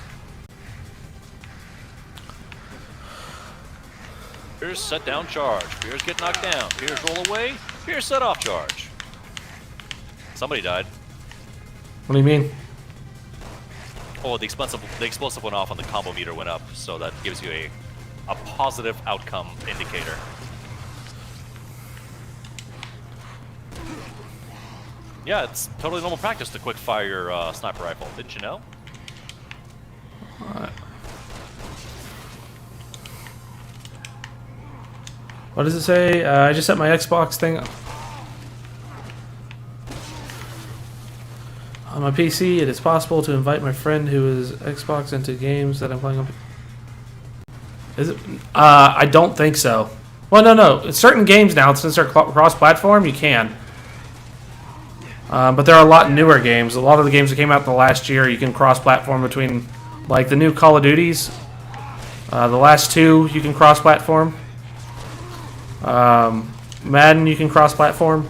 Here's set down charge. Here's get knocked down. Here's roll away. Here's set off charge. Somebody died. What do you mean? Oh, the explosive went off and the combo meter went up, so that gives you a positive outcome indicator. Yeah, it's totally normal practice to quick fire your sniper rifle. Didn't you know? What does it say? I just set my Xbox thing up. On my PC, it is possible to invite my friend who is Xbox into games that I'm playing on. Is it? I don't think so. Well, no. Certain games now, since they're cross-platform, you can. But there are a lot newer games. A lot of the games that came out in the last year, you can cross-platform between, like the new Call of Duties. The last two, you can cross-platform. Madden, you can cross-platform.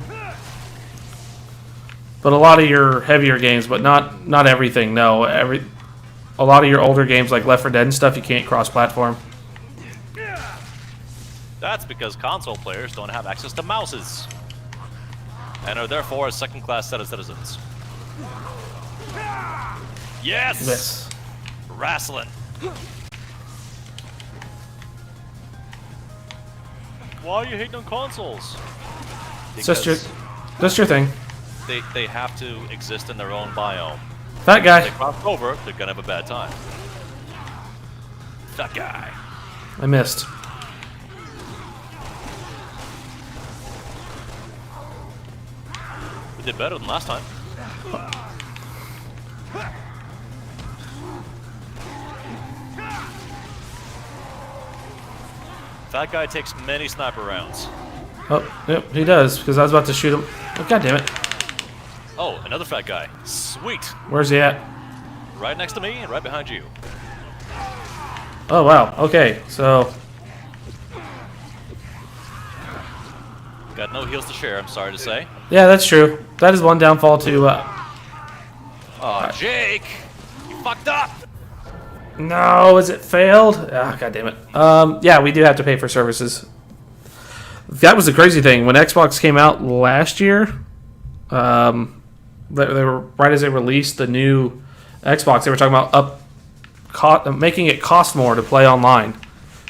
But a lot of your heavier games, but not everything. No, a lot of your older games like Left 4 Dead and stuff, you can't cross-platform. That's because console players don't have access to mouses. And are therefore a second-class set of citizens. Yes! Yes. Wrestling. Why are you hating on consoles? It's just your thing. They have to exist in their own biome. Fat If guy. they cross over, they're gonna have a bad time. That guy. I missed. We did better than last time. That guy takes many sniper rounds. Oh, yep, he does, because I was about to shoot him. Oh, God damn it. Oh, another fat guy. Sweet. Where's he at? Right next to me and right behind you. Oh, wow. Okay, so... Got no heals to share, I'm sorry to say. Yeah, that's true. That is one downfall to... Oh, Jake! You fucked up! No, is it failed? Ah, God damn it. Yeah, we do have to pay for services. That was the crazy thing. When Xbox came out last year, they were right as they released the new Xbox, they were talking about making it cost more to play online.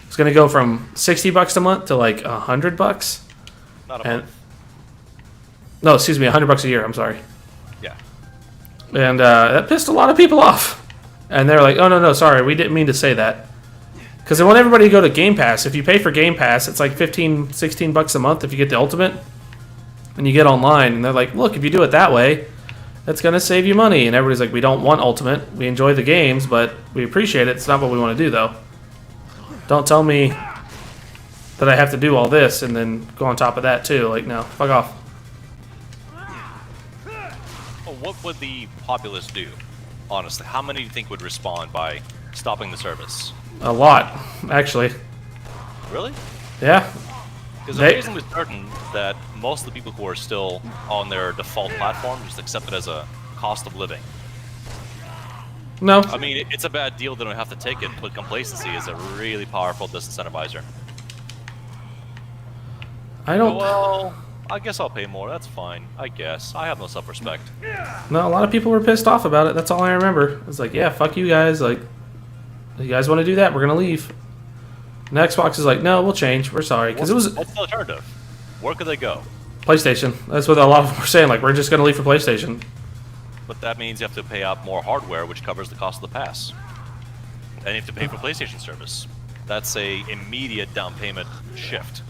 It's going to go from $60 a month to like $100. Not a And month. no, excuse me, $100 a year. I'm sorry. Yeah. And that pissed a lot of people off. And they're like, oh, no, sorry, we didn't mean to say that. Because they want everybody to go to Game Pass. If you pay for Game Pass, it's like $15, $16 a month if you get the Ultimate. And you get online. And they're like, look, if you do it that way, that's going to save you money. And everybody's like, we don't want Ultimate. We enjoy the games, but we appreciate it. It's not what we want to do, though. Don't tell me that I have to do all this and then go on top of that, too. Like, no, fuck off. Well, what would the populace do? Honestly, how many do you think would respond by stopping the service? A lot, actually. Really? Yeah. Because I'm reasonably certain that most of the people who are still on their default platform just accept it as a cost of living. No. I mean, it's a bad deal they don't have to take it, but complacency is a really powerful disincentivizer. I don't... Well, I guess I'll pay more. That's fine. I guess. I have no self-respect. No, a lot of people were pissed off about it. That's all I remember. It's like, yeah, fuck you guys. Like, you guys want to do that? We're gonna leave. And Xbox is like, no, we'll change. We're sorry, because it was What's the alternative? Where could they go? PlayStation. That's what a lot of them were saying. Like, we're just gonna leave for PlayStation. But that means you have to pay out more hardware, which covers the cost of the pass. And you have to pay for PlayStation service. That's a immediate down payment shift.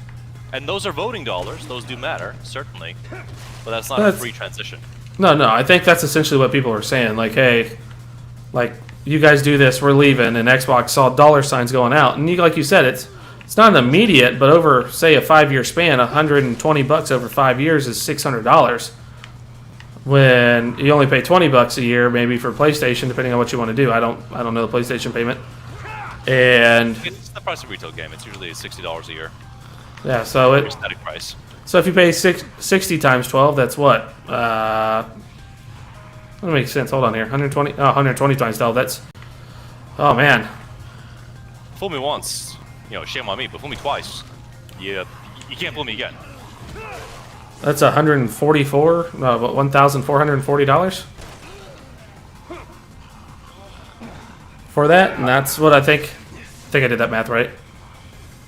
And those are voting dollars. Those do matter, certainly. But that's not a free transition. No, I think that's essentially what people were saying. Like, hey, like, you guys do this, we're leaving. And Xbox saw dollar signs going out. And like you said, it's not an immediate, but over, say, a 5-year span, $120 over 5 years is $600. When you only pay $20 a year, maybe for PlayStation, depending on what you want to do. I don't know the PlayStation payment. And It's the price of retail game. It's usually $60 a year. yeah, so Your static price. So if you pay 60 times 12, that's what? That makes sense. Hold on here. 120 times 12. That's... Oh, man. Fool me once, shame on me, but fool me twice. You can't fool me again. That's $1,440 for that, and that's what I think I did that math right.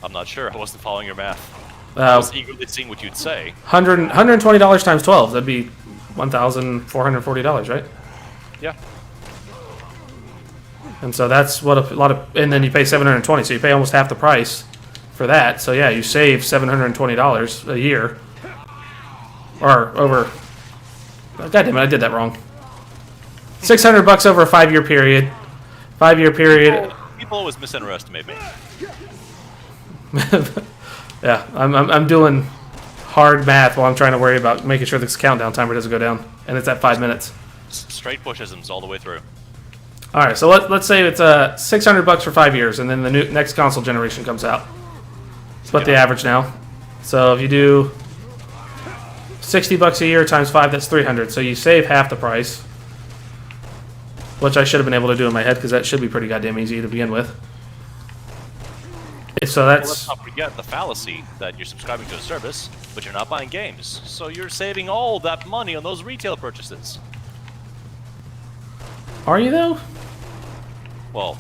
I'm not sure. I wasn't following your math. I was eagerly seeing what you'd say. $120 times 12. That'd be $1,440, right? Yeah. And so that's what a lot of, and then you pay $720, so you pay almost half the price for that. So yeah, you save $720 a year, or over. God damn it, I did that wrong. $600 over a 5-year period. 5-year period. People always misunderestimate me. Yeah, I'm doing hard math while I'm trying to worry about making sure this countdown timer doesn't go down, and it's at 5 minutes. Straight pushisms all the way through. All right, so let's say it's $600 for 5 years, and then the next console generation comes out. That's what the average now. So if you do $60 a year times 5, that's $300. So you save half the price. which I should have been able to do in my head because that should be pretty goddamn easy to begin with. So Well, let's that's not forget the fallacy that you're subscribing to a service, but you're not buying games. So you're saving all that money on those retail purchases. are you though? Well,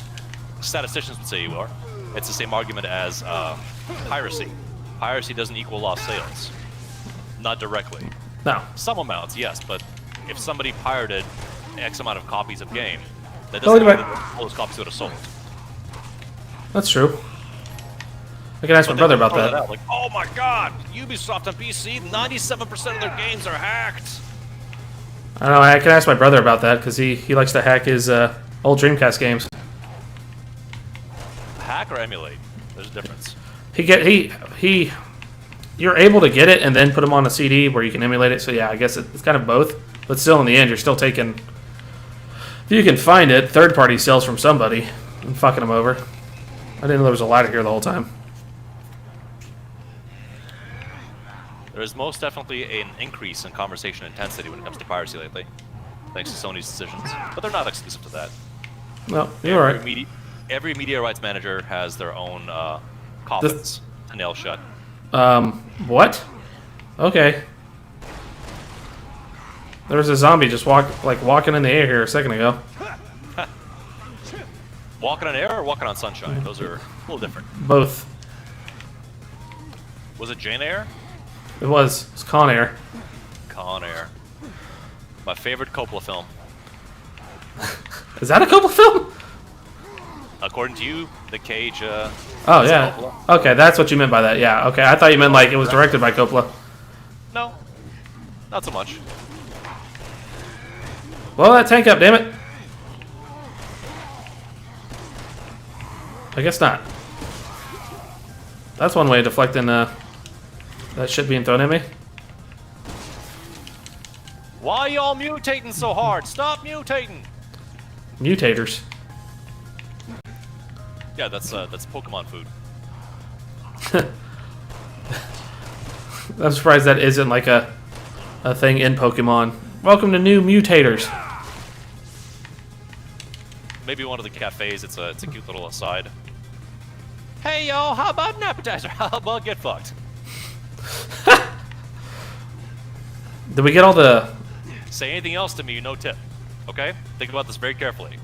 statisticians would say you are. It's the same argument as piracy. Piracy doesn't equal lost sales. Not directly. No. Some amounts, yes, but if somebody pirated X amount of copies of game, that Oh, doesn't wait a mean that all those copies would have sold. That's true. I can ask my But brother then about throw that. out, like, oh my god, Ubisoft on PC, 97% of their games are hacked. I don't know. I can ask my brother about that because he likes to hack his old Dreamcast games. Hack or emulate? There's a difference. He you're able to get it and then put them on a CD where you can emulate it. So yeah, I guess it's kind of both. But still, in the end, you're still taking. If you can find it, third-party sales from somebody and fucking them over. I didn't know there was a ladder here the whole time. There is most definitely an increase in conversation intensity when it comes to piracy lately, thanks to Sony's decisions. But they're not exclusive to that. No, you're right. Every media rights manager has their own coffins to nail shut. What? Okay. There was a zombie just walking in the air here a second ago. Walking on air or walking on sunshine? Those are a little different. Both. Was it Jane Eyre? It was. It's Con Air. Con Air. My favorite Coppola film. Is that a Coppola film? According to you, Nick Cage. Oh is yeah. Coppola. Okay, that's what you meant by that. Yeah. Okay, I thought you meant like it was directed by Coppola. No, not so much. Blow that tank up, damn it. I guess not. That's one way of deflecting that shit being thrown at me. Why y'all mutating so hard? Stop mutating! Mutators. Yeah, that's Pokemon food. I'm surprised that isn't like a thing in Pokemon. Welcome to new mutators. Maybe one of the cafes. It's a cute little aside. Hey y'all, how about an appetizer? How about get fucked? Did we get all the? Say anything else to me, no tip. Okay? Think about this very carefully.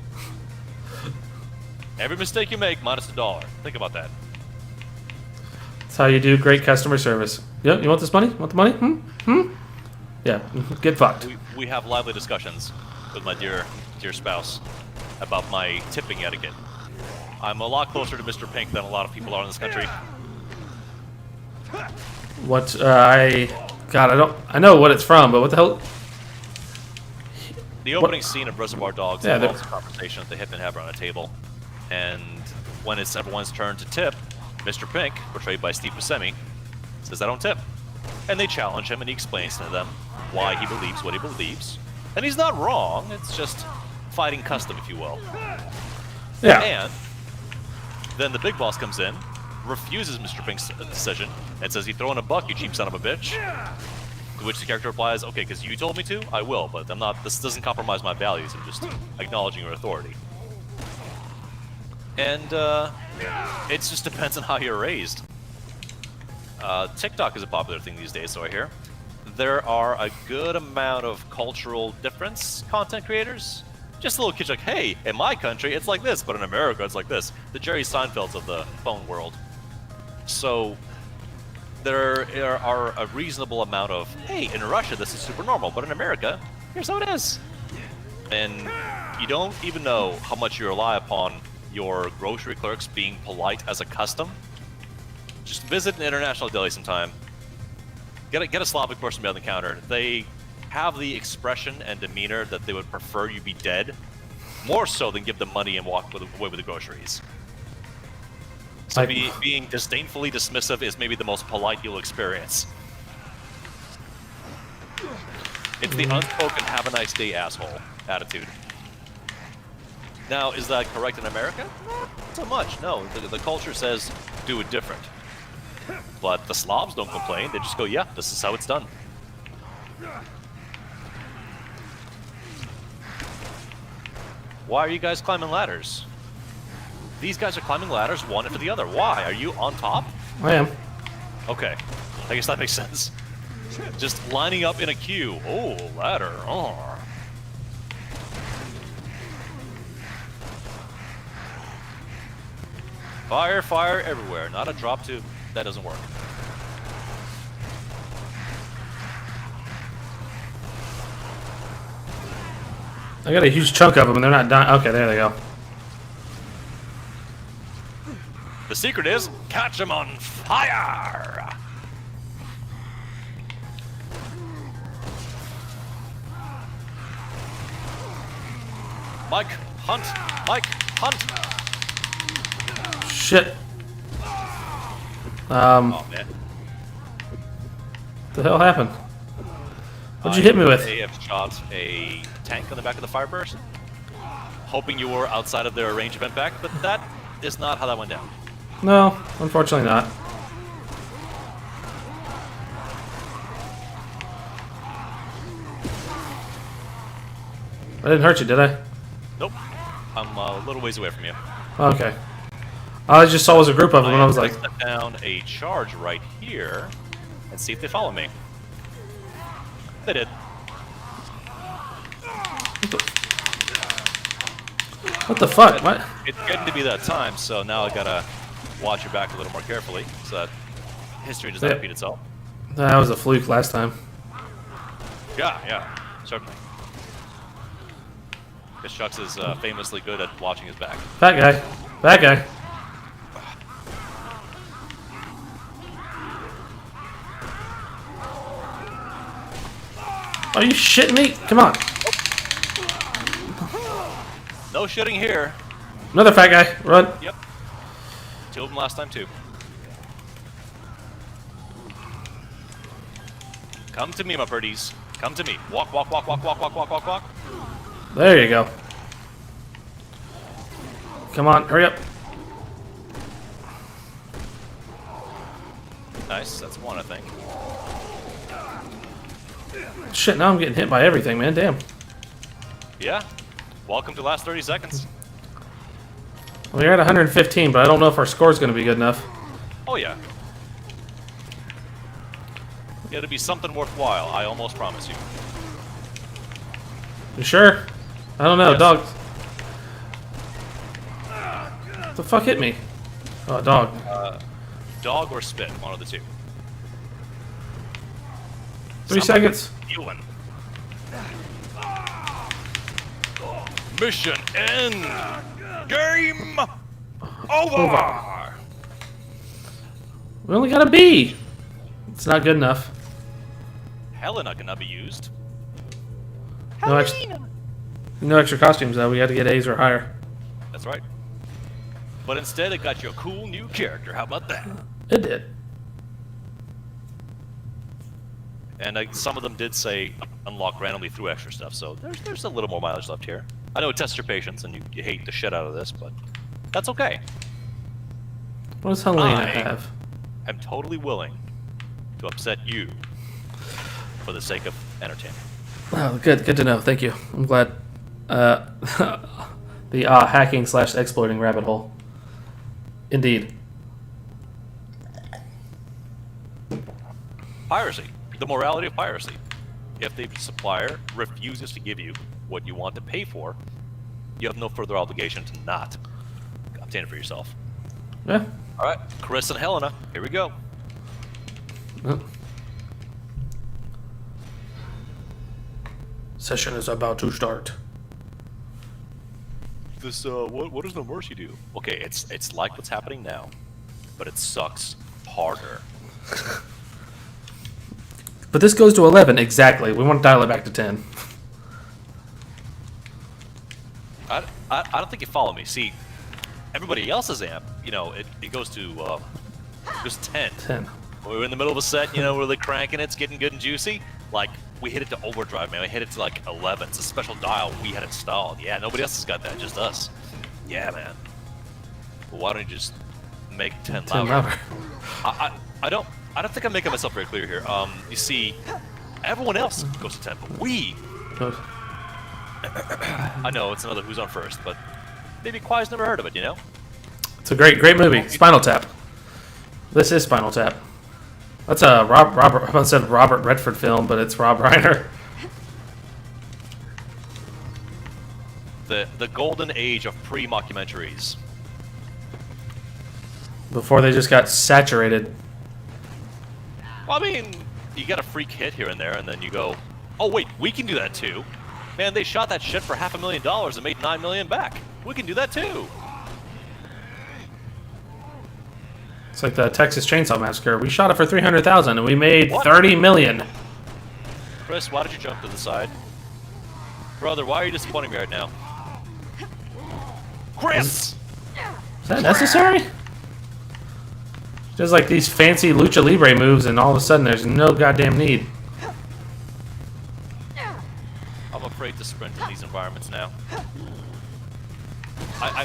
Every mistake you make, minus $1. Think about that. That's how you do great customer service. Yep. You want this money? Want the money? Yeah. Get fucked. We have lively discussions with my dear spouse about my tipping etiquette. I'm a lot closer to Mr. Pink than a lot of people are in this country. What I know what it's from, but what the hell? The opening scene of Reservoir Dogs Yeah, involves a conversation that the hitmen have around a table. And when it's everyone's turn to tip, Mr. Pink, portrayed by Steve Buscemi, says, I don't tip. And they challenge him, and he explains to them why he believes what he believes. And he's not wrong, it's just fighting custom, if you will. Yeah. And then the big boss comes in, refuses Mr. Pink's decision, and says, you throw in a buck, you cheap son of a bitch. To which the character replies, okay, because you told me to, I will, but I'm not, this doesn't compromise my values, I'm just acknowledging your authority. And it just depends on how you're raised. TikTok is a popular thing these days, so I hear. There are a good amount of cultural difference content creators. Just little kids like, hey, in my country it's like this, but in America it's like this. The Jerry Seinfelds of the phone world. So there are a reasonable amount of, hey, in Russia this is super normal, but in America, here's how it is. And you don't even know how much you rely upon your grocery clerks being polite as a custom. Just visit an international deli sometime. Get a Slavic person behind the counter. They have the expression and demeanor that they would prefer you be dead, more so than give them money and walk away with the groceries. So being disdainfully dismissive is maybe the most polite you'll experience. It's the unspoken "have a nice day, asshole" attitude. Now, is that correct in America? Not so much. No, the culture says do it different. But the Slavs don't complain. They just go, yeah, this is how it's done. Why are you guys climbing ladders? These guys are climbing ladders one after the other. Why? Are you on top? I am. Okay. I guess that makes sense. Just lining up in a queue. Oh, ladder. Oh. Fire, fire everywhere. Not a drop tube. That doesn't work. I got a huge chunk of them and they're not dying. Okay, there they go. The secret is catch them on fire. Mike, hunt. Mike, hunt. Shit. Oh, man. What the hell happened? What'd you hit me with? I have shot a tank on the back of the fireburst, hoping you were outside of their range of impact, but that is not how that went down. No, unfortunately not. I didn't hurt you, did I? Nope. I'm a little ways away from you. Okay. I just saw it was a group of them and I was like... Set down a charge right here and see if they follow me. They did. What the fuck? What? It's getting to be that time, so now I gotta watch your back a little more carefully so that history does not repeat itself. That was a fluke last time. Yeah, certainly. Because Chucks is famously good at watching his back. Fat guy. Fat guy. Are you shitting me? Come on. No shitting here. Another fat guy. Run. Yep. 2 of them last time, too. Come to me, my birdies. Come to me. Walk, walk, walk, walk, walk, walk, walk, walk, walk. There you go. Come on, hurry up. Nice, that's one, I think. Shit, now I'm getting hit by everything, man. Damn. Yeah. Welcome to the last 30 seconds. Well, you're at 115, but I don't know if our score's going to be good enough. Oh, yeah. It'll be something worthwhile, I almost promise you. You sure? I don't know, Yes. dog. What the fuck hit me? Oh, dog. Dog or spit, one of the two. 3 seconds. Healing. Mission end. Game over. We only got a B. It's not good enough. Helena cannot be used. No extra costumes, though. We had to get A's or higher. That's right. But instead, it got you a cool new character. How about that? It did. And some of them did say unlock randomly through extra stuff, so there's a little more mileage left here. I know it tests your patience, and you hate the shit out of this, but that's okay. What does Helena I- have? I'm totally willing to upset you for the sake of entertainment. Oh, good to know. Thank you. I'm glad. The hacking/exploiting rabbit hole. Indeed. Piracy. The morality of piracy. If the supplier refuses to give you what you want to pay for, you have no further obligation to not obtain it for yourself. Yeah. All right, Chris and Helena, here we go. Session is about to start. This what does no mercy do? Okay, it's like what's happening now, but it sucks harder. But this goes to 11 exactly. We want to dial it back to 10. I don't think you follow me. See, everybody else's amp, you know, it goes to just 10. 10. We're in the middle of a set, you know, really cranking it, it's getting good and juicy. Like, we hit it to overdrive, man. We hit it to like 11. It's a special dial we had installed. Yeah, nobody else has got that, just us. Yeah, man. Well, why don't you just make 10 10 louder? louder. I don't think I'm making myself very clear here. You see, everyone else goes to 10, but we Good. I know it's another Who's on First, but maybe Quiet's never heard of it, you know? It's a great movie. Spinal Tap. This is Spinal Tap. That's a Robert Redford film, but it's Rob Reiner. The golden age of pre-mockumentaries. Before they just got saturated. Well, I mean, you get a freak hit here and there, and then you go, oh wait, we can do that too. Man, they shot that shit for $500,000 and made $9 million back. We can do that too. It's like the Texas Chainsaw Massacre. We shot it for $300,000 and we made What? $30 million. Chris, why did you jump to the side? Brother, why are you disappointing me right now? Chris! Is that necessary? Just like these fancy lucha libre moves, and all of a sudden there's no goddamn need. I'm afraid to sprint in these environments now.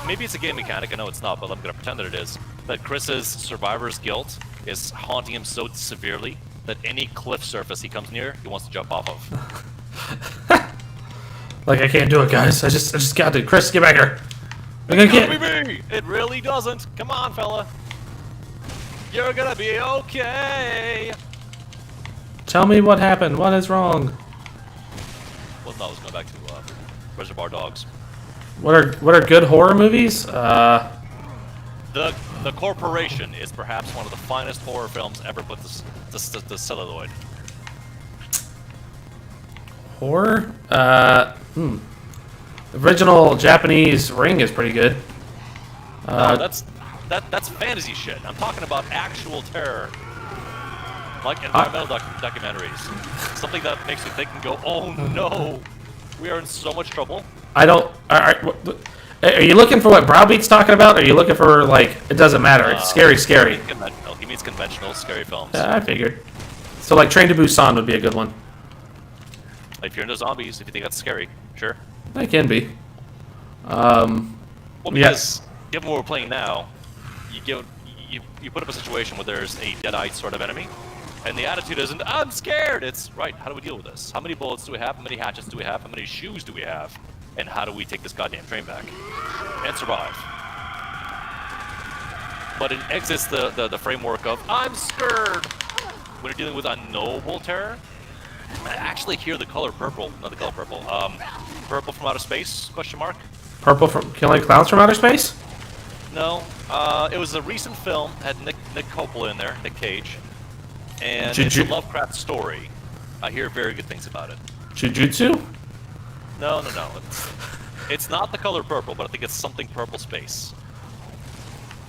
Maybe it's a game mechanic, I know it's not, but I'm gonna pretend that it is. That Chris's survivor's guilt is haunting him so severely that any cliff surface he comes near, he wants to jump off of. Like, I can't do it, guys. I just got to. Chris, get back here. I'm gonna It's gonna get. be me! It really doesn't. Come on, fella. You're gonna be okay. Tell me what happened. What is wrong? Well, no, I was going back to Reservoir Dogs. What are good horror movies? The Corporation is perhaps one of the finest horror films ever put to celluloid. Horror? The original Japanese Ring is pretty good. No, that's fantasy shit. I'm talking about actual terror. Like environmental documentaries. Something that makes you think and go, oh no, we are in so much trouble. I don't. Are you looking for what Browbeat's talking about? Or are you looking for, like, it doesn't matter? It's scary. Conventional. He means conventional scary films. I figured. So, like, Train to Busan would be a good one. If you're into zombies, if you think that's scary, sure. It can be. Well, yeah. because given what we're playing now, you put up a situation where there's a dead-eyed sort of enemy, and the attitude isn't, I'm scared! It's, right, how do we deal with this? How many bullets do we have? How many hatchets do we have? How many shoes do we have? And how do we take this goddamn train back? And survive. But it exits the framework of, I'm scared! When you're dealing with unknowable terror, I actually hear the color purple, not the color purple, purple from outer space, question mark? Purple from Killing Clowns from Outer Space? No, it was a recent film, had Nick Coppola in there, Nick Cage, and it's a Lovecraft story. I hear very good things about it. Jujutsu? No. It's not the color purple, but I think it's something purple space.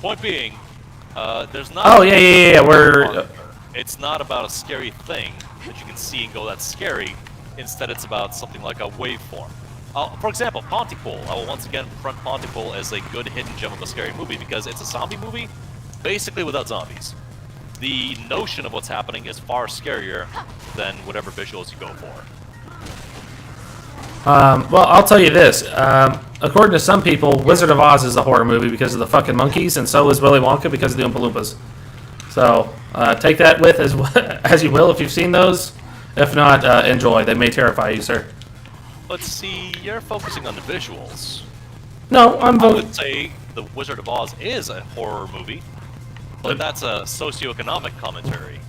Point being, there's not... Oh, yeah, It's not about a scary thing that you can see and go, that's scary. Instead, it's about something like a waveform. For example, Pontypool. I will once again front Pontypool as a good hidden gem of a scary movie because it's a zombie movie, basically without zombies. The notion of what's happening is far scarier than whatever visuals you go for. Well, I'll tell you this. According to some people, Wizard of Oz is a horror movie because of the fucking monkeys, and so is Willy Wonka because of the Oompa Loompas. So, take that with as you will if you've seen those. If not, enjoy. They may terrify you, sir. Let's see, you're focusing on the visuals. No, I would say The Wizard of Oz is a horror movie, but that's a socioeconomic commentary.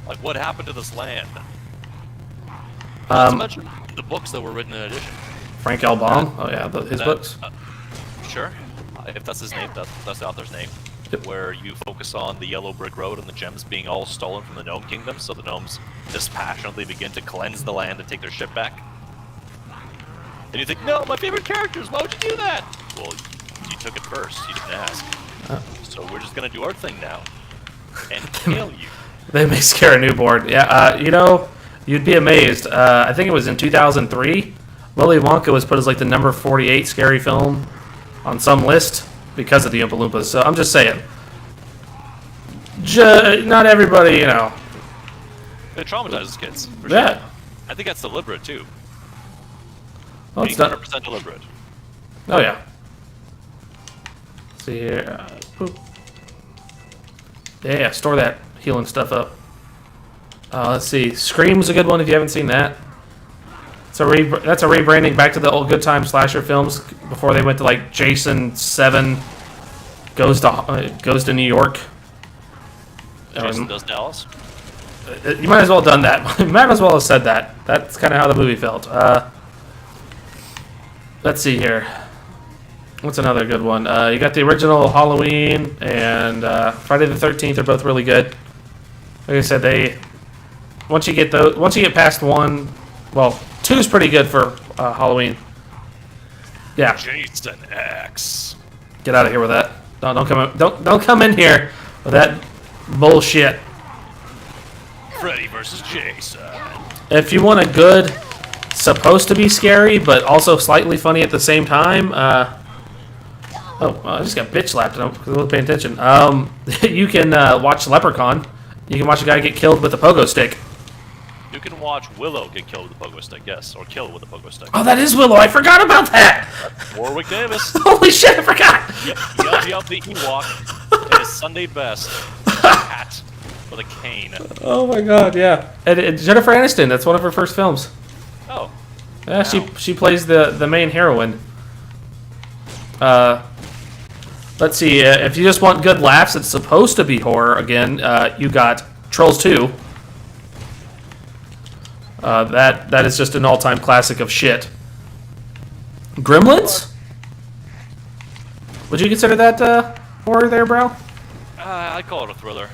Like, what happened to this land? Not to mention the books that were written in addition. Frank L. Baum? Oh, yeah, his books? Sure. If that's his name, that's the author's name. Yep. Where you focus on the yellow brick road and the gems being all stolen from the Gnome Kingdom, so the gnomes dispassionately begin to cleanse the land and take their shit back. And you think, no, my favorite characters, why would you do that? Well, you took it first, you didn't ask. So we're just gonna do our thing now. And kill you. They may scare a newborn. Yeah, you'd be amazed. I think it was in 2003. Willy Wonka was put as like the number 48 scary film on some list because of the Oompa Loompas. So I'm just saying. Not everybody, It traumatizes kids. For Yeah. sure. I think that's deliberate too. Oh, it's not. 100% deliberate. Oh, yeah. Let's see here. Boop. Yeah, store that healing stuff up. Let's see. Scream's a good one if you haven't seen that. That's a rebranding back to the old good time slasher films before they went to like Jason 7 goes to New York. Jason does Dallas. You might as well have done that. You might as well have said that. That's kind of how the movie felt. Let's see here. What's another good one? You got the original Halloween and Friday the 13th. They're both really good. Like I said, once you get past 1, well, 2 is pretty good for Halloween. Yeah. Jason X. Get out of here with that. No, don't come in here with that bullshit. Freddy versus Jason. If you want a good, supposed to be scary, but also slightly funny at the same time, I just got bitch slapped because I wasn't paying attention. You can watch Leprechaun. You can watch a guy get killed with a pogo stick. You can watch Willow get killed with a pogo stick, yes, or killed with a pogo stick. Oh, that is Willow. I forgot about that. Warwick Davis. Holy shit, I forgot. Yub the Ewok in his Sunday best hat with a cane. Oh my god, yeah. And Jennifer Aniston. That's one of her first films. Oh. Yeah, Wow. she plays the main heroine. Let's see. If you just want good laughs, it's supposed to be horror. Again, you got Trolls 2. That is just an all-time classic of shit. Gremlins? Would you consider that horror there, bro? I call it a thriller,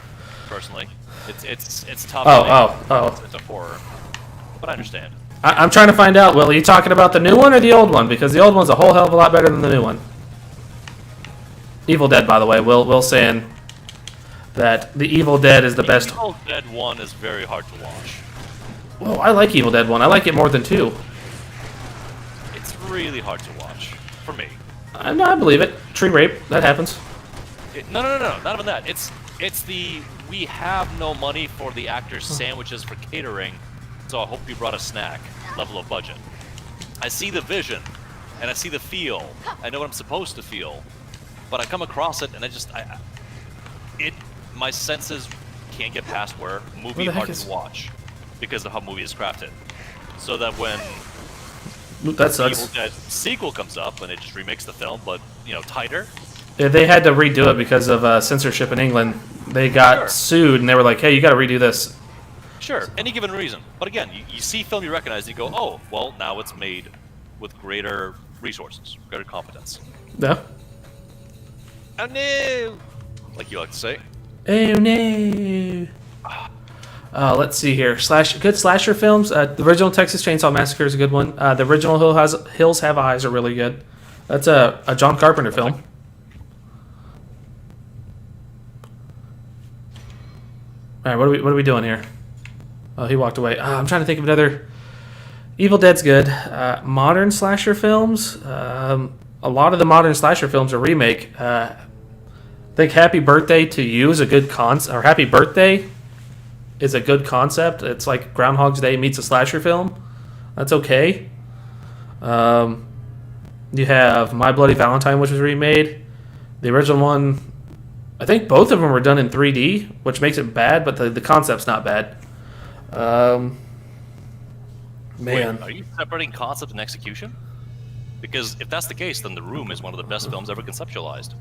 personally. It's tough. It's a horror, but I understand. I'm trying to find out, Will, are you talking about the new one or the old one? Because the old one's a whole hell of a lot better than the new one. Evil Dead, by the way. Will saying that the Evil Dead is the best. Evil Dead 1 is very hard to watch. Well, I like Evil Dead 1. I like it more than 2. It's really hard to watch, for me. No, I believe it. Tree rape. That happens. No, not even that. It's the we have no money for the actors' sandwiches for catering, so I hope you brought a snack level of budget. I see the vision, and I see the feel. I know what I'm supposed to feel, but I come across it, and my senses can't get past where movie hard to watch because of how movie is crafted. So that when that sucks. Evil Dead sequel comes up and it just remakes the film, but tighter. Yeah, they had to redo it because of censorship in England. They got sued, and they were like, "Hey, you got to redo this." Sure, any given reason. But again, you see film you recognize, and you go, "Oh, well, now it's made with greater resources, greater competence." No. Oh no! Like you like to say. Oh no. Let's see here. Good slasher films. The original Texas Chainsaw Massacre is a good one. The original Hills Have Eyes are really good. That's a John Carpenter film. All right, what are we doing here? Oh, he walked away. I'm trying to think of another. Evil Dead's good. Modern slasher films. A lot of the modern slasher films are remake. I think Happy Birthday to You is a good concept, or Happy Birthday is a good concept. It's like Groundhog's Day meets a slasher film. That's okay. You have My Bloody Valentine, which was remade. The original one, I think both of them were done in 3D, which makes it bad, but the concept's not bad. Man. Wait, are you separating concept and execution? Because if that's the case, then The Room is one of the best films ever conceptualized.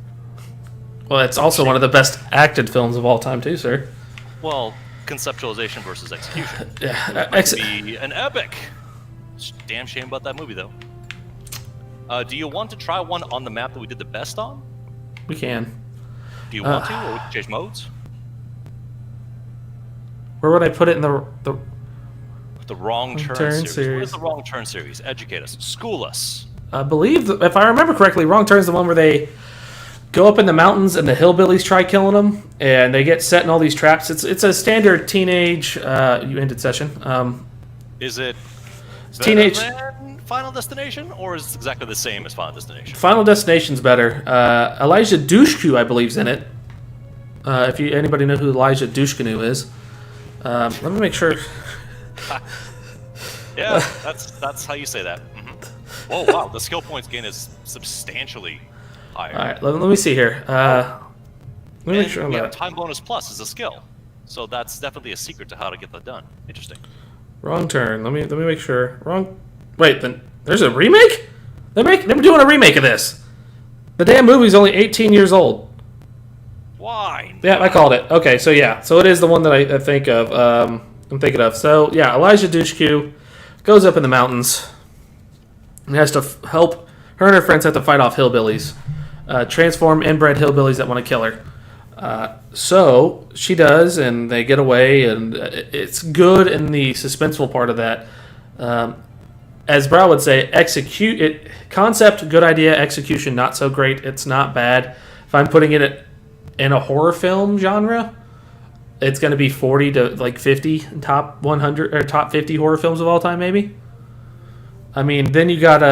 Well, it's also one of the best acted films of all time, too, sir. Well, conceptualization versus execution. Yeah, Might be an epic. Damn shame about that movie, though. Do you want to try one on the map that we did the best on? we can. Do you want to, or we can change modes? Where would I put it in the The Wrong Turn series. What is the Wrong Turn series? Educate us. School us. I believe, if I remember correctly, Wrong Turn is the one where they go up in the mountains and the hillbillies try killing them, and they get set in all these traps. It's a standard teenage. You ended session. Is it teenage than Final Destination, or is it exactly the same as Final Destination? Final Destination's better. Elijah Dushku, I believe, is in it. If anybody know who Elijah Dushku is, let me make sure. Yeah, that's how you say that. Mm-hmm. Whoa, wow, the skill points gain is substantially higher. All right, let me see here. Let me make sure. Time bonus plus is a skill, so that's definitely a secret to how to get that done. Interesting. Wrong Turn. Let me make sure. Wait, then there's a remake? They're doing a remake of this. The damn movie's only 18 years old. Why? Yeah, I called it. Okay, so yeah. So it is the one that I think of. I'm thinking of. So yeah, Elijah Dushku goes up in the mountains and has to help. Her and her friends have to fight off hillbillies. Transform inbred hillbillies that want to kill her. So she does, and they get away, and it's good in the suspenseful part of that. As Brow would say, concept, good idea, execution, not so great. It's not bad. If I'm putting it in a horror film genre, it's going to be 40 to like 50 top 100 or top 50 horror films of all time, maybe. I mean, then you got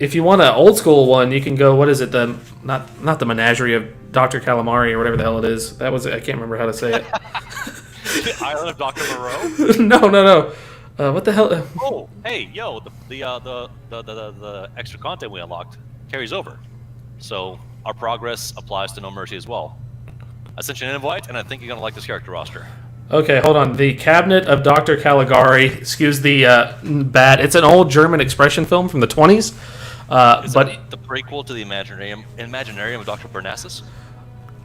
if you want an old school one, you can go. What is it? The not the Menagerie of Dr. Calamari or whatever the hell it is. That was I can't remember how to say it. The Island of Dr. Moreau? No. What the hell? Oh, hey, yo, the extra content we unlocked carries over. So our progress applies to No Mercy as well. I sent you an invite, and I think you're going to like this character roster. Okay, hold on. The Cabinet of Dr. Caligari. Excuse the bad. It's an old German expression film from the 20s. But it the prequel to the Imaginarium of Dr. Parnassus?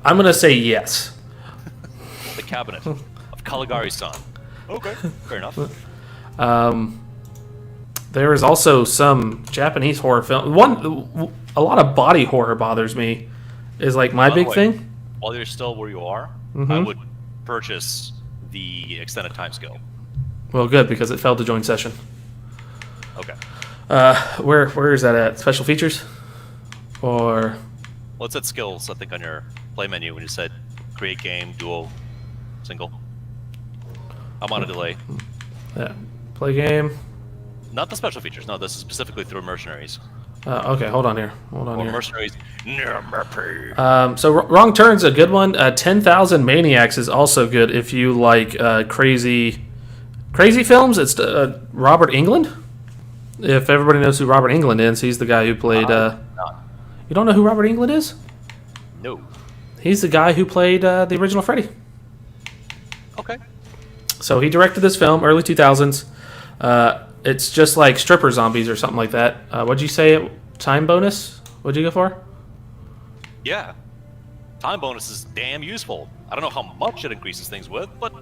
I'm going to say yes. The Cabinet of Caligari's son. Okay, fair enough. There is also some Japanese horror film. A lot of body horror bothers me. Is like my big thing. While you're still where you are, I would purchase the extended time skill. Well, good, because it failed to join session. Okay. Where is that at? Special features? Or... Well, it said skills, I think, on your play menu when you said create game, duo, single. I'm on a delay. Yeah. Play game. Not the special features. No, this is specifically through mercenaries. Okay, hold on here. Mercenaries. So Wrong Turn's a good one. 10,000 Maniacs is also good if you like crazy films. It's Robert Englund. If everybody knows who Robert Englund is, he's the guy who played... You don't know who Robert Englund is? No. He's the guy who played the original Freddy. Okay. So he directed this film, early 2000s. It's just like stripper zombies or something like that. What'd you say? Time bonus? What'd you go for? Yeah. Time bonus is damn useful. I don't know how much it increases things with, but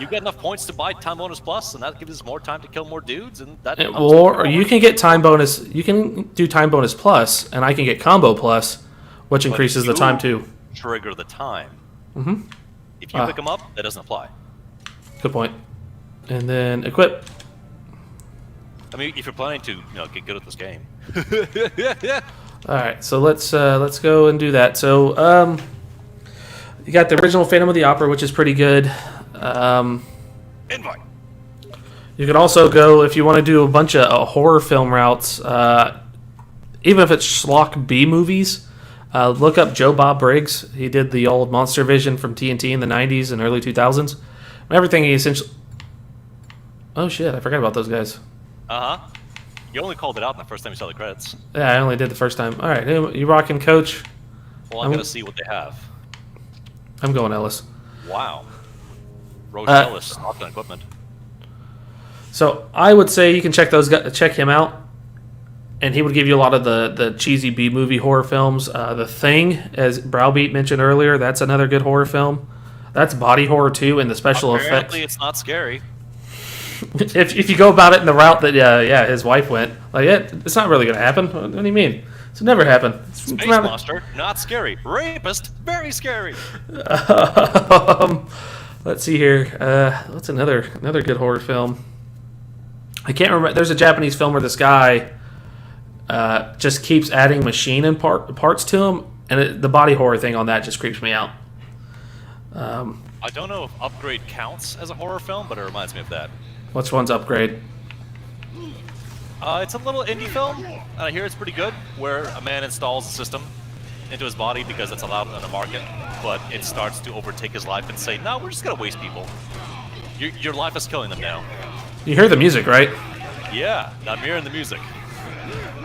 you get enough points to buy Time Bonus Plus, and that gives us more time to kill more dudes, and that. Or you can get Time Bonus. You can do Time Bonus Plus, and I can get Combo Plus, which increases the time too. Trigger the time. Mm-hmm. If you pick them up, that doesn't apply. Good point. And then equip. I mean, if you're planning to, get good at this game. All right, so let's go and do that. So you got the original Phantom of the Opera, which is pretty good. Invite. You can also go if you want to do a bunch of horror film routes, even if it's schlock B movies. Look up Joe Bob Briggs. He did the old Monster Vision from TNT in the 90s and early 2000s. Everything he essentially... Oh shit, I forgot about those guys. Uh-huh. You only called it out the first time you saw the credits. Yeah, I only did the first time. All right, you rocking, Coach? Well, I'm going to see what they have. I'm going Ellis. Wow. Roach Ellis, stocked on equipment. So I would say you can check him out, and he would give you a lot of the cheesy B movie horror films. The Thing, as Browbeat mentioned earlier, that's another good horror film. That's body horror too, and the special effects. Apparently, it's not scary. if you go about it in the route that his wife went, it's not really going to happen. What do you mean? It's never happened. Space monster, not scary. Rapist, very scary. Let's see here. What's another good horror film? I can't remember. There's a Japanese film where this guy just keeps adding machine and parts to him, and the body horror thing on that just creeps me out. I don't know if Upgrade counts as a horror film, but it reminds me of that. Which one's Upgrade? It's a little indie film, and I hear it's pretty good, where a man installs a system into his body because it's allowed on the market, but it starts to overtake his life and say, no, we're just going to waste people. Your life is killing them now. You hear the music, right? Yeah, I'm hearing the music.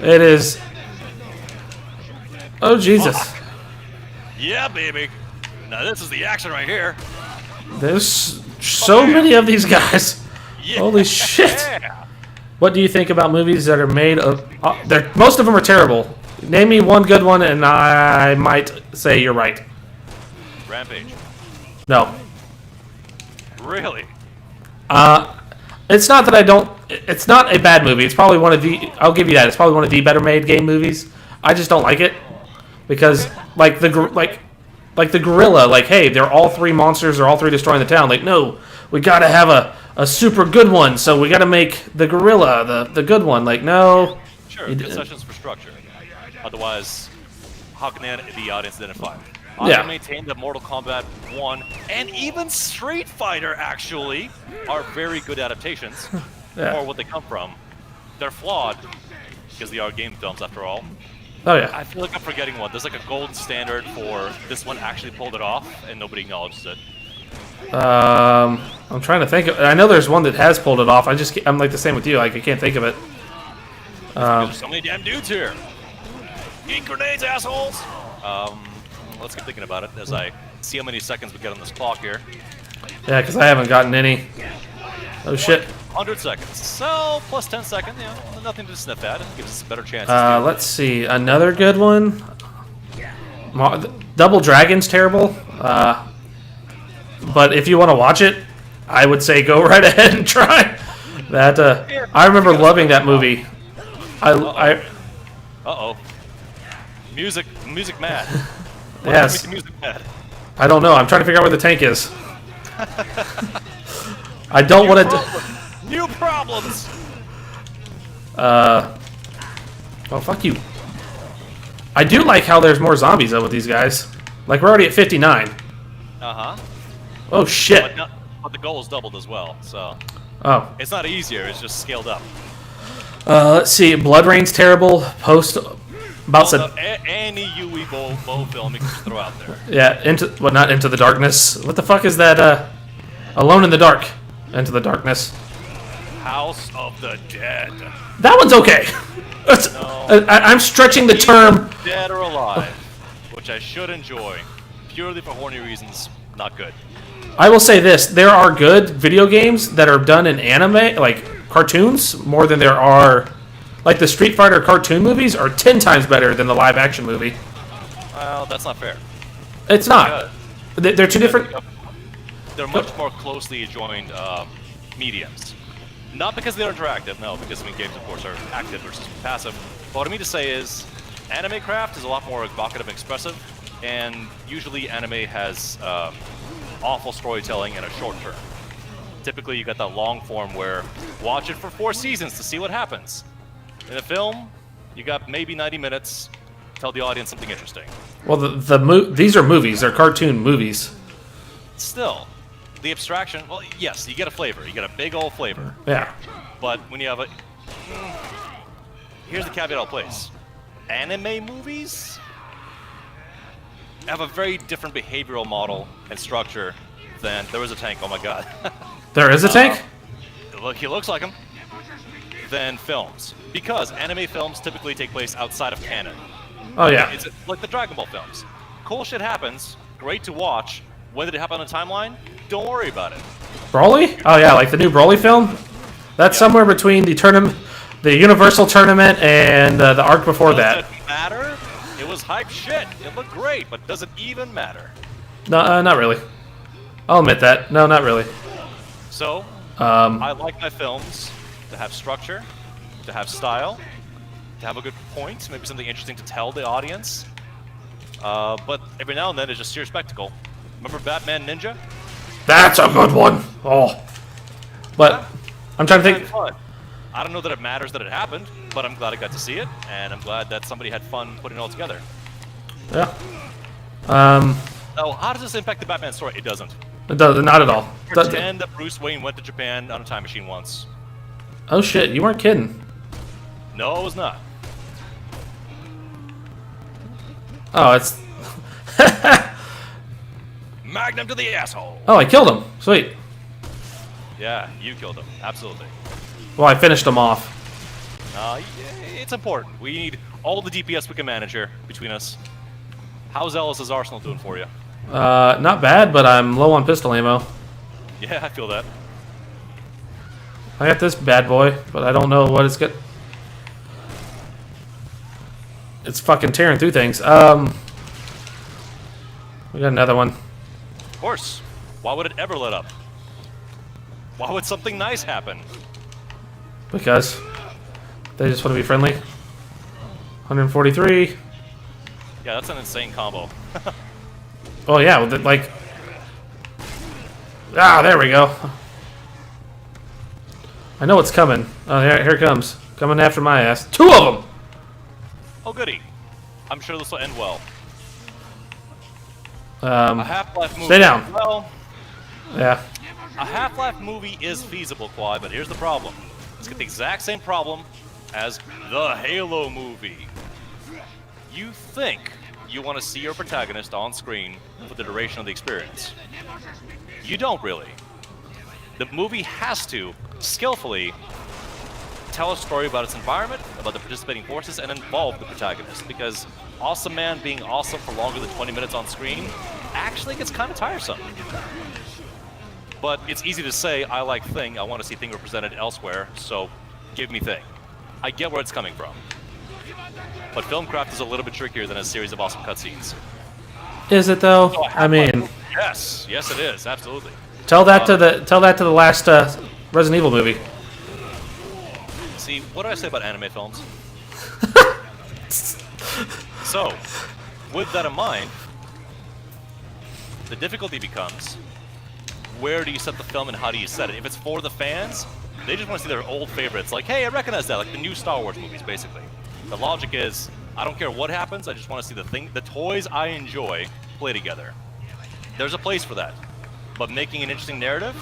It is... Oh, Jesus. Fuck. Yeah, baby. Now this is the action right here. There's so many of these guys. Yeah. Holy shit. Yeah. What do you think about movies that are made of... most of them are terrible. Name me one good one, and I might say you're right. Rampage. No. Really? It's not that I don't... It's not a bad movie. It's probably one of the... I'll give you that. It's probably one of the better made game movies. I just don't like it. Because, like the gorilla, like, hey, they're all three monsters, they're all three destroying the town. Like, no, we gotta have a super good one, so we gotta make the gorilla the good one. Like, no. Sure, concessions for structure. Otherwise, how can the audience identify? I maintain that Mortal Kombat 1 and even Street Fighter, actually, are very good adaptations for what they come from. They're flawed, because they are game films, after all. Oh, yeah. I feel like I'm forgetting one. There's like a golden standard for this one actually pulled it off, and nobody acknowledges it. I'm trying to think of... I know there's one that has pulled it off. I'm like the same with you. Like, I can't think of it. There's so many damn dudes here. Eat grenades, assholes! Let's keep thinking about it as I see how many seconds we get on this clock here. Yeah, because I haven't gotten any. Oh, shit. 100 seconds. So, plus 10 seconds, you know, nothing to sniff at. It gives us better chances. Let's see. Another good one. Double Dragon's terrible. But if you want to watch it, I would say go right ahead and try. That I remember loving that movie. Uh-oh. Music mad. Yes. Music mad. I don't know. I'm trying to figure out where the tank is. I don't want to... New problems! Well, fuck you. I do like how there's more zombies, though, with these guys. Like, we're already at 59. Uh-huh. Oh, shit. But the goal is doubled as well, so... Oh. It's not easier, it's just scaled up. Let's see. Blood Rain's terrible. Any Yui bow film you can just throw out there. Yeah, not Into the Darkness. What the fuck is that? Alone in the Dark. Into the Darkness. House of the Dead. That one's okay. I'm stretching the term. Dead or alive, which I should enjoy, purely for horny reasons. Not good. I will say this: there are good video games that are done in anime, like cartoons, more than there are. Like the Street Fighter cartoon movies are 10 times better than the live action movie. Well, that's not fair. It's not. They're two different. They're much more closely joined mediums. Not because they're interactive, no, because games, of course, are active versus passive. But what I mean to say is, anime craft is a lot more evocative and expressive, and usually anime has awful storytelling in a short term. Typically, you got that long form where watch it for 4 seasons to see what happens. In a film, you got maybe 90 minutes. Tell the audience something interesting. Well, these are movies. They're cartoon movies. Still, the abstraction. Well, yes, you get a flavor. You get a big old flavor. Yeah. But when you have a, here's the caveat I'll place: anime movies have a very different behavioral model and structure than there was a tank. Oh my god. There is a tank? Look, he looks like him. Than films, because anime films typically take place outside of canon. Oh yeah. It's like the Dragon Ball films. Cool shit happens, great to watch. When did it happen on the timeline? Don't worry about it. Broly? Oh yeah, like the new Broly film? That's somewhere between the tournament, the Universal Tournament, and the arc before that. Does it matter? It was hype shit. It looked great, but does it even matter? No, not really. I'll admit that. No, not really. So, I like my films to have structure, to have style, to have a good point, maybe something interesting to tell the audience. But every now and then it's just sheer spectacle. Remember Batman Ninja? That's a good one. Oh. But I'm trying to think. Fun. I don't know that it matters that it happened, but I'm glad I got to see it, and I'm glad that somebody had fun putting it all together. Yeah. So how does this impact the Batman story? It doesn't. It does not at all. Pretend that Bruce Wayne went to Japan on a time machine once. Oh shit, you weren't kidding. No, it was not. Oh, it's... Magnum to the asshole! Oh, I killed him. Sweet. Yeah, you killed him. Absolutely. Well, I finished him off. It's important. We need all the DPS we can manage here between us. How's Ellis' arsenal doing for you? Not bad, but I'm low on pistol ammo. Yeah, I feel that. I got this bad boy, but I don't know what it's got. It's fucking tearing through things. We got another one. Of course. Why would it ever let up? Why would something nice happen? Because they just want to be friendly. 143. Yeah, that's an insane combo. Oh yeah, like. Ah, there we go. I know it's coming. Oh, here it comes. Coming after my ass. 2 of them! Oh, goody. I'm sure this will end well. A Um, Half-Life movie. stay down. Well, yeah. a Half-Life movie is feasible, Quad, but here's the problem. It's got the exact same problem as the Halo movie. You think you want to see your protagonist on screen for the duration of the experience. You don't really. The movie has to, skillfully, tell a story about its environment, about the participating forces, and involve the protagonist. Because Awesome Man being awesome for longer than 20 minutes on screen actually gets kind of tiresome. But it's easy to say, I like Thing, I want to see Thing represented elsewhere, so give me Thing. I get where it's coming from. But Filmcraft is a little bit trickier than a series of awesome cutscenes. Is it though? So I mean, yes, yes it is, absolutely. tell that to the last Resident Evil movie. See, what do I say about anime films? So, with that in mind, the difficulty becomes, where do you set the film and how do you set it? If it's for the fans, they just want to see their old favorites. Like, hey, I recognize that, like the new Star Wars movies, basically. The logic is, I don't care what happens, I just want to see the toys I enjoy play together. There's a place for that. But making an interesting narrative,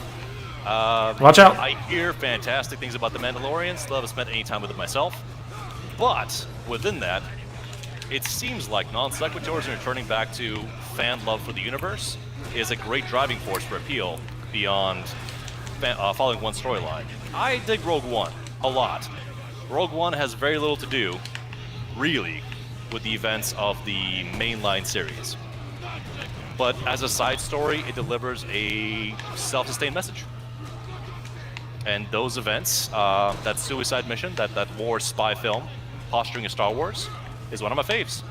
Watch out. I hear fantastic things about The Mandalorian, still haven't spent any time with it myself. But, within that, it seems like non sequiturs and returning back to fan love for the universe is a great driving force for appeal beyond following one storyline. I dig Rogue One a lot. Rogue One has very little to do, really, with the events of the mainline series. But as a side story, it delivers a self-sustained message. And those events, that suicide mission, that war spy film, posturing a Star Wars, is one of my faves.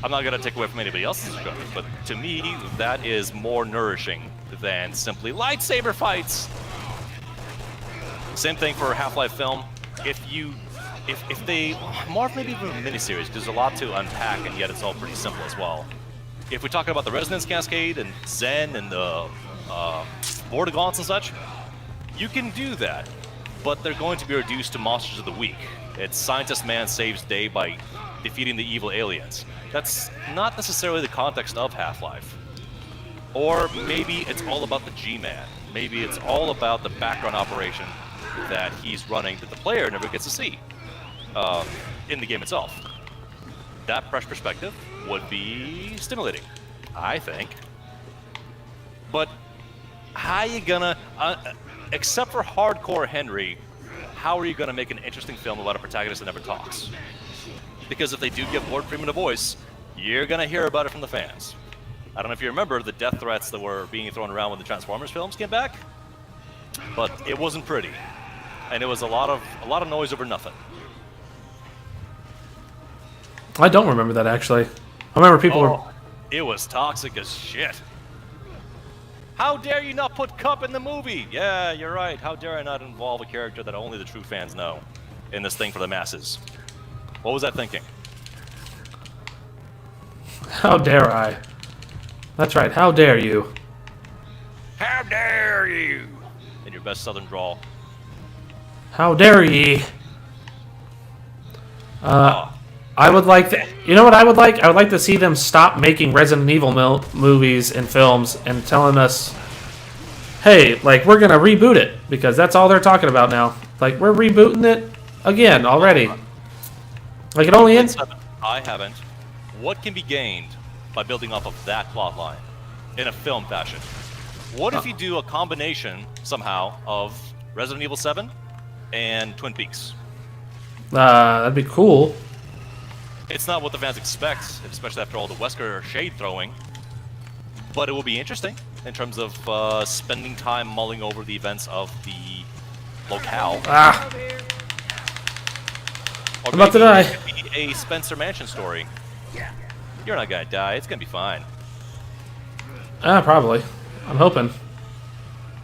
I'm not going to take away from anybody else's enjoyment, but to me, that is more nourishing than simply lightsaber fights. Same thing for a Half-Life film. If they, more of maybe even a miniseries, because there's a lot to unpack, and yet it's all pretty simple as well. If we're talking about the Resonance Cascade and Zen and the Vortigaunts and such, you can do that, but they're going to be reduced to Monsters of the Week. It's Scientist Man saves day by defeating the evil aliens. That's not necessarily the context of Half-Life. Or maybe it's all about the G-Man. Maybe it's all about the background operation that he's running that the player never gets to see in the game itself. That fresh perspective would be stimulating, I think. But how you gonna, except for hardcore Henry, how are you gonna make an interesting film about a protagonist that never talks? Because if they do give Lord Freeman a voice, you're gonna hear about it from the fans. I don't know if you remember the death threats that were being thrown around when the Transformers films came back, but it wasn't pretty, and it was a lot of noise over nothing. I don't remember that actually. I remember people were. It was toxic as shit. How dare you not put Cup in the movie? Yeah, you're right. How dare I not involve a character that only the true fans know in this thing for the masses? What was that thinking? How dare I? That's right. How dare you? How dare you? In your best southern drawl. How dare ye? I would like to, you know what I would like? I would like to see them stop making Resident Evil movies and films and telling us, hey, like, we're going to reboot it, because that's all they're talking about now. Like, we're rebooting it again already. Like, it only ends. I haven't. What can be gained by building off of that plotline in a film fashion? What if you do a combination somehow of Resident Evil 7 and Twin Peaks? That'd be cool. It's not what the fans expect, especially after all the Wesker shade throwing. But it will be interesting in terms of spending time mulling over the events of the locale. Ah, Or I'm about to maybe die. it could be a Spencer Mansion story. You're not gonna die. It's gonna be fine. probably. I'm hoping.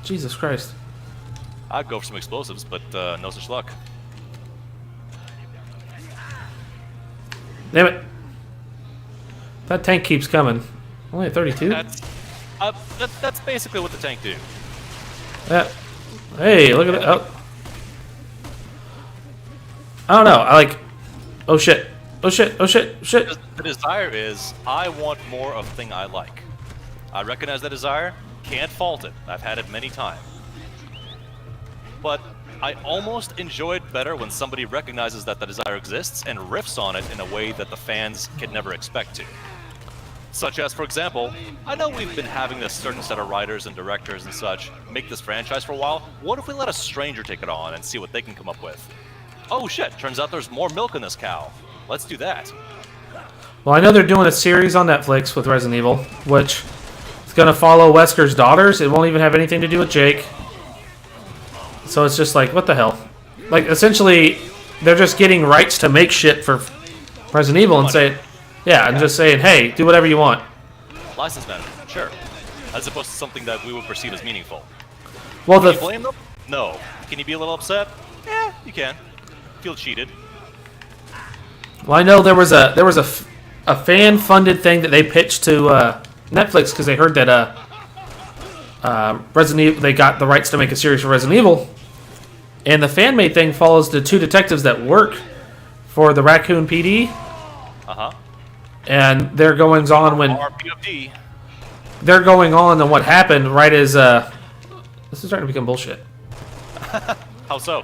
Jesus Christ. I'd go for some explosives, but no such luck. Damn it. That tank keeps coming. Only at 32? That's basically what the tank do. Hey, look at it. Oh. I don't know. I like... Oh shit. Oh shit. Oh shit. Shit. The desire is, I want more of the thing I like. I recognize that desire, can't fault it. I've had it many times. But I almost enjoy it better when somebody recognizes that the desire exists and riffs on it in a way that the fans could never expect to. Such as, for example, I know we've been having this certain set of writers and directors and such make this franchise for a while. What if we let a stranger take it on and see what they can come up with? Oh shit, turns out there's more milk in this cow. Let's do that. Well, I know they're doing a series on Netflix with Resident Evil, which is going to follow Wesker's daughters. It won't even have anything to do with Jake. So it's just like, what the hell? Like, essentially, they're just getting rights to make shit for Resident Evil and saying, yeah, and just saying, hey, do whatever you want. License management, sure. As opposed to something that we would perceive as meaningful. Well, Can you blame them? No. Can you be a little upset? Yeah, you can. Feel cheated. Well, I know there was a fan-funded thing that they pitched to Netflix because they heard that Resident Evil, they got the rights to make a series for Resident Evil, and the fan-made thing follows the two detectives that work for the Raccoon PD. And their goings on when RPOD. they're going on and what happened right as this is starting to become bullshit. How so?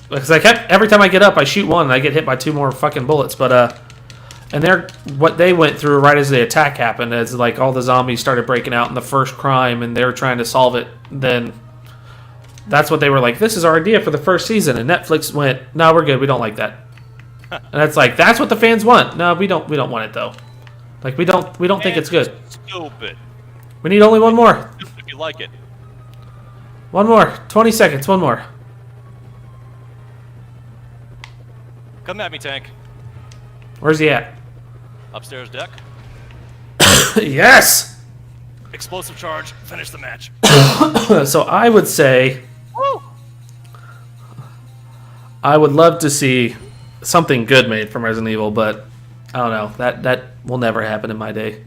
Because every time I get up, I shoot one and I get hit by 2 more fucking bullets. But and what they went through right as the attack happened, as like all the zombies started breaking out in the first crime, and they were trying to solve it. Then that's what they were like. This is our idea for the first season, and Netflix went, "No, we're good. We don't like that." And it's like that's what the fans want. No, we don't. We don't want it though. Like we don't think it's good. Stupid. We need only one more. If you like it. One more. 20 seconds. One more. Come at me, tank. Where's he at? Upstairs deck. Yes! Explosive charge. Finish the match. So I would say... Woo! I would love to see something good made from Resident Evil, but I don't know. That will never happen in my day.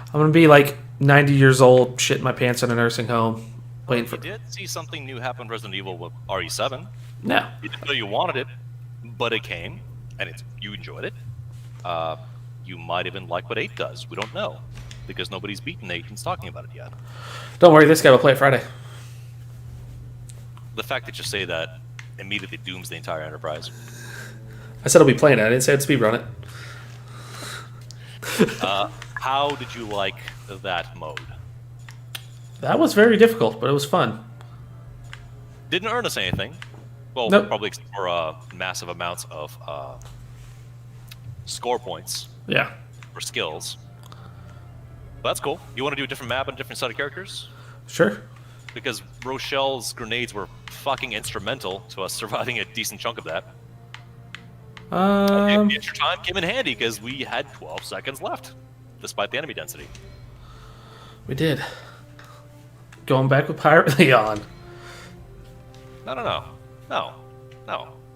I'm going to be like 90 years old, shitting my pants in a nursing home, waiting for... You did see something new happen in Resident Evil with RE7. No. You didn't know you wanted it, but it came, and you enjoyed it. You might even like what 8 does. We don't know, because nobody's beaten 8 and's talking about it yet. Don't worry, this guy will play it Friday. The fact that you say that immediately dooms the entire enterprise. I said I'll be playing it. I didn't say I'd speedrun it. How did you like that mode? That was very difficult, but it was fun. Didn't earn us anything. Well, Nope. probably for massive amounts of score points Yeah. for skills. But that's cool. You want to do a different map and a different set of characters? Sure. Because Rochelle's grenades were fucking instrumental to us surviving a decent chunk of that. And the extra time came in handy because we had 12 seconds left, despite the enemy density. We did. Going back with Pirate Leon. No.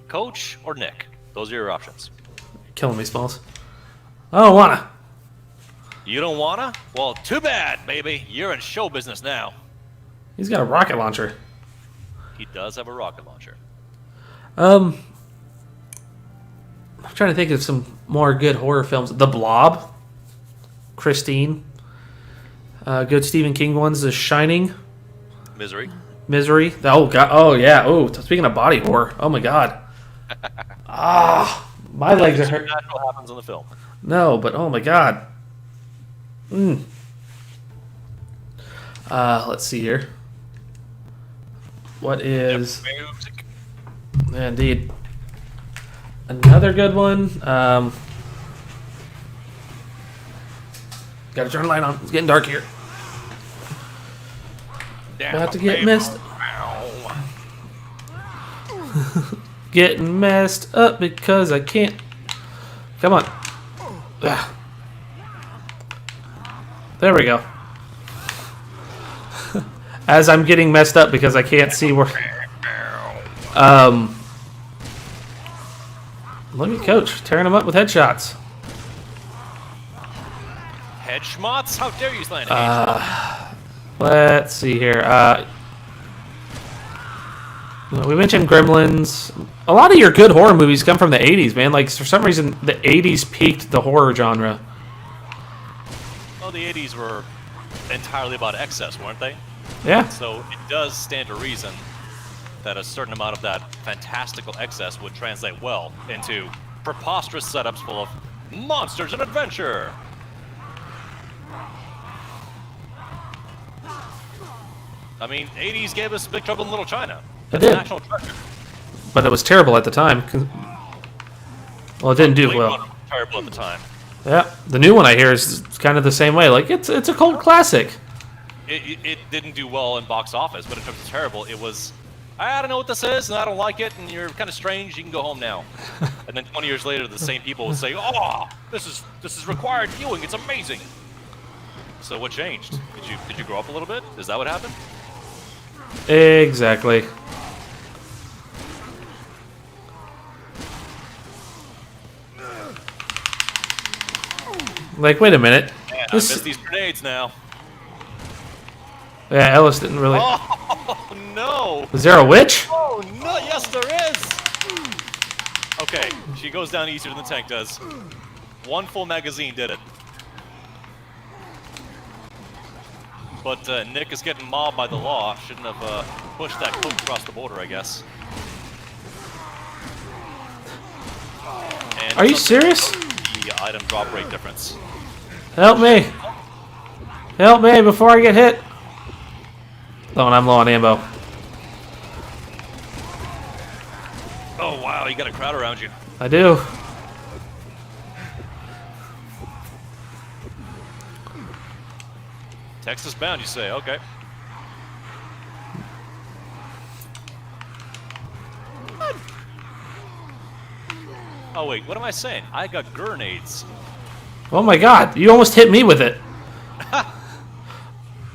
Coach or Nick. Those are your options. You're killing me, Smalls. I don't wanna. You don't wanna? Well, too bad, baby. You're in show business now. He's got a rocket launcher. He does have a rocket launcher. I'm trying to think of some more good horror films. The Blob. Christine. Good Stephen King ones. The Shining. Misery. Oh god. Oh yeah. Oh, speaking of body horror. Oh my god. My legs are hurt. Supernatural happens in the film. No, but oh my god. Let's see here. What is... Music. Indeed. Another good one. Gotta turn the light on. It's getting dark here. About to get missed. Getting messed up because I can't. Come on. Ugh. There we go. As I'm getting messed up because I can't see where. Look at Coach tearing him up with headshots. Head schmots? How dare you slant a Let's see here. We mentioned Gremlins. A lot of your good horror movies come from the 80s, man. Like, for some reason, the 80s peaked the horror genre. Well, the 80s were entirely about excess, weren't they? Yeah. So it does stand to reason that a certain amount of that fantastical excess would translate well into preposterous setups full of monsters and adventure. I mean, 80s gave us Big Trouble in Little China. It did. National treasure. But it was terrible at the time. Well, it didn't do Blade well. Runner was terrible at the time. Yeah. The new one I hear is kind of the same way. Like, it's a cult classic. It didn't do well in box office, but in terms of terrible, it was, I don't know what this is, and I don't like it, and you're kind of strange, you can go home now. And then 20 years later, the same people will say, oh, this is required viewing, it's amazing. So what changed? Did you grow up a little bit? Is that what happened? Exactly. Like, wait a minute. Man, I miss these grenades now. Yeah, Ellis didn't really. Oh, no! Is there a witch? Oh, no, yes, there is! Okay, she goes down easier than the tank does. One full magazine did it. But Nick is getting mobbed by the law. Shouldn't have pushed that coat across the border, I guess. And Are you serious? The item drop rate difference. Help me! Help me before I get hit! Oh, and I'm low on ammo. Oh wow, you got a crowd around you. I do. Texas bound, you say? Okay. Oh wait, what am I saying? I got grenades. Oh my god, you almost hit me with it.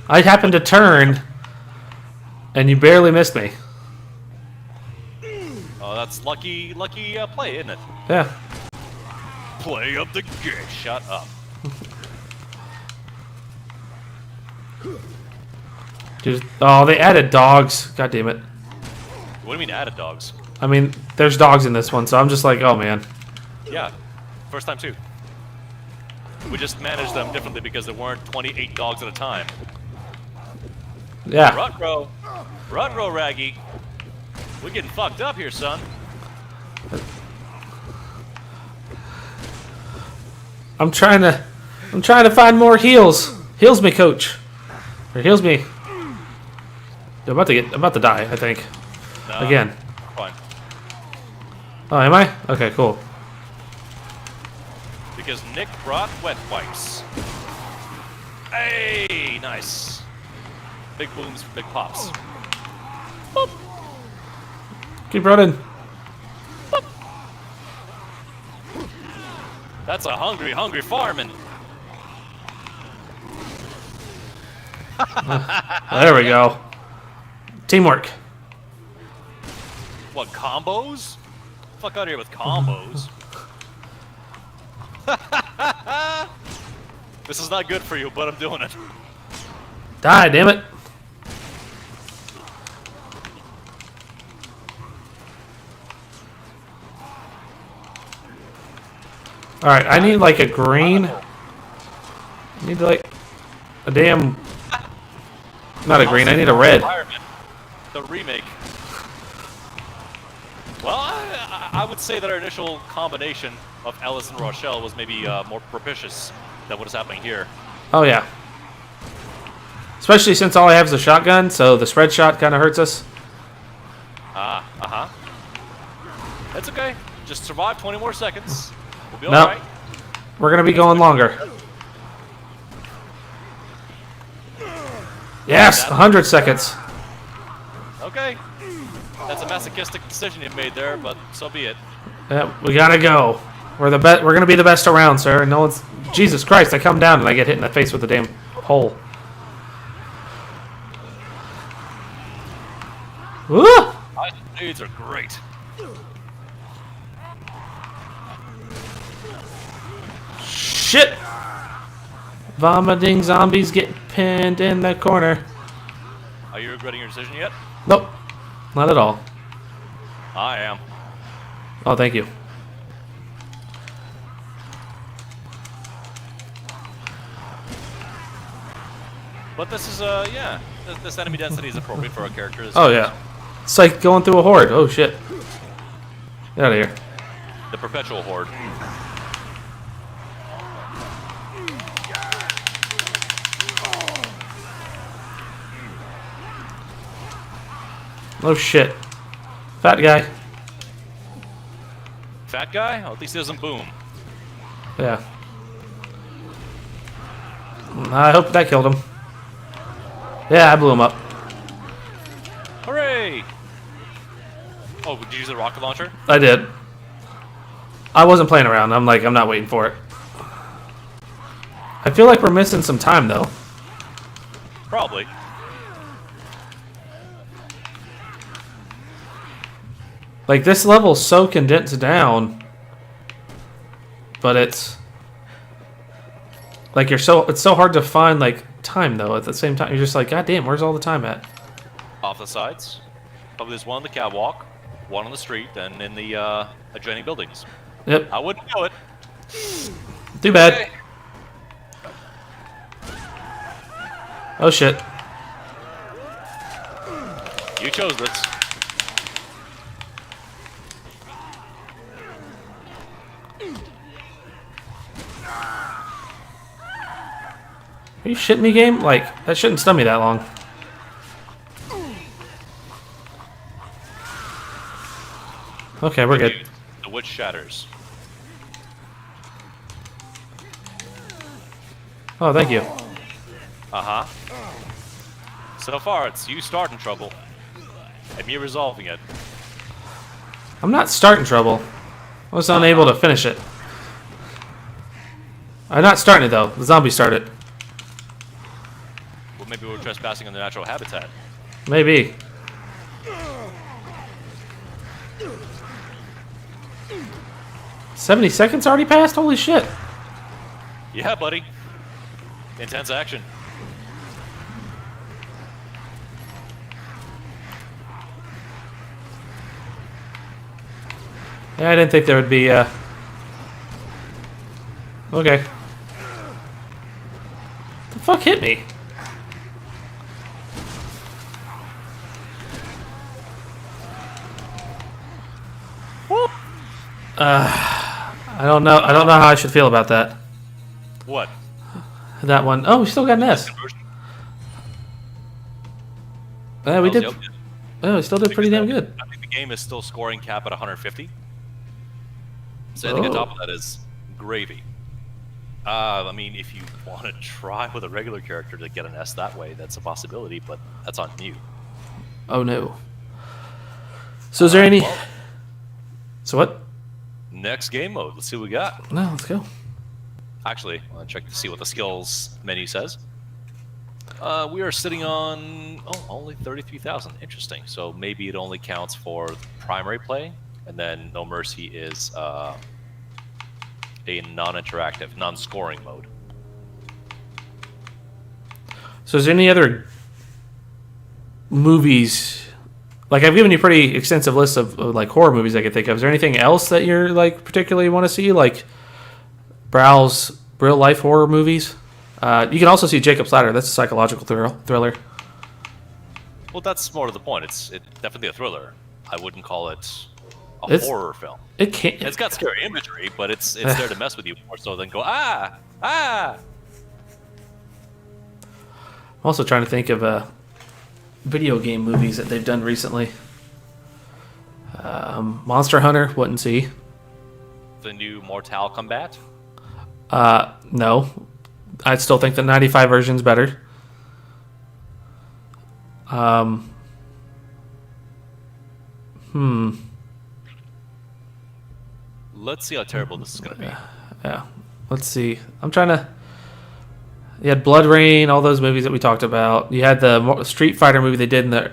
I happened to turn, and you barely missed me. Oh, that's lucky play, isn't it? Yeah. Play up the game. Shut up. Dude, oh, they added dogs. God damn it. What do you mean added dogs? I mean, there's dogs in this one, so I'm just like, oh man. Yeah, first time too. We just managed them differently because there weren't 28 dogs at a time. Yeah. Rutro, Raggy. We're getting fucked up here, son. I'm trying to find more heals. Heals me, coach. Or heals me. I'm about to die, I think. No, Again. Fine. Oh, am I? Okay, cool. Because Nick brought wet wipes. Hey, nice. Big booms, big pops. Boop. Keep running. That's a hungry farming. There we go. Teamwork. What, combos? Fuck out of here with combos. This is not good for you, but I'm doing it. Die, damn it. Alright, I need like a green. I need like a damn. Not a green, I need a red. The remake. Well, I would say that our initial combination of Ellis and Rochelle was maybe more propitious than what is happening here. Oh, yeah. Especially since all I have is a shotgun, so the spread shot kind of hurts us. That's okay. Just survive 20 more seconds. We'll be No. alright. We're going to be going longer. Yes, 100 seconds. Okay. That's a masochistic decision you made there, but so be it. Yeah, we gotta go. We're the best. We're gonna be the best around, sir. And no one's. Jesus Christ! I come down and I get hit in the face with a damn hole. Woo! Grenades are great. Shit! Vomiting zombies get pinned in the corner. Are you regretting your decision yet? Nope, not at all. I am. Oh, thank you. But this is, yeah. This enemy density is appropriate for our characters. Oh yeah, it's like going through a horde. Oh shit! Get out of here. The perpetual horde. Oh shit! Fat guy. Fat guy? Oh, at least he doesn't boom. Yeah. I hope that killed him. Yeah, I blew him up. Hooray! Oh, did you use a rocket launcher? I did. I wasn't playing around. I'm not waiting for it. I feel like we're missing some time though. Probably. Like this level's so condensed down, but it's like it's so hard to find like time though. At the same time, you're just like, God damn, where's all the time at? Off the sides. Probably there's one on the catwalk, one on the street, and in the adjoining buildings. Yep. I wouldn't know it. Too bad. Okay. Oh shit. You chose this. Are you shitting me, game? Like that shouldn't stun me that long. Okay, we're good. The witch shatters. Oh, thank you. Uh-huh. So far, it's you starting trouble. And me resolving it. I'm not starting trouble. I was unable to finish it. I'm not starting it though. The zombie started. Well, maybe we're trespassing on the natural habitat. Maybe. $70 seconds already passed? Holy shit. Yeah, buddy. Intense action. Yeah, I didn't think there would be, Okay. The fuck hit me? I don't know. I don't know how I should feel about that. What? That one. Oh, we still got an S. Yeah, we did. Oh, we still did pretty damn good. I think the game is still scoring cap at 150. So anything on top of that is gravy. I mean, if you want to try with a regular character to get an S that way, that's a possibility, but that's on you. Oh no. So is there any? Well, So what? next game mode. Let's see what we got. No, let's go. Actually, I want to check to see what the skills menu says. We are sitting on only 33,000. Interesting. So maybe it only counts for primary play, and then No Mercy is a non-interactive, non-scoring mode. So is there any other movies? Like I've given you pretty extensive lists of like horror movies I could think of. Is there anything else that you're like particularly want to see? Like browse real life horror movies. You can also see Jacob's Ladder. That's a psychological thriller. Well, that's more to the point. It's definitely a thriller. I wouldn't call it a horror film. It can't. It's got scary imagery, but it's there to mess with you more so than go ah. I'm also trying to think of video game movies that they've done recently. Monster Hunter, wouldn't see. The new Mortal Kombat. No. I still think the 95 version's better. Let's see how terrible this is going to be. Yeah. Let's see. I'm trying to. You had Blood Rain, all those movies that we talked about. You had the Street Fighter movie they did in the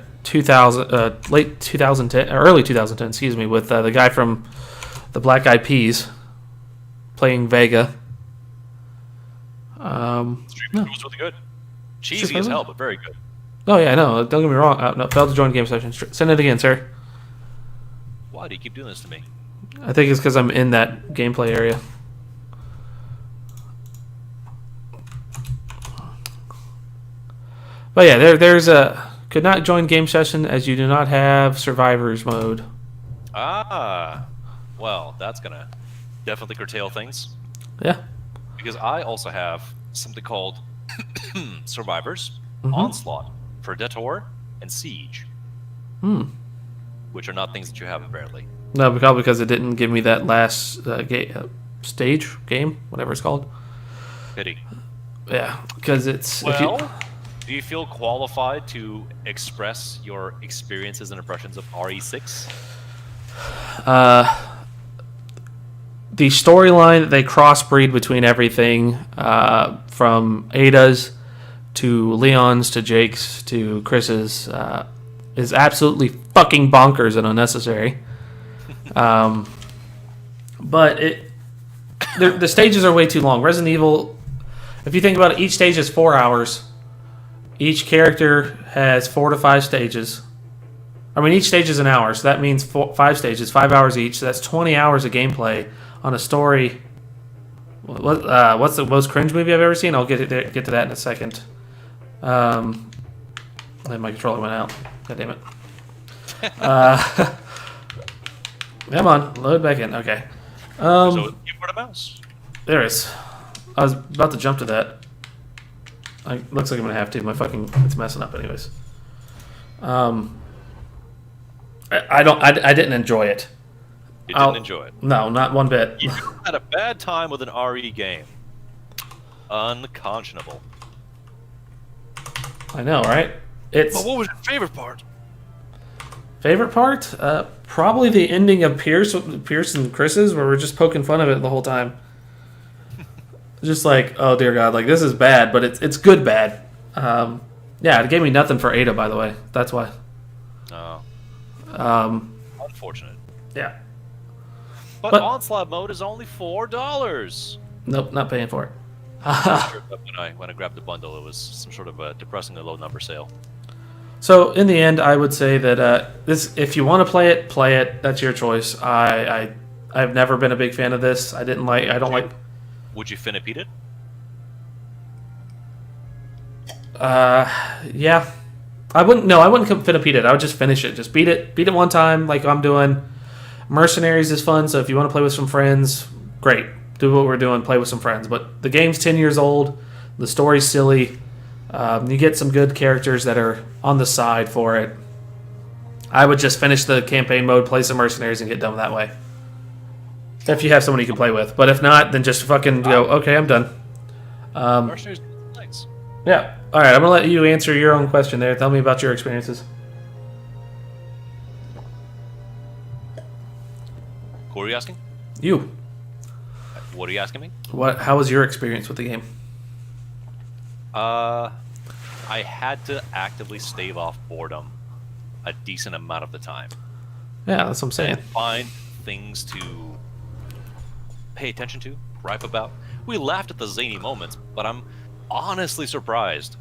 late 2010, or early 2010, excuse me, with the guy from the Black Eyed Peas playing Vega. Street Fighter was really good. Cheesy Street as Fighter? hell, but very good. Oh yeah, no, don't get me wrong. No, failed to join game session. Send it again, sir. Why do you keep doing this to me? I think it's because I'm in that gameplay area. But yeah, there's a could not join game session as you do not have survivors mode. Ah, well, that's going to definitely curtail things. Yeah. Because I also have something called Survivors, Onslaught, Predator, and Siege. Which are not things that you have apparently. No, because it didn't give me that last stage game, whatever it's called. Pity. Yeah, because it's Well, do you feel qualified to express your experiences and impressions of RE6? The storyline that they crossbreed between everything, from Ada's to Leon's to Jake's to Chris's, is absolutely fucking bonkers and unnecessary. But the stages are way too long. Resident Evil, if you think about it, each stage is 4 hours. Each character has 4 to 5 stages. I mean, each stage is an hour, so that means 5 stages, 5 hours each. So that's 20 hours of gameplay on a story. What's the most cringe movie I've ever seen? I'll get to that in a second. And my controller went out. God damn it. Come on, load back in. Okay. So you put a mouse. There it is. I was about to jump to that. Looks like I'm gonna have to. It's messing up anyways. I didn't enjoy it. You didn't enjoy it. No, not one bit. You had a bad time with an RE game. Unconscionable. I know, right? It's But what was your favorite part? favorite part. Probably the ending of Pierce and Chris's, where we're just poking fun of it the whole time. Just like, oh dear God, like this is bad, but it's good bad. Yeah, it gave me nothing for Ada, by the way. That's why. Oh, unfortunate. Yeah. But Onslaught mode is only $4. Nope, not paying for it. When I grabbed the bundle, it was some sort of a depressingly low number sale. So in the end, I would say that if you want to play it. That's your choice. I've never been a big fan of this. I don't like. Would you finipede it? Yeah. I wouldn't finipede it. I would just finish it. Just beat it one time, like I'm doing. Mercenaries is fun, so if you want to play with some friends, great. Do what we're doing, play with some friends. But the game's 10 years old. The story's silly. You get some good characters that are on the side for it. I would just finish the campaign mode, play some mercenaries, and get done that way. If you have someone you can play with. But if not, then just fucking go, okay, I'm done. Mercenaries, thanks. Yeah. All right, I'm going to let you answer your own question there. Tell me about your experiences. Who are you asking? You. What are you asking me? How was your experience with the game? I had to actively stave off boredom a decent amount of the time. Yeah, that's what I'm saying. And find things to pay attention to, gripe about. We laughed at the zany moments, but I'm honestly surprised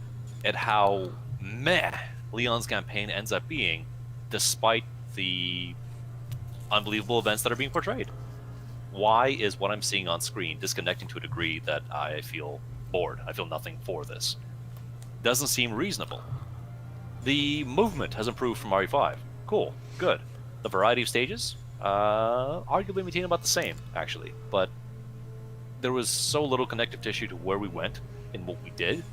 at how meh Leon's campaign ends up being, despite the unbelievable events that are being portrayed. Why is what I'm seeing on screen disconnecting to a degree that I feel bored? I feel nothing for this. Doesn't seem reasonable. The movement has improved from RE5. Cool, good. The variety of stages, arguably maintained about the same, actually. But there was so little connective tissue to where we went and what we did.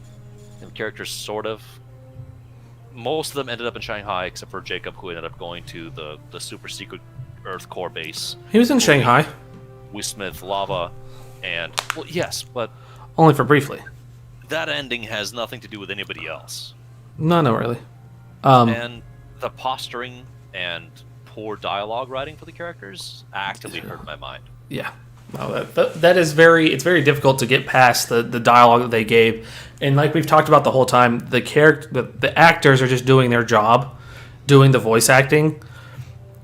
And characters sort of... Most of them ended up in Shanghai, except for Jacob, who ended up going to the super secret Earth core base. He was in Shanghai. We Smith Lava, and... Well, yes, but... Only for briefly. That ending has nothing to do with anybody else. No, really. And the posturing and poor dialogue writing for the characters actively hurt my mind. Yeah. No, that is it's very difficult to get past the dialogue that they gave. And like we've talked about the whole time, the actors are just doing their job, doing the voice acting.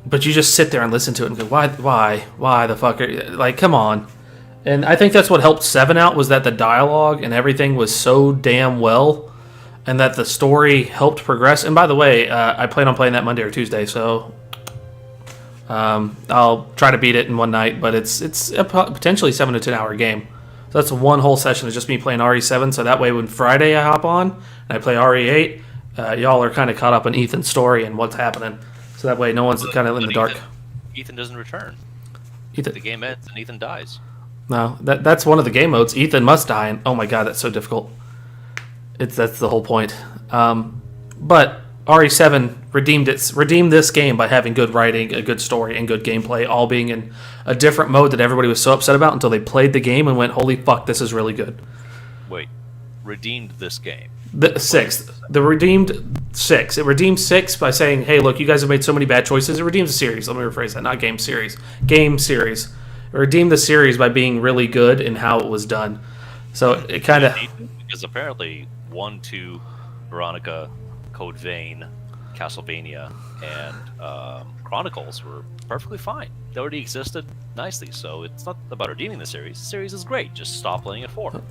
But you just sit there and listen to it and go, why the fuck like, come on. And I think that's what helped 7 out, was that the dialogue and everything was so damn well, and that the story helped progress. And by the way, I plan on playing that Monday or Tuesday, so I'll try to beat it in one night, but it's a potentially 7 to 10 hour game. So that's one whole session of just me playing RE7, so that way when Friday I hop on and I play RE8, y'all are kind of caught up in Ethan's story and what's happening. So that way no one's kind of in the dark. Ethan doesn't return. Ethan. The game ends and Ethan dies. No, that's one of the game modes. Ethan must die, and oh my god, that's so difficult. That's the whole point. But RE7 redeemed this game by having good writing, a good story, and good gameplay, all being in a different mode that everybody was so upset about until they played the game and went, holy fuck, this is really good. Wait, redeemed this game? The redeemed 6. It redeemed 6 by saying, hey, look, you guys have made so many bad choices. It redeems a series. Let me rephrase that. Not game series. Game series. It redeemed the series by being really good in how it was done. So it kind of... Because apparently 1, 2, Veronica, Code Vein, Castlevania, and Chronicles were perfectly fine. They already existed nicely, so it's not about redeeming the series. The series is great. Just stop playing at 4.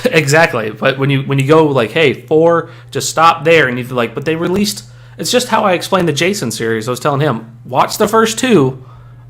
Exactly, but when you go like, hey, 4, just stop there, and you like, but they released. It's just how I explained the Jason series. I was telling him, watch the first 2;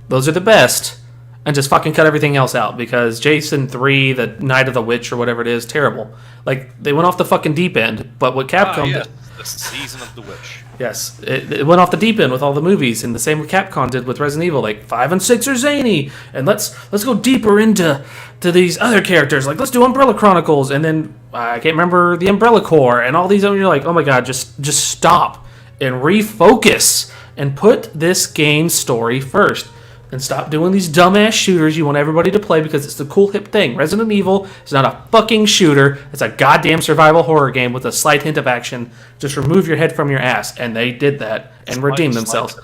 those are the best, and just fucking cut everything else out, because Jason 3, the Night of the Witch or whatever it is, terrible. Like, they went off the fucking deep end. But what Capcom did, the Season of the Witch. yes, it went off the deep end with all the movies, and the same with Capcom did with Resident Evil. Like 5 and 6 are zany, and let's go deeper into these other characters. Like, let's do Umbrella Chronicles, and then I can't remember the Umbrella Corps, and all these. And you're like, oh my god, just stop and refocus and put this game's story first. And stop doing these dumbass shooters you want everybody to play because it's the cool hip thing. Resident Evil is not a fucking shooter. It's a goddamn survival horror game with a slight hint of action. Just remove your head from your ass. And they did that and redeemed themselves.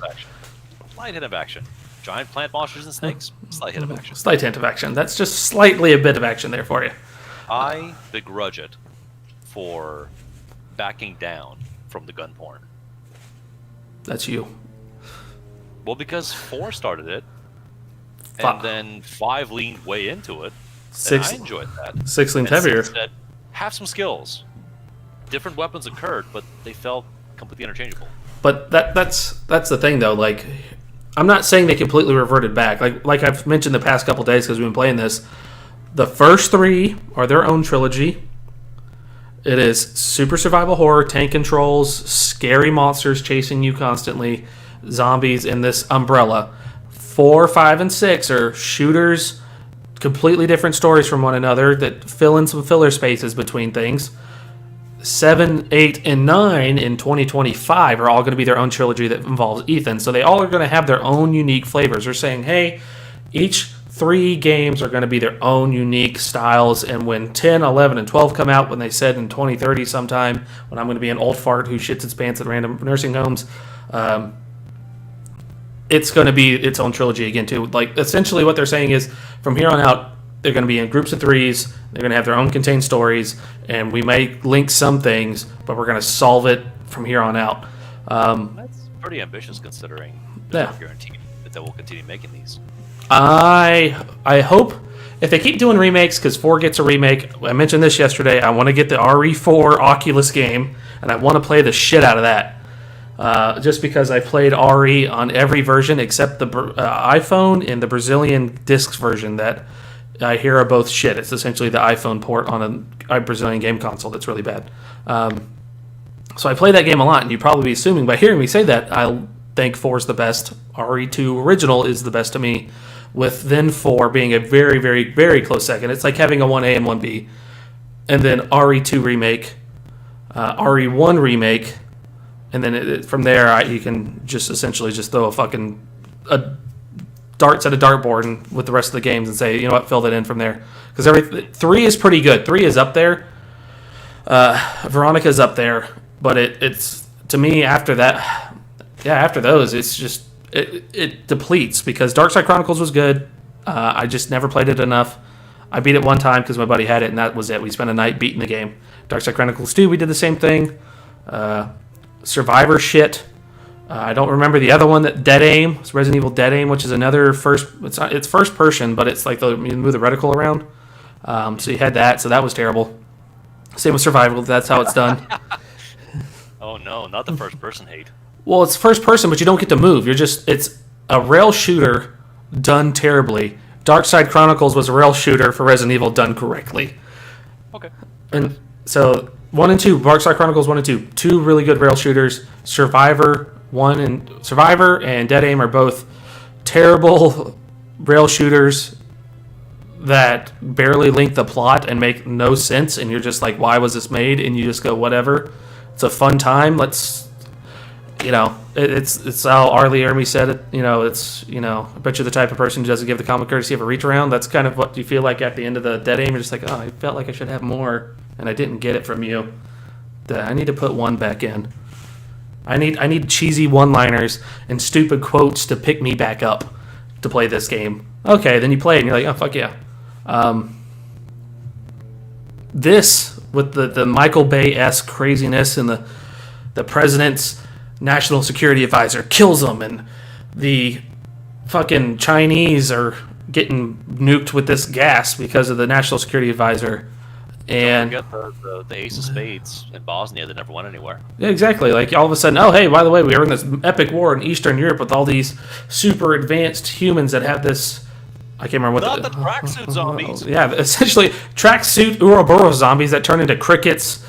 Slight hint of action. Giant plant monsters and snakes. Slight hint of action. Slight hint of action. That's just slightly a bit of action there for you. I begrudge it for backing down from the gun porn. That's you. Well, because 4 started it, and then 5 leaned way into it, 6, and I enjoyed that. 6 leaned And heavier. 6 said, have some skills. Different weapons occurred, but they felt completely interchangeable. But that's the thing, though. Like, I'm not saying they completely reverted back. Like I've mentioned the past couple days because we've been playing this. The first 3 are their own trilogy. It is super survival horror, tank controls, scary monsters chasing you constantly, zombies, and this umbrella. 4, 5, and 6 are shooters, completely different stories from one another that fill in some filler spaces between things. 7, 8, and 9 in 2025 are all going to be their own trilogy that involves Ethan. So they all are going to have their own unique flavors. They're saying, hey, each 3 games are going to be their own unique styles. And when 10, 11, and 12 come out, when they said in 2030 sometime, when I'm going to be an old fart who shits its pants at random nursing homes, it's going to be its own trilogy again, too. Like, essentially what they're saying is, from here on out, they're going to be in groups of 3s, they're going to have their own contained stories, and we may link some things, but we're going to solve it from here on out. That's pretty ambitious considering there's Yeah. no guarantee that they will continue making these. I hope, if they keep doing remakes, because 4 gets a remake, I mentioned this yesterday, I want to get the RE4 Oculus game, and I want to play the shit out of that. Just because I played RE on every version except the iPhone and the Brazilian discs version that I hear are both shit. It's essentially the iPhone port on a Brazilian game console that's really bad. So I play that game a lot, and you'd probably be assuming by hearing me say that I think 4 is the best. RE2 original is the best to me, with then 4 being a very, very, very close second. It's like having a 1A and 1B. And then RE2 remake, RE1 remake, and then from there, you can just essentially just throw a darts at a dartboard and with the rest of the games and say, you know what, fill that in from there. Because 3 is pretty good. 3 is up there. Veronica's up there, but it's to me after that, after those, it's just it depletes because Darkside Chronicles was good. I just never played it enough. I beat it one time because my buddy had it, and that was it. We spent a night beating the game. Darkside Chronicles 2, we did the same thing. Survivor shit. I don't remember the other one. That Dead Aim. It's Resident Evil Dead Aim, which is another it's first person, but it's like you move the reticle around. So you had that, so that was terrible. Same with Survival. That's how it's done. Oh no, not the first person hate. Well, it's first person, but you don't get to move. It's a rail shooter done terribly. Darkside Chronicles was a rail shooter for Resident Evil done correctly. Okay. And so 1 and 2, Darkside Chronicles 1 and 2, two really good rail shooters. Survivor and Dead Aim are both terrible rail shooters that barely link the plot and make no sense, and you're just like, why was this made? And you just go, whatever. It's a fun time. Let's, it's how Arlie Ermy said it. I bet you're the type of person who doesn't give the comic courtesy of a reach around. That's kind of what you feel like at the end of the Dead Aim. You're just like, oh, I felt like I should have more, and I didn't get it from you. I need to put one back in. I need cheesy one-liners and stupid quotes to pick me back up to play this game. Okay, then you play it and you're like, oh, fuck yeah. This, with the Michael Bay-esque craziness and the president's national security advisor kills him, and the fucking Chinese are getting nuked with this gas because of the national security advisor. And Don't forget the Ace of Spades in Bosnia that never went anywhere. yeah, exactly. Like all of a sudden, oh hey, by the way, we were in this epic war in Eastern Europe with all these super advanced humans that have this. I can't remember what Not the tracksuit zombies. Yeah, essentially tracksuit Ouroboros zombies that turn into crickets,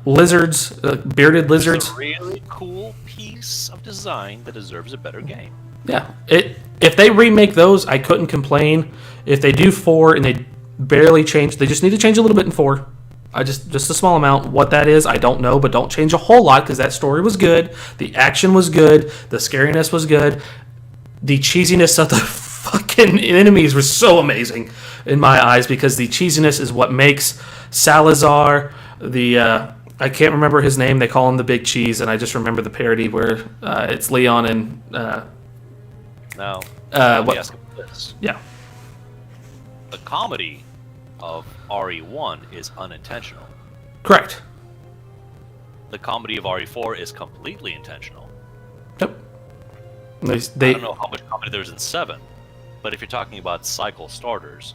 lizards, bearded lizards. It's a really cool piece of design that deserves a better game. Yeah, if they remake those, I couldn't complain. If they do 4 and they barely change, they just need to change a little bit in 4. Just a small amount. What that is, I don't know, but don't change a whole lot because that story was good, the action was good, the scariness was good, the cheesiness of the fucking enemies was so amazing in my eyes because the cheesiness is what makes Salazar I can't remember his name. They call him the Big Cheese, and I just remember the parody where it's Leon and Now, what? let me ask you this. Yeah. The comedy of RE1 is unintentional. Correct. The comedy of RE4 is completely intentional. Yep. I don't know how much comedy there's in 7, but if you're talking about cycle starters,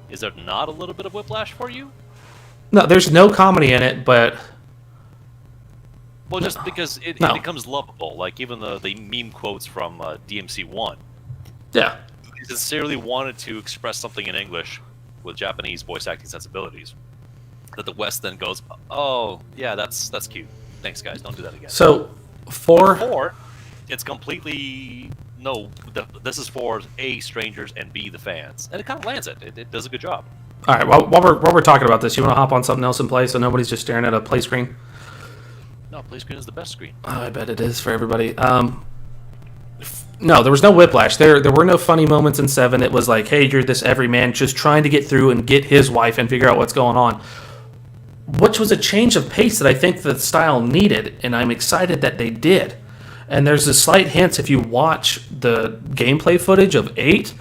is there not a little bit of whiplash for you? No, there's no comedy in it, but Well, just because it becomes lovable, like even the meme quotes from DMC1. yeah. He sincerely wanted to express something in English with Japanese voice acting sensibilities. That the West then goes, oh, yeah, that's cute. Thanks, guys. Don't do that again. So, 4... 4, it's completely, no, this is for A, strangers, and B, the fans. And it kind of lands it. It does a good job. All right, while we're talking about this, you want to hop on something else and play so nobody's just staring at a play screen? No, play screen is the best screen. Oh, I bet it is for everybody. No, there was no whiplash. There were no funny moments in 7. It was like, hey, you're this everyman just trying to get through and get his wife and figure out what's going on. Which was a change of pace that I think the style needed, and I'm excited that they did. And there's a slight hint if you watch the gameplay footage of 8,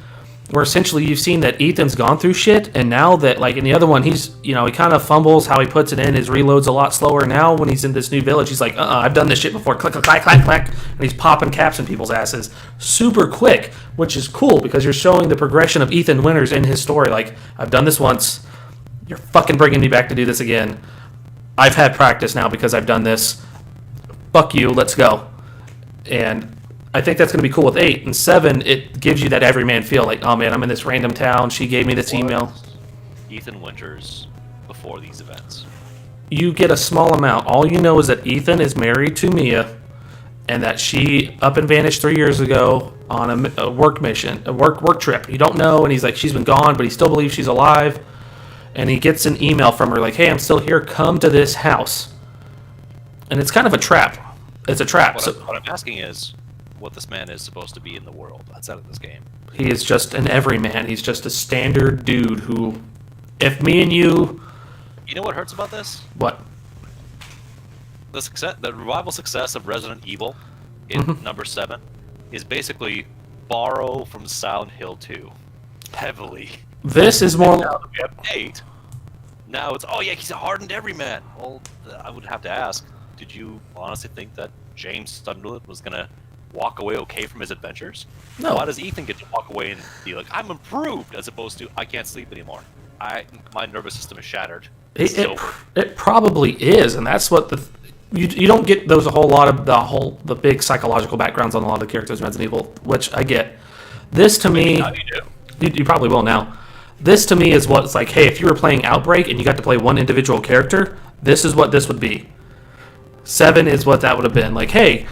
where essentially you've seen that Ethan's gone through shit, and now that, like in the other one, he's, he kind of fumbles how he puts it in, his reload's a lot slower. Now when he's in this new village, he's like, I've done this shit before, click, click, clack, clack, clack, and he's popping caps in people's asses super quick, which is cool because you're showing the progression of Ethan Winters in his story. Like, I've done this once, you're fucking bringing me back to do this again. I've had practice now because I've done this. Fuck you, let's go. And I think that's going to be cool with 8. And 7, it gives you that everyman feel. Like, oh man, I'm in this random town. She gave me this email. Ethan Winters before these events. You get a small amount. All you know is that Ethan is married to Mia, and that she up and vanished 3 years ago on a work mission, a work trip. You don't know, and he's like, she's been gone, but he still believes she's alive. And he gets an email from her like, hey, I'm still here. Come to this house. And it's kind of a trap. It's a trap. What I'm asking is what this man is supposed to be in the world outside of this game. He is just an everyman. He's just a standard dude who, if me and you... You know what hurts about this? What? The revival success of Resident Evil in number 7 is basically borrow from Silent Hill 2. Heavily. This is more. Now that we have 8, now it's, oh yeah, he's a hardened everyman. Well, I would have to ask, did you honestly think that James Sunderland was gonna walk away okay from his adventures? No. Why does Ethan get to walk away and be like, I'm improved, as opposed to, I can't sleep anymore. My nervous system is shattered. It probably is, and that's what you don't get those a whole lot of the big psychological backgrounds on a lot of the characters in Resident Evil, which I get. This to me, Now you do. you probably will now. This to me is what it's like. Hey, if you were playing Outbreak and you got to play one individual character, this is what this would be. 7 is what that would have been. Like, hey,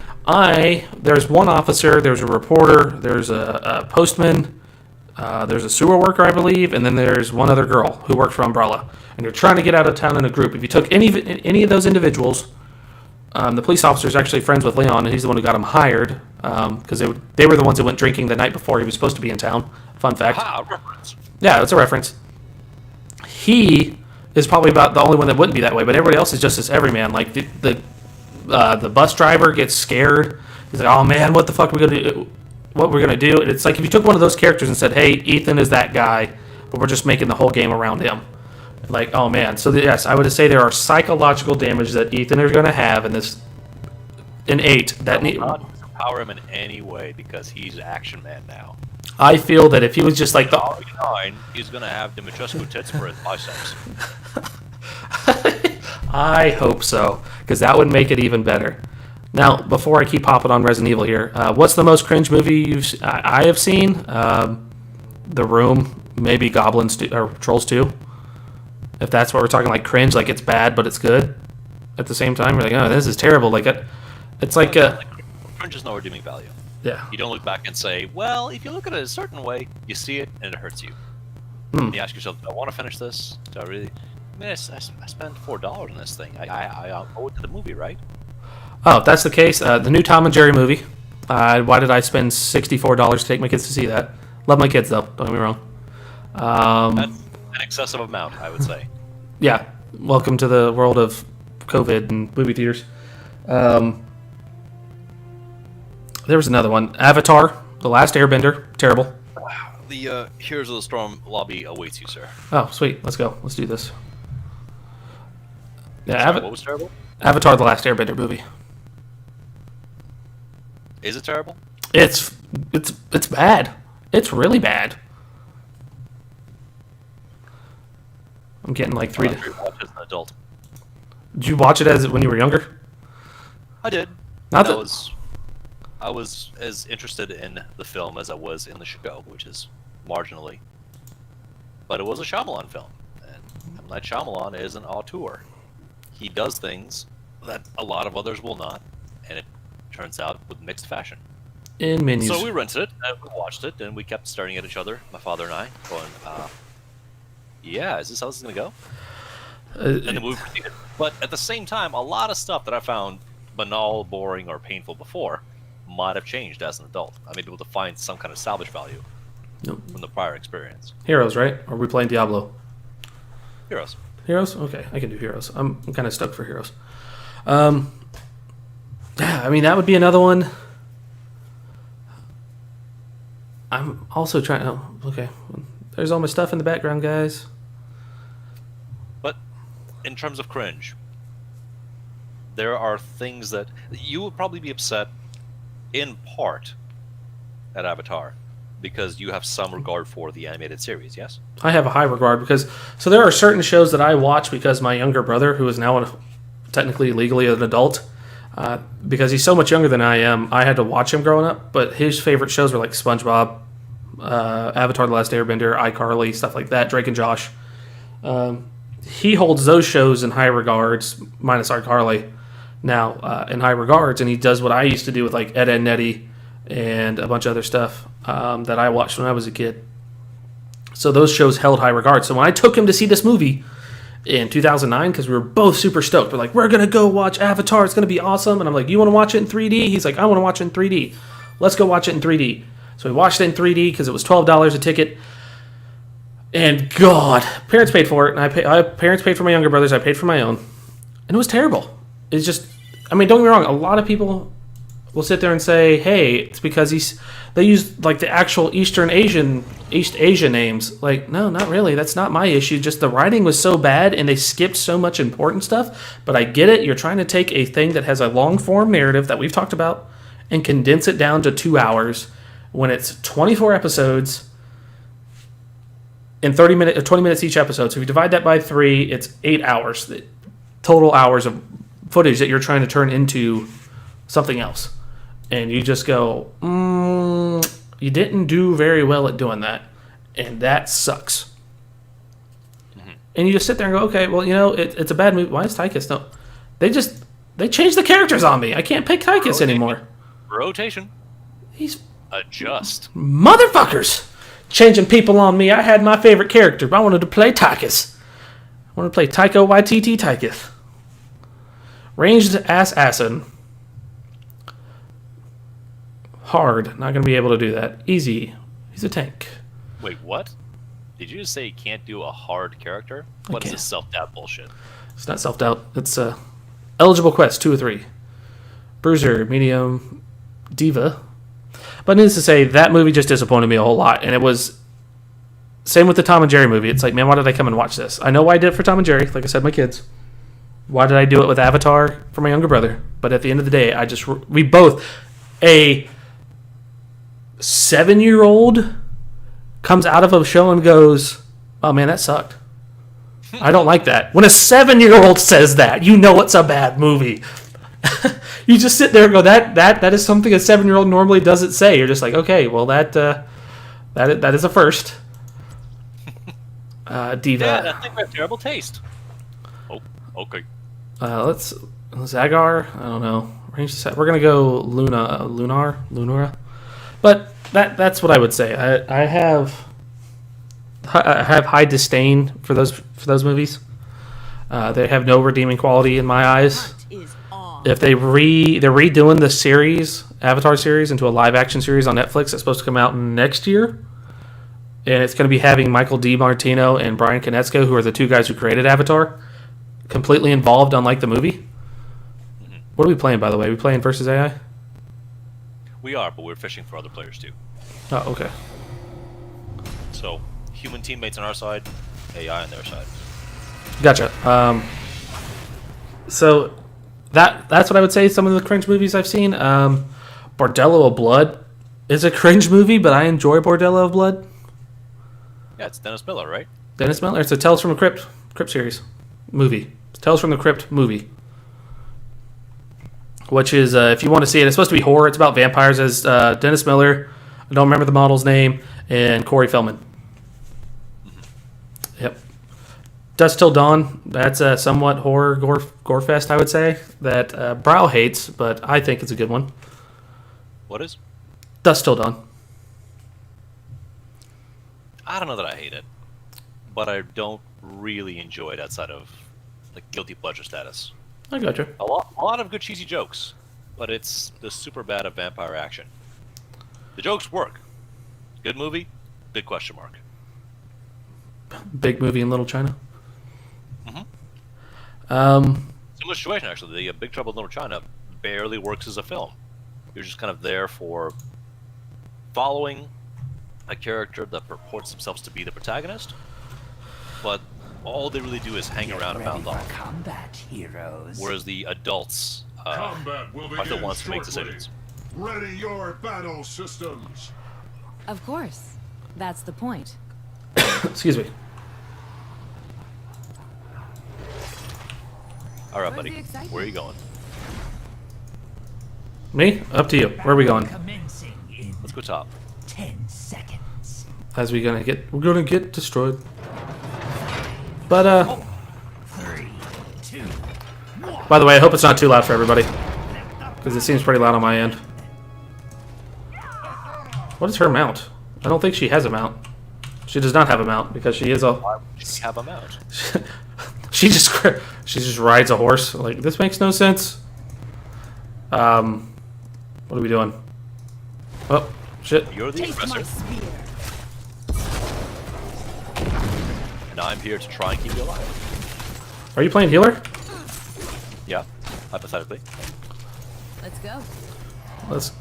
there's one officer, there's a reporter, there's a postman, there's a sewer worker, I believe, and then there's one other girl who worked for Umbrella. And you're trying to get out of town in a group. If you took any of those individuals, the police officer is actually friends with Leon, and he's the one who got him hired because they were the ones who went drinking the night before he was supposed to be in town. Fun fact. Reference. Yeah, it's a reference. He is probably about the only one that wouldn't be that way, but everybody else is just this everyman. Like the bus driver gets scared. He's like, "Oh man, what the fuck are we gonna do? What we're gonna do?" And it's like if you took one of those characters and said, "Hey, Ethan is that guy, but we're just making the whole game around him." Like, oh man. So yes, I would say there are psychological damage that Ethan is going to have in 8 that need. Not empower him in any way because he's Action Man now. I feel that if he was just like the RE9, he's gonna have Dimitrescu tits for his biceps. I hope so, because that would make it even better. Now, before I keep hopping on Resident Evil here, what's the most cringe movie I have seen? The Room, maybe Goblins or Trolls 2. If that's what we're talking, like cringe, like it's bad but it's good at the same time. We're like, oh, this is terrible. Like it's like Cringe is no redeeming value. yeah. You don't look back and say, well, if you look at it a certain way, you see it and it hurts you. And you ask yourself, do I want to finish this? Do I really? I mean, I spent $4 on this thing. I owe it to the movie, right? Oh, if that's the case, the new Tom and Jerry movie. Why did I spend $64 to take my kids to see that? Love my kids though. Don't get me wrong. That's an excessive amount, I would say. Yeah. Welcome to the world of COVID and movie theaters. There was another one. Avatar, The Last Airbender. Terrible. The Heroes of the Storm lobby awaits you, sir. Oh, sweet. Let's go. Let's do this. Yeah, Sorry, what was terrible? Avatar, The Last Airbender movie. Is it terrible? It's bad. It's really bad. I'm getting like 3. Watch it as an adult. Did you watch it when you were younger? I did. Not And that. I was as interested in the film as I was in the show, which is marginally. But it was a Shyamalan film, and M. Night Shyamalan is an auteur. He does things that a lot of others will not, and it turns out with mixed fashion. In menus. So we rented it, and we watched it, and we kept staring at each other, my father and I, going, yeah, is this how this is going to go? And the movie proceeded. But at the same time, a lot of stuff that I found banal, boring, or painful before might have changed as an adult. I may be able to find some kind of salvage value from the prior experience. Heroes, right? Or are we playing Diablo? Heroes. Heroes? Okay, I can do Heroes. I'm kind of stuck for Heroes. Yeah, I mean, that would be another one. I'm also trying... Oh, okay. There's all my stuff in the background, guys. But in terms of cringe, there are things that you would probably be upset in part at Avatar because you have some regard for the animated series, yes? I have a high regard because... So there are certain shows that I watch because my younger brother, who is now technically legally an adult, because he's so much younger than I am, I had to watch him growing up, but his favorite shows were like SpongeBob, Avatar: The Last Airbender, iCarly, stuff like that, Drake and Josh. He holds those shows in high regards, minus iCarly, now in high regards, and he does what I used to do with like Ed, Edd n Eddy and a bunch of other stuff that I watched when I was a kid. So those shows held high regard. So when I took him to see this movie in 2009, because we were both super stoked, we're like, we're going to go watch Avatar, it's going to be awesome. And I'm like, you want to watch it in 3D? He's like, I want to watch it in 3D. Let's go watch it in 3D. So we watched it in 3D because it was $12 a ticket. And God, parents paid for it. And parents paid for my younger brothers. I paid for my own. And it was terrible. It's just, I mean, don't get me wrong. A lot of people will sit there and say, "Hey, it's because they use like the actual East Asia names." Like, no, not really. That's not my issue. Just the writing was so bad and they skipped so much important stuff. But I get it. You're trying to take a thing that has a long form narrative that we've talked about and condense it down to 2 hours when it's 24 episodes in 20 minutes each episode. So if you divide that by 3, it's 8 hours. Total hours of footage that you're trying to turn into something else. And you just go, you didn't do very well at doing that. And that sucks. Mm-hmm. And you just sit there and go, okay, well, you know, it's a bad movie. Why is Tychus? No. They changed the characters on me. I can't pick Tychus anymore. Rotation. These Adjust. motherfuckers changing people on me. I had my favorite character. I wanted to play Tychus. I wanted to play Taika Waititi Tychus. Ranged assassin. Hard. Not going to be able to do that. Easy. He's a tank. Wait, what? Did you just say you can't do a hard character? What is this self-doubt bullshit? It's not self-doubt. It's eligible quest 2 or 3. Bruiser, medium, diva. But needless to say, that movie just disappointed me a whole lot. And it was same with the Tom and Jerry movie. It's like, man, why did I come and watch this? I know why I did it for Tom and Jerry. Like I said, my kids. Why did I do it with Avatar for my younger brother? But at the end of the day, we both, a 7-year-old comes out of a show and goes, oh man, that sucked. I don't like that. When a 7-year-old says that, you know it's a bad movie. You just sit there and go, that is something a 7-year-old normally doesn't say. You're just like, okay, well that is a first. Diva. Yeah, I think we have terrible taste. Oh, okay. Let's Zagar. I don't know. Range set. We're gonna go Lunara. But that's what I would say. I have high disdain for those movies. They have no redeeming quality in my eyes. If they're redoing the series, Avatar series, into a live action series on Netflix, it's supposed to come out next year, and it's going to be having Michael DiMartino and Brian Konietzko, who are the 2 guys who created Avatar, completely involved, unlike the movie. Mm-hmm. What are we playing, by the way? Are we playing versus AI? We are, but we're fishing for other players too. Oh, okay. So, human teammates on our side, AI on their side. Gotcha. So that's what I would say. Some of the cringe movies I've seen. Bordello of Blood is a cringe movie, but I enjoy Bordello of Blood. Yeah, it's Dennis Miller, right? Dennis Miller. It's a Tales from the Crypt series movie. It's Tales from the Crypt movie. Which is, if you want to see it, it's supposed to be horror. It's about vampires as Dennis Miller. I don't remember the model's name. And Corey Feldman. Mm-hmm. Yep. Dusk Till Dawn. That's a somewhat horror gore fest, I would say. That Brow hates, but I think it's a good one. What is? Dusk Till Dawn. I don't know that I hate it, but I don't really enjoy it outside of like guilty pleasure status. I gotcha. A lot of good cheesy jokes, but it's the super bad of vampire action. The jokes work. Good movie, big question mark. Big movie in Little China. Mm-hmm. Similar situation, actually. The Big Trouble in Little China barely works as a film. You're just kind of there for following a character that purports themselves to be the protagonist, but all they really do is hang around and mouth off. Combat heroes. Whereas the adults are the ones who make decisions. Ready your battle systems. Of course. That's the point. Excuse me. All right, buddy. Where are you going? Me? Up to you. Where are we going? Commencing in Let's go top. 10 seconds. We're gonna get destroyed. But 3, 2, 1. by the way, I hope it's not too loud for everybody, because it seems pretty loud on my end. What is her mount? I don't think she has a mount. She does not have a mount because she is a. Why would she have a mount? she just rides a horse. Like, this makes no sense. What are we doing? Oh shit! You're the aggressor, and I'm here to try and keep you alive. Are you playing healer? Yeah, hypothetically. Let's go. Let's.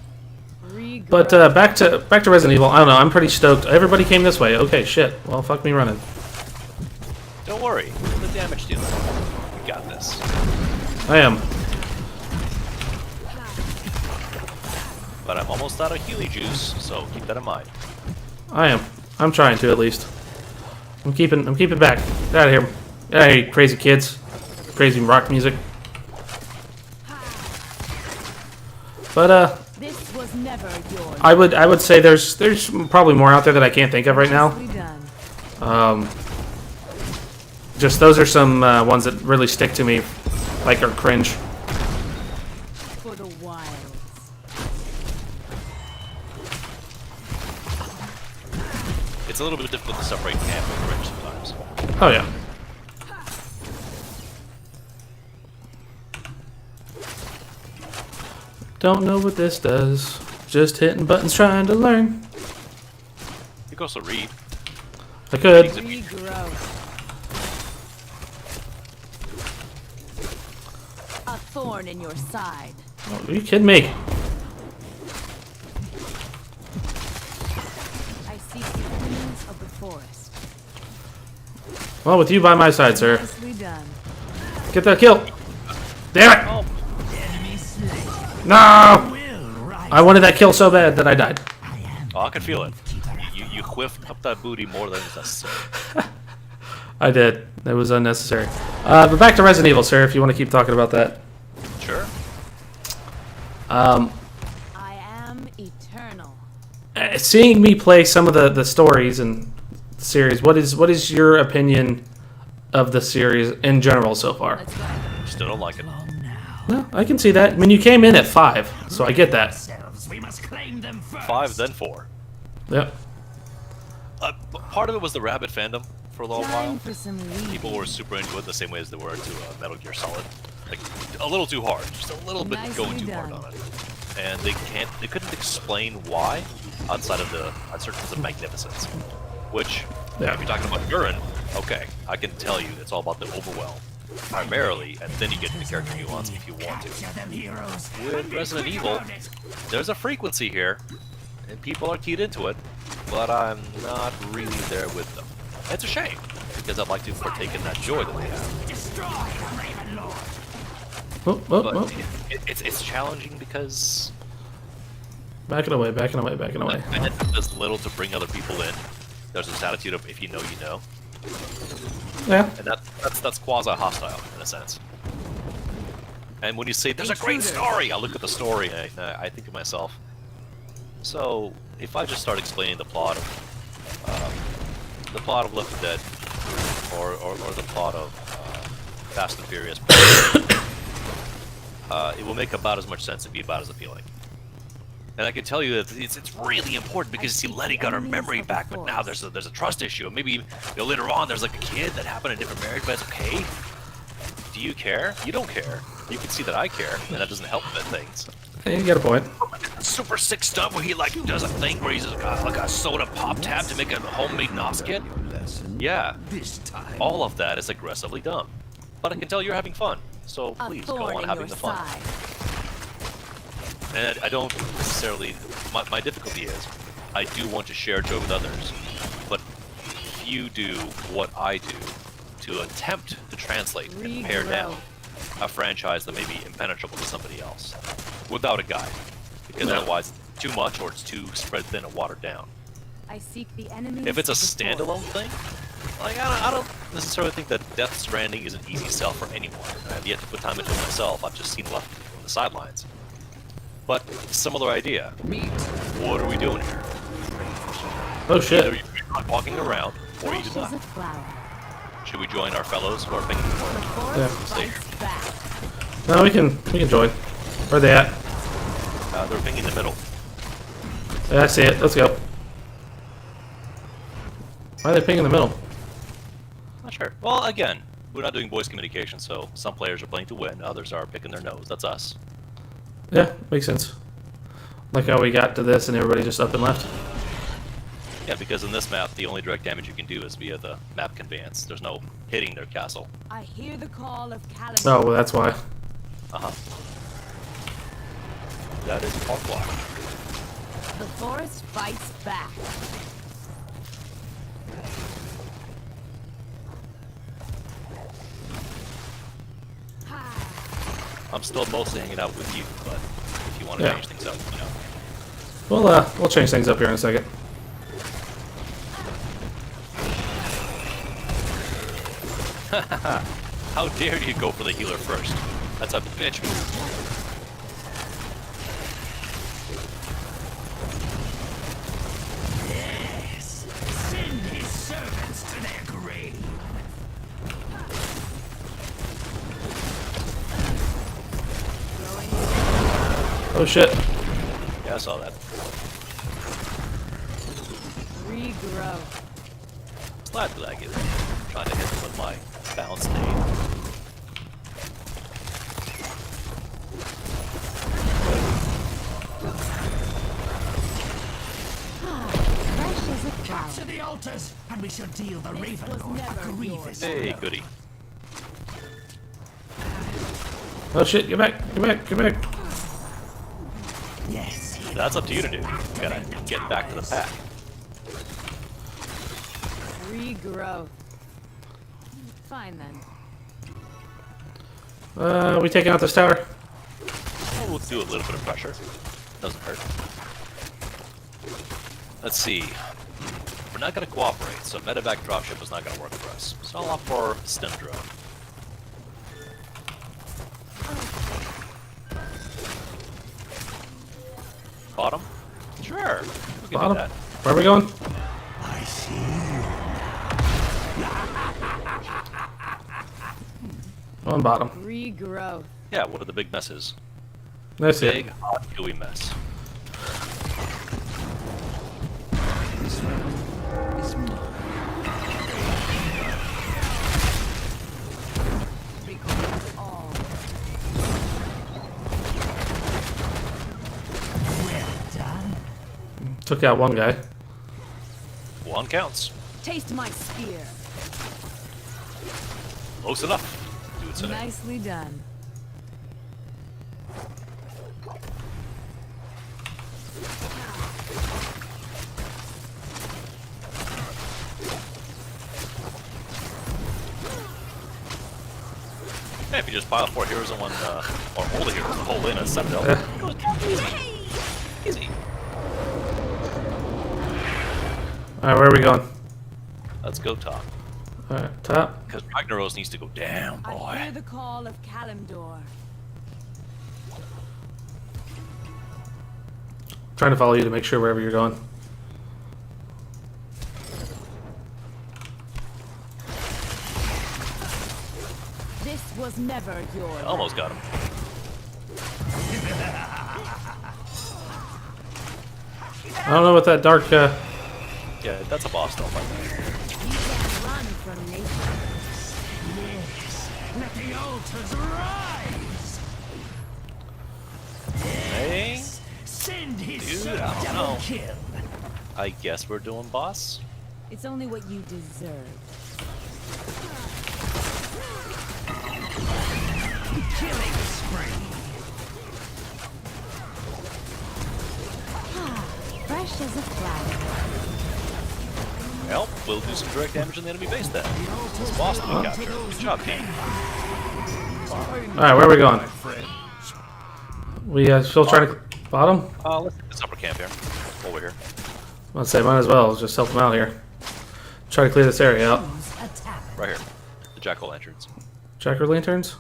Regrowth. But back to Resident Evil. I don't know. I'm pretty stoked. Everybody came this way. Okay, shit. Well, fuck me running. Don't worry, the damage dealer. We got this. I am. But I'm almost out of Healy juice, so keep that in mind. I am. I'm trying to at least. I'm keeping back. Get out of here. Get out of here, you crazy kids. Crazy rock music. But This was never yours. I would say there's probably more out there that I can't think of right now. Nicely done. Just those are some ones that really stick to me, like are cringe. For the wilds. It's a little bit difficult to separate camp and cringe sometimes. Oh yeah. Don't know what this does. Just hitting buttons trying to learn. You can also read. I could. Regrowth. A thorn in your side. Oh, are you kidding me? I seek the cleanings of the forest. Well, with you by my side, sir. Nicely done. Get that kill. Damn it! Oh, Enemy slain. No! Will rise. I wanted that kill so bad that I died. I am I can feel it. You whiffed up that booty more than is necessary. I did. That was unnecessary. But back to Resident Evil, sir, if you want to keep talking about that. Sure. I am eternal. Seeing me play some of the stories and the series, what is your opinion of the series in general so far? Let's go. Still don't like it. now. Well, I can see that. I mean, you came in at 5, so I get that. Ourselves, we must claim them first. 5, then 4. Yep. Part of it was the Rabbit fandom for a little while. Time for some reading. People were super into it the same way as they were to Metal Gear Solid. Like, a little too hard. Just a little bit Nicely going too hard done. on it. And they couldn't explain why outside of the uncertainties of magnificence. Which, Yeah. if you're talking about Gurren, okay, I can tell you it's all about the overwhelm. Primarily, and then you get the character nuance if you want to. Capture them, heroes. With Resident Evil, there's a frequency here, and people are keyed into it, but I'm not really there with them. It's a shame, because I'd like to partake in that joy that they have. Destroy the Raven Lord. Oh, oh, But oh. it's challenging because Backing away, backing away, backing away. it does little to bring other people in. There's this attitude of if you know, you know, Yeah. and that's quasi-hostile in a sense. And when you say there's a great story, I look at the story and I think to myself, so if I just start explaining the plot of Left 4 Dead or the plot of Fast and Furious, it will make about as much sense and be about as appealing. And I can tell you that it's really important because see, Letty got her memory back, but now there's a trust issue. And maybe later on there's like a kid that happened in a different marriage, but it's okay. Do you care? You don't care. You can see that I care, and that doesn't help with things. Hey, you got a point. Super sick stuff where he like does a thing where he's got like a soda pop tab to make a homemade NOS kit. Yeah, all of that is aggressively dumb. But I can tell you're having fun, so A please go thorn on in having your the fun. side. And I don't necessarily. My difficulty is, I do want to share joy with others, but few do what I do to attempt to translate and pare down a franchise that may be impenetrable to somebody else without a guide, because otherwise it's too much or it's too spread thin and watered down. I seek the enemies If it's a of the standalone forest. thing, like I don't necessarily think that Death Stranding is an easy sell for anyone. I have yet to put time into it myself. I've just seen left from the sidelines. But similar idea. What are we doing here? Oh Either shit. you're not walking around, or you do Flesh is not. a flower. Should we join our fellows who are picking the The corner? forest Stay fights back. No, we can join. Where they at? They're pinging the middle. Yeah, I see it. Let's go. Why are they pinging in the middle? Not sure. Well, again, we're not doing voice communication, so some players are playing to win, others are picking their nose. That's us. Yeah, makes sense. Like how we got to this and everybody just up and left. Yeah, because in this map, the only direct damage you can do is via the map conveyance. There's no hitting their castle. I hear the call of Calendar. Oh, well, that's why. Uh-huh. that is park walk. The forest fights back. I'm still mostly hanging out with you, but if you want to Yeah. change things up, you know. We'll change things up here in a second. How dare you go for the healer first? That's a bitch move. Yes. Send his servants to their grave. Oh shit. Yeah, I saw that. Regrow. Glad that I get it. Trying to hit them with my bounce nade. Fresh as a flower. Capture the altars, and we shall deal the Raven was Lord a never grievous. Hey, goody. Oh shit, get back, get back, get back. Yes. That's up to you to do. You gotta get back to the pack. Regrow. Fine then. We taking out this tower? We'll do a little bit of pressure. Doesn't hurt. Let's see. We're not gonna cooperate, so medevac dropship is not gonna work for us. So I'll opt for stim drone. Bottom? Sure. We can Bottom? do that. Where are we going? I see. On bottom. Regrow. Yeah, what are the big messes? That's Big, it. hot, gooey mess. Well done. Took out one guy. One counts. Taste my spear. Close enough. Do it today. Nicely done. Yeah, if you just pile 4 heroes in one, or all the heroes, the whole in a Citadel, it goes down easy. Easy. Alright, where are we going? Let's go top. Alright, top. Because Ragnaros needs to go down, I boy. hear the call of Kalimdor. Trying to follow you to make sure wherever you're going. This was never your Almost got him. I don't know what that dark, Yeah, that's a boss though. But You can't run from nature. Yes. Let the altars rise. hey, Send his Dude, servant I don't know. double kill. I guess we're doing boss. It's only what you deserve. Killing spree. Fresh as a flower. Well, we'll do some direct damage in the enemy base then. This boss that we captured. Good job, team. Alright, where are we going? We still trying to bottom? Let's hit this upper camp here. Over here. I'd say might as well just help them out here. Try to clear this area out. Attack. Right here. The Jackal entrance. Jacker lanterns.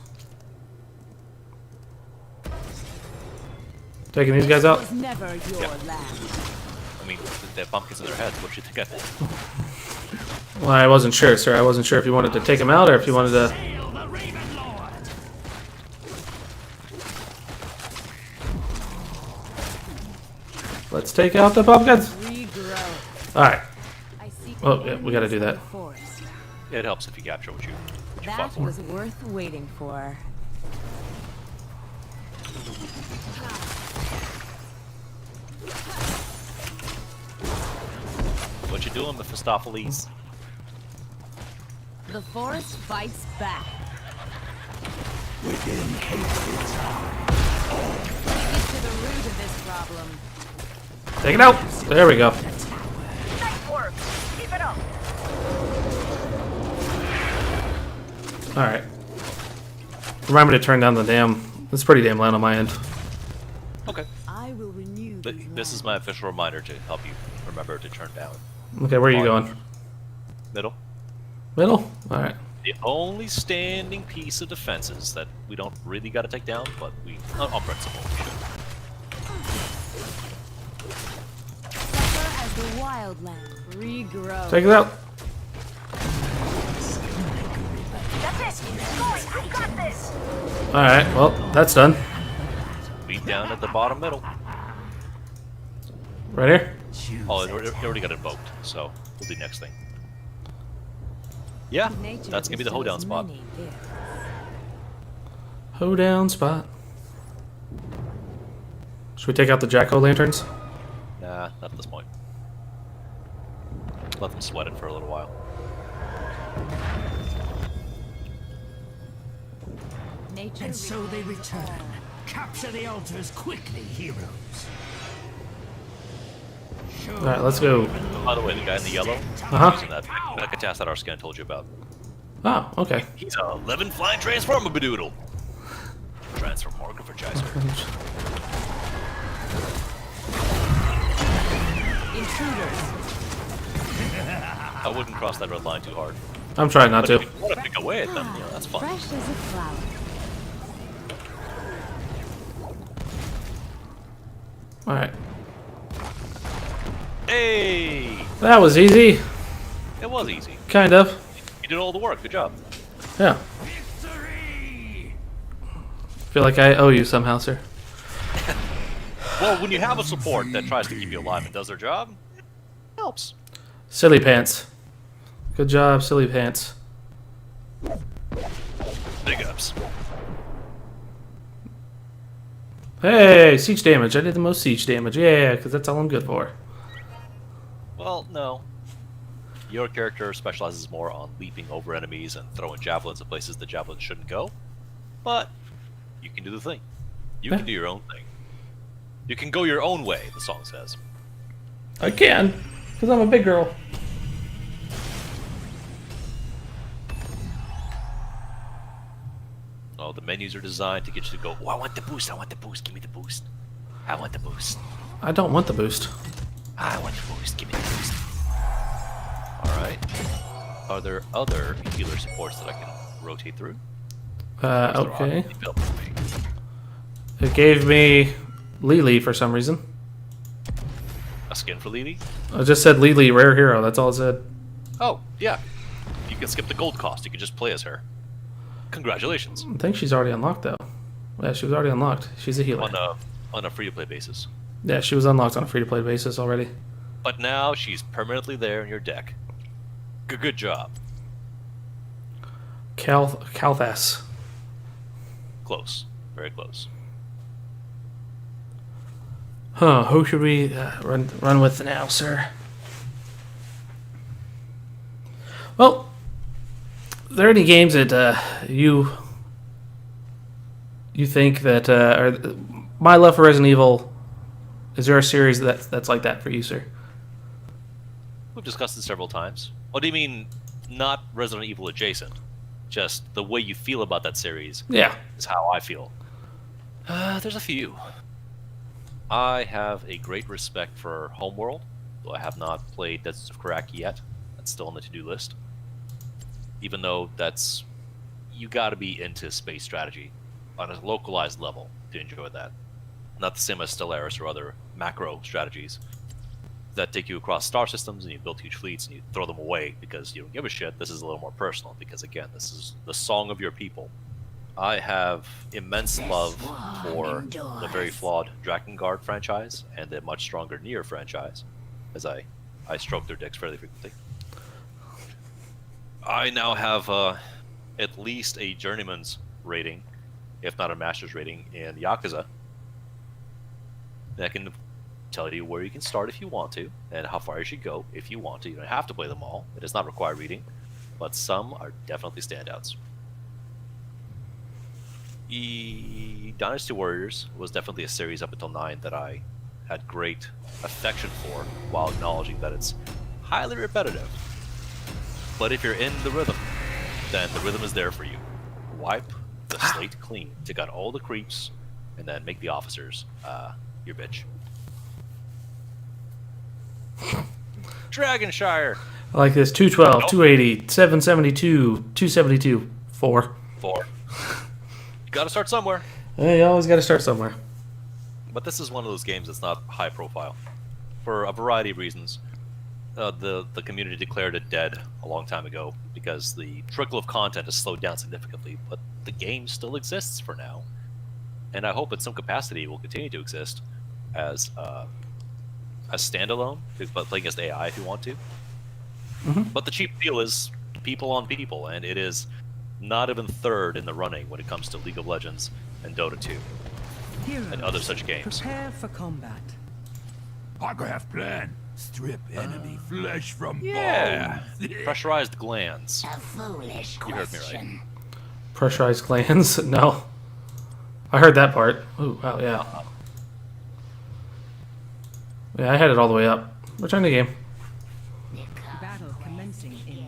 Taking these guys out. Was never your Yep. land. I mean, they have pumpkins in their heads. What do you think I think? Well, I wasn't sure, sir. I wasn't sure if you wanted to take them out or if you wanted to. Hail the Raven Lord. Let's take out the pumpkins. Regrow. Alright. I seek Oh, the yeah, we gotta do enemies that. of the forest. It helps if you capture what you fought That for. was worth waiting for. What you doing, Mephistopheles? The forest fights back. Within hatred. Take it to the root of this Take it out. There we go. Nice work. Keep it up. All right. Remember to turn down the damn. It's pretty damn loud on my end. Okay. I will renew the This is my official reminder to help you remember to turn down. Okay, where are you going? Middle. Middle. All right. The only standing piece of defenses that we don't really got to take down, but we, on principle, we should. Suffer as the wildland regrows. Take it out. That's it. Keep going. I got this. All right. Well, that's done. Beat down at the bottom middle. Right here. Oh, it already got invoked, so we'll do next thing. Yeah, Nature that's gonna be the bestows hoedown spot. many gifts. Hoedown spot. Should we take out the jack-o'-lanterns? Nah, not at this point. Let them sweat it for a little while. Nature And so they return. Capture the altars quickly, heroes. All right, let's go. By the way, the guy in the yellow, using that Mechatast that our scan told you about. Oh, okay. He's a living flying transformer badoodle. Transform Morgan for Chaser. intruders. I wouldn't cross that red line too hard. I'm trying not But to. if you want to pick away at them, you know, that's fun. Fresh as a flower. All right. Hey! That was easy. It was easy. Kind of. You did all the work. Good job. Yeah. Victory! Feel like I owe you somehow, sir. Well, when you have a support that tries to keep you alive and does their job, helps. Silly pants. Good job, silly pants. Big ups. Hey, siege damage. I did the most siege damage. Yeah, because that's all I'm good for. Well, no. Your character specializes more on leaping over enemies and throwing javelins at places the javelins shouldn't go. But you can do the thing. You can do your own thing. You can go your own way, the song says. I can, because I'm a big girl. Oh, the menus are designed to get you to go, oh, I want the boost, give me the boost. I want the boost. I don't want the boost. I want the boost, give me the boost. Alright. Are there other healer supports that I can rotate through? Okay. Available to me? It gave me Lily for some reason. A skin for Lily? I just said Lily, rare hero. That's all it said. Oh, yeah. You can skip the gold cost. You can just play as her. Congratulations. I think she's already unlocked, though. Yeah, she was already unlocked. She's a healer. On a free-to-play basis. Yeah, she was unlocked on a free-to-play basis already. But now she's permanently there in your deck. Good job. Calthas. Close. Very close. Huh, who should we run with now, sir? Well, are there any games that you think that are my love for Resident Evil? Is there a series that's like that for you, sir? We've discussed it several times. What do you mean, not Resident Evil adjacent? Just the way you feel about that series Yeah. is how I feel. There's a few. I have a great respect for Homeworld, though I have not played Deserts of Karak yet. That's still on the to-do list. Even though that's... you gotta be into space strategy on a localized level to enjoy that. Not the same as Stellaris or other macro strategies that take you across star systems and you build huge fleets and you throw them away because you don't give a shit. This is a little more personal because, again, this is the song of your people. I have immense love for the very flawed Drakengard franchise and the much stronger Nier franchise, as I stroke their dicks fairly frequently. I now have at least a journeyman's rating, if not a master's rating, in Yakuza. That can tell you where you can start if you want to, and how far you should go if you want to. You don't have to play them all. It does not require reading, but some are definitely standouts. Dynasty Warriors was definitely a series up until 9 that I had great affection for, while acknowledging that it's highly repetitive. But if you're in the rhythm, then the rhythm is there for you. Wipe the slate clean, take out all the creeps, and then make the officers your bitch. Dragonshire! I like this. 212, 280, 772, 272, 4. 4. Gotta start somewhere. Hey, you always got to start somewhere. But this is one of those games that's not high profile. For a variety of reasons. The community declared it dead a long time ago because the trickle of content has slowed down significantly, but the game still exists for now. And I hope in some capacity it will continue to exist as standalone, but playing as AI if you want to. But the cheap deal is people on people, and it is not even third in the running when it comes to League of Legends and Dota 2 and other such games. Prepare for combat. I have plan. Strip enemy flesh from Yeah, bones. pressurized glands. A foolish You heard me right. question. Pressurized glands? No. I heard that part. Ooh, wow, yeah. Yeah, I had it all the way up. Return the game. Battle commencing in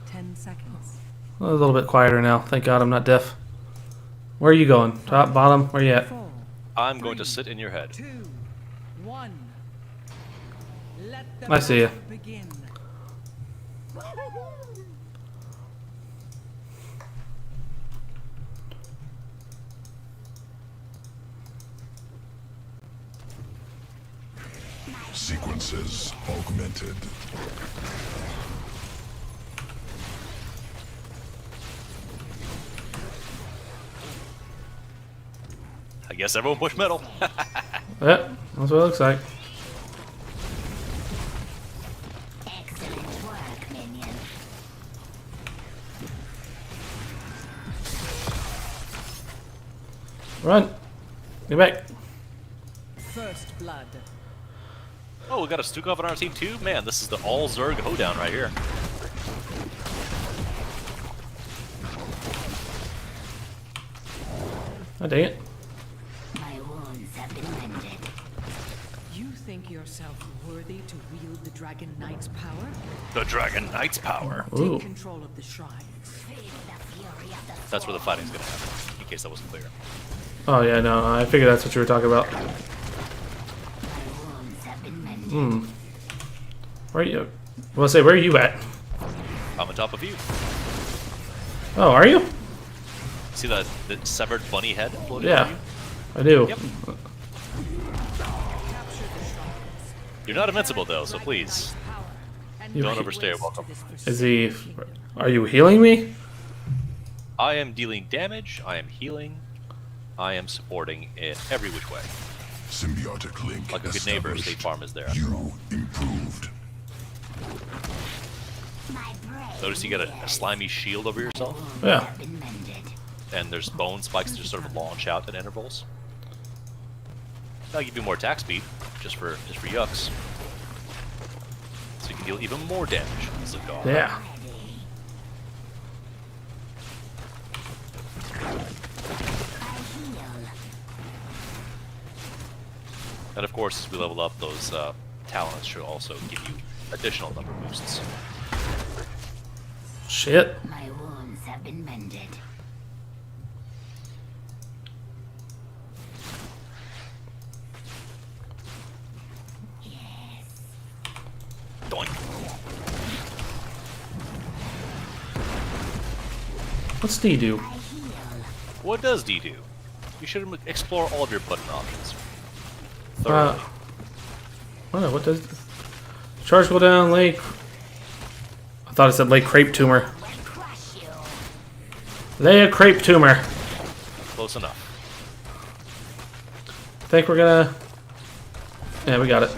10 seconds. A little bit quieter now. Thank God I'm not deaf. Where are you going? Top, bottom? Where you at? 4, I'm going to sit in your head. 2, 1. Let the I see ya. battle begin. Sequences augmented. I guess everyone push metal. Yep, that's what it looks like. Excellent work, minion. Run! Get back! First blood. Oh, we got a Stukov on our team too? Man, this is the all Zerg hoedown right here. Oh, dang it. My wounds have been mended. You think yourself worthy to wield the Dragon Knight's power? The Dragon Knight's power. Ooh. Take control of the shrines. Feel the fury of the That's where the fighting's gonna happen, in case that wasn't clear. Oh, yeah, no, I figured that's what you were talking about. My wounds have been mended. Hmm. Where are you? Well, say, where are you at? I'm on top of you. Oh, are you? See the severed bunny head floating Yeah, on you? I do. Yep. You're not invincible though, so please don't overstay your welcome. Is he... Are you healing me? I am dealing damage, I am healing, I am supporting in every which way. Symbiotic link Like a good neighbor, established. State Farm is there. You improved. My brave Notice you get a slimy shield over yourself, Yeah. have been mended. and there's bone spikes that just sort of launch out at intervals. That'll give you more attack speed, just for yucks. So you can deal even more damage as a dog. Yeah. And of course, as we level up, those talents should also give you additional number boosts. Shit. My wounds have been mended. Doink. What's D do? What does D do? You should explore all of your button options. Uh, Thoroughly. I don't know, what does... Charge go down, lake... I thought it said lake crepe tumor. Crush you. Lay a crepe tumor. Close enough. Think we're gonna... Yeah, we got it.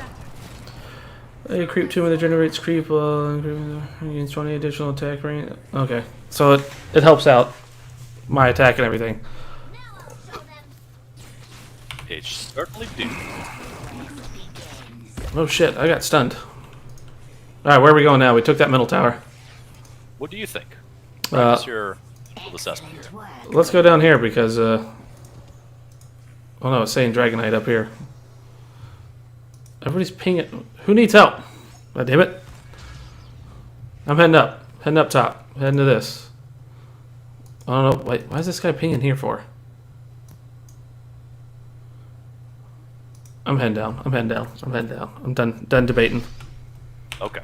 A creep tumor that generates creep gains 20 additional attack range. Okay, so it helps out my attack and everything. It certainly do. Oh shit, I got stunned. Alright, where are we going now? We took that middle tower. What do you think? Uh, What's your full assessment here? Let's go down here because, oh no, it's saying Dragonite up here. Everybody's pinging. Who needs help? God damn it. I'm heading up. Heading up top. Heading to this. I don't know. Wait, why is this guy pinging here for? I'm heading down. I'm heading down. I'm heading down. I'm done debating. Okay.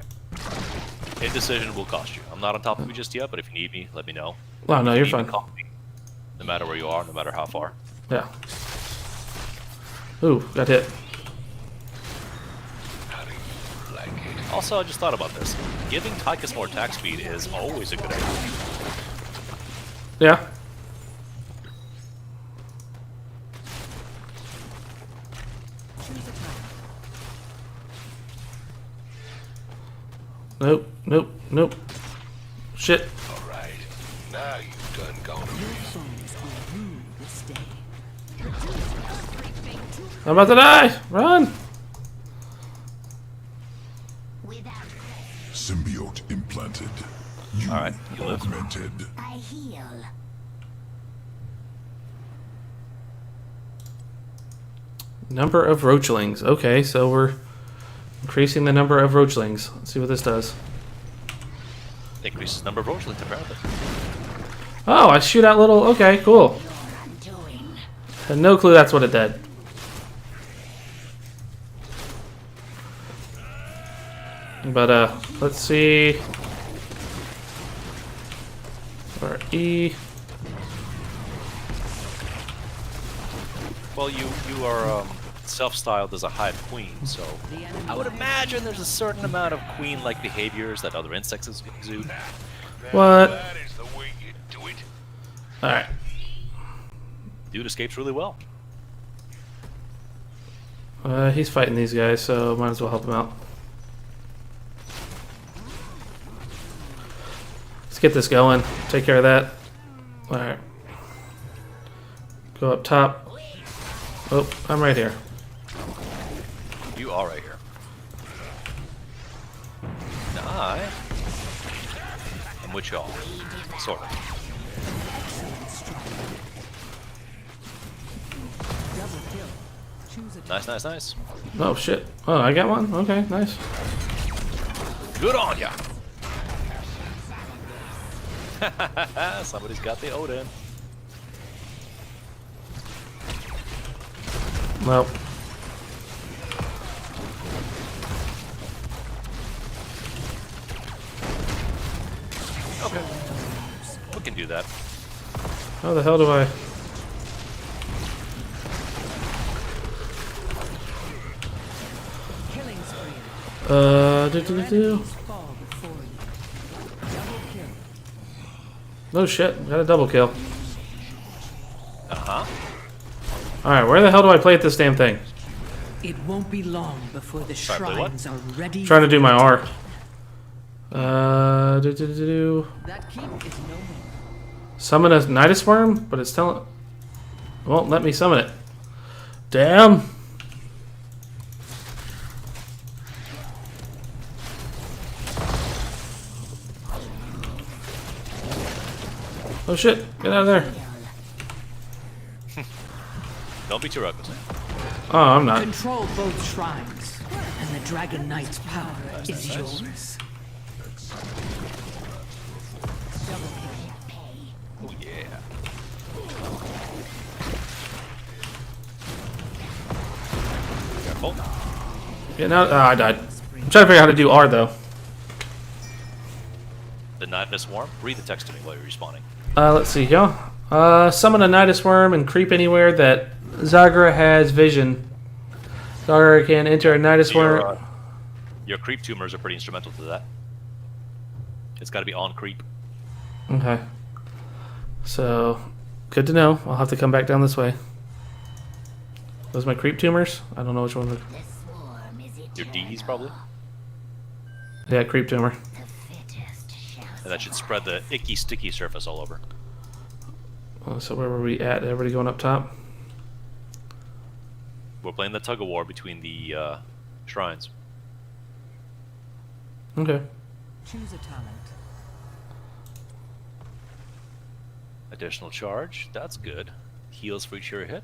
Indecision will cost you. I'm not on top of you just yet, but if you need me, let me know. Oh, no, If you're you need fine. me, call me. No matter where you are, no matter how far. Yeah. Ooh, got hit. Also, I just thought about this. Giving Tychus more attack speed is always a good idea. Yeah. Nope, nope, nope. Shit. Alright, now you've done gone. I'm about to die! Run! Without Symbiote implanted. You Alright, you live. augmented. I heal. Number of roachlings. Okay, so we're increasing the number of roachlings. Let's see what this does. Increases number of roachlings, apparently. Oh, I shoot out little... Okay, cool. Undoing. Had no clue that's what it did. But, let's see... RE... Well, you are self-styled as a hive queen, so I would imagine there's a certain amount of queen-like behaviors that other insects exude. What? That is the way you do it. Alright. Dude escapes really well. He's fighting these guys, so might as well help him out. Let's get this going. Take care of that. Alright. Go up top. Oh, I'm right here. You are right here. Now I'm with y'all. Sort of. Nice, nice, nice. Oh, shit. Oh, I got one? Okay, nice. Good on ya! Somebody's got the Odin. Well. Okay. We can do that. How the hell do I... Killing spree. do. Fall before you. Double kill. No shit, got a double kill. Uh-huh. Alright, where the hell do I play at this damn thing? It won't be long before the Sorry, play what? shrines are ready. Trying to do my R. That keep is no more. Summon a Nidus Worm, but it's telling... It won't let me summon it. Damn! Oh shit, get out of there. Don't be too reckless. Oh, I'm not. Control both shrines, and the Dragon Knight's power is yours. Oh yeah. Careful. Getting out. I died. I'm trying to figure out how to do R though. The Nidus Worm? Read the text to me while you're respawning. Let's see here. Summon a Nidus Worm and creep anywhere that Zagara has vision. Zagara can enter a Nidus Worm. Your creep tumors are pretty instrumental to that. It's got to be on creep. Okay. So, good to know. I'll have to come back down this way. Those my creep tumors? I don't know which one. The swarm is Your eternal. D's probably. Yeah, creep tumor. The fittest shall And that should spread the icky, sticky surface all over. So where were we at? Everybody going up top? We're playing the tug of war between the shrines. Okay. Choose a talent. Additional charge. That's good. Heals for each hero hit.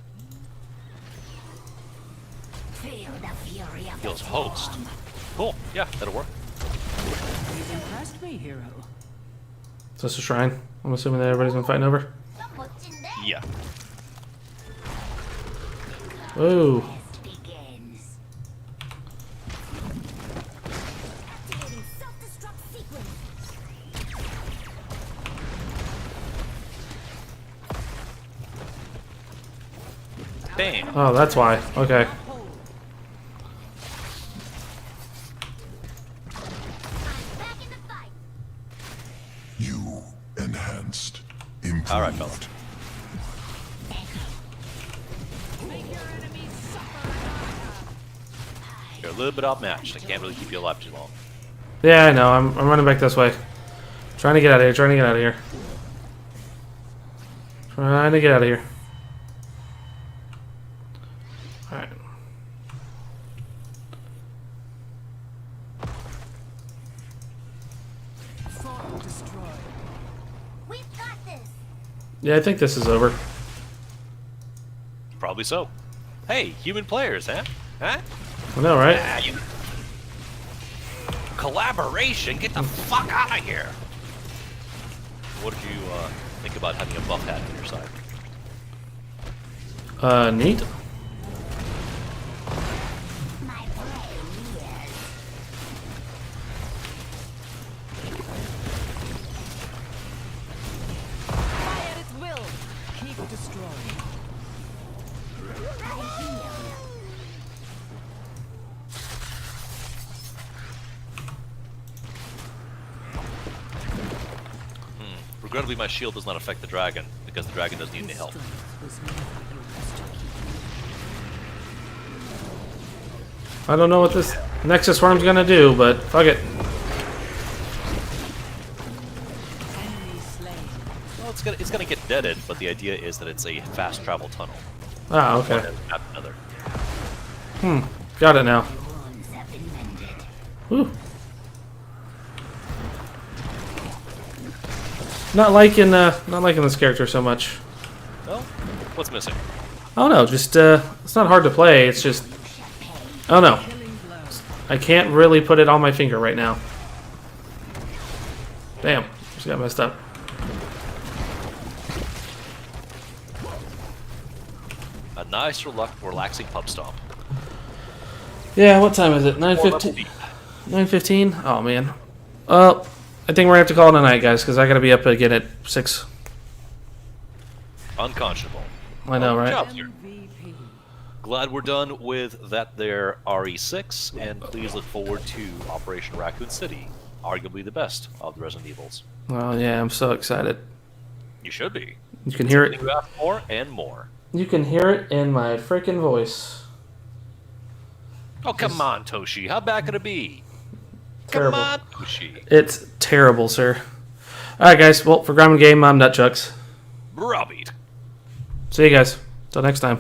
Feel the fury of Heals the host. storm. Cool. Yeah, that'll work. You've impressed me, hero. Is this a shrine? I'm assuming that everybody's been fighting over. What's in there? Yeah. Whoa. Quest begins. Activating self-destruct sequence. Bam. Oh, that's why. Okay. I'm back in the fight. You enhanced. Improved. All right, fella. You're a little bit outmatched. I can't really keep you alive too long. Yeah, I know. I'm running back this way. Trying to get out of here. Trying to get out of here. Trying to get out of here. Alright. Fort destroyed. We've got this. Yeah, I think this is over. Probably so. Hey, human players, huh? Huh? I know, right? Ah, you... Collaboration? Get the fuck out of here! What did you think about having a buff hat on your side? Neat. My brain is. Fly at its will. Keep destroying. I heal. Regrettably, my shield does not affect the dragon, because the dragon doesn't need any help. Strength was never yours to keep. I don't know what this Nexus Worm's gonna do, but fuck it. Enemy slain. Well, it's gonna get deaded, but the idea is that it's a fast travel tunnel. Ah, okay. One after another. Got it now. Wounds have been mended. Whew. Not liking this character so much. Well, what's missing? I don't know, just it's not hard to play, it's just I don't know. Killing blow. I can't really put it on my finger right now. Damn, just got messed up. A nice, relaxing pub stomp. Yeah, what time is it? 9:15. 9:15? Oh man. I think we're gonna have to call it a night, guys, because I gotta be up again at 6. Unconscionable. I know, Good right? job, sir. MVP. Glad we're done with that there RE6, and please look forward to Operation Raccoon City, arguably the best of the Resident Evils. Oh yeah, I'm so excited. You should be. You can hear Everything it. you asked for and more. You can hear it in my freaking voice. Oh, come on, Toshi. How bad could it be? Terrible. Come on, Toshi. It's terrible, sir. Alright, guys. Well, for Grime and Game, I'm Nutchucks. Browbeat. See you guys. Till next time.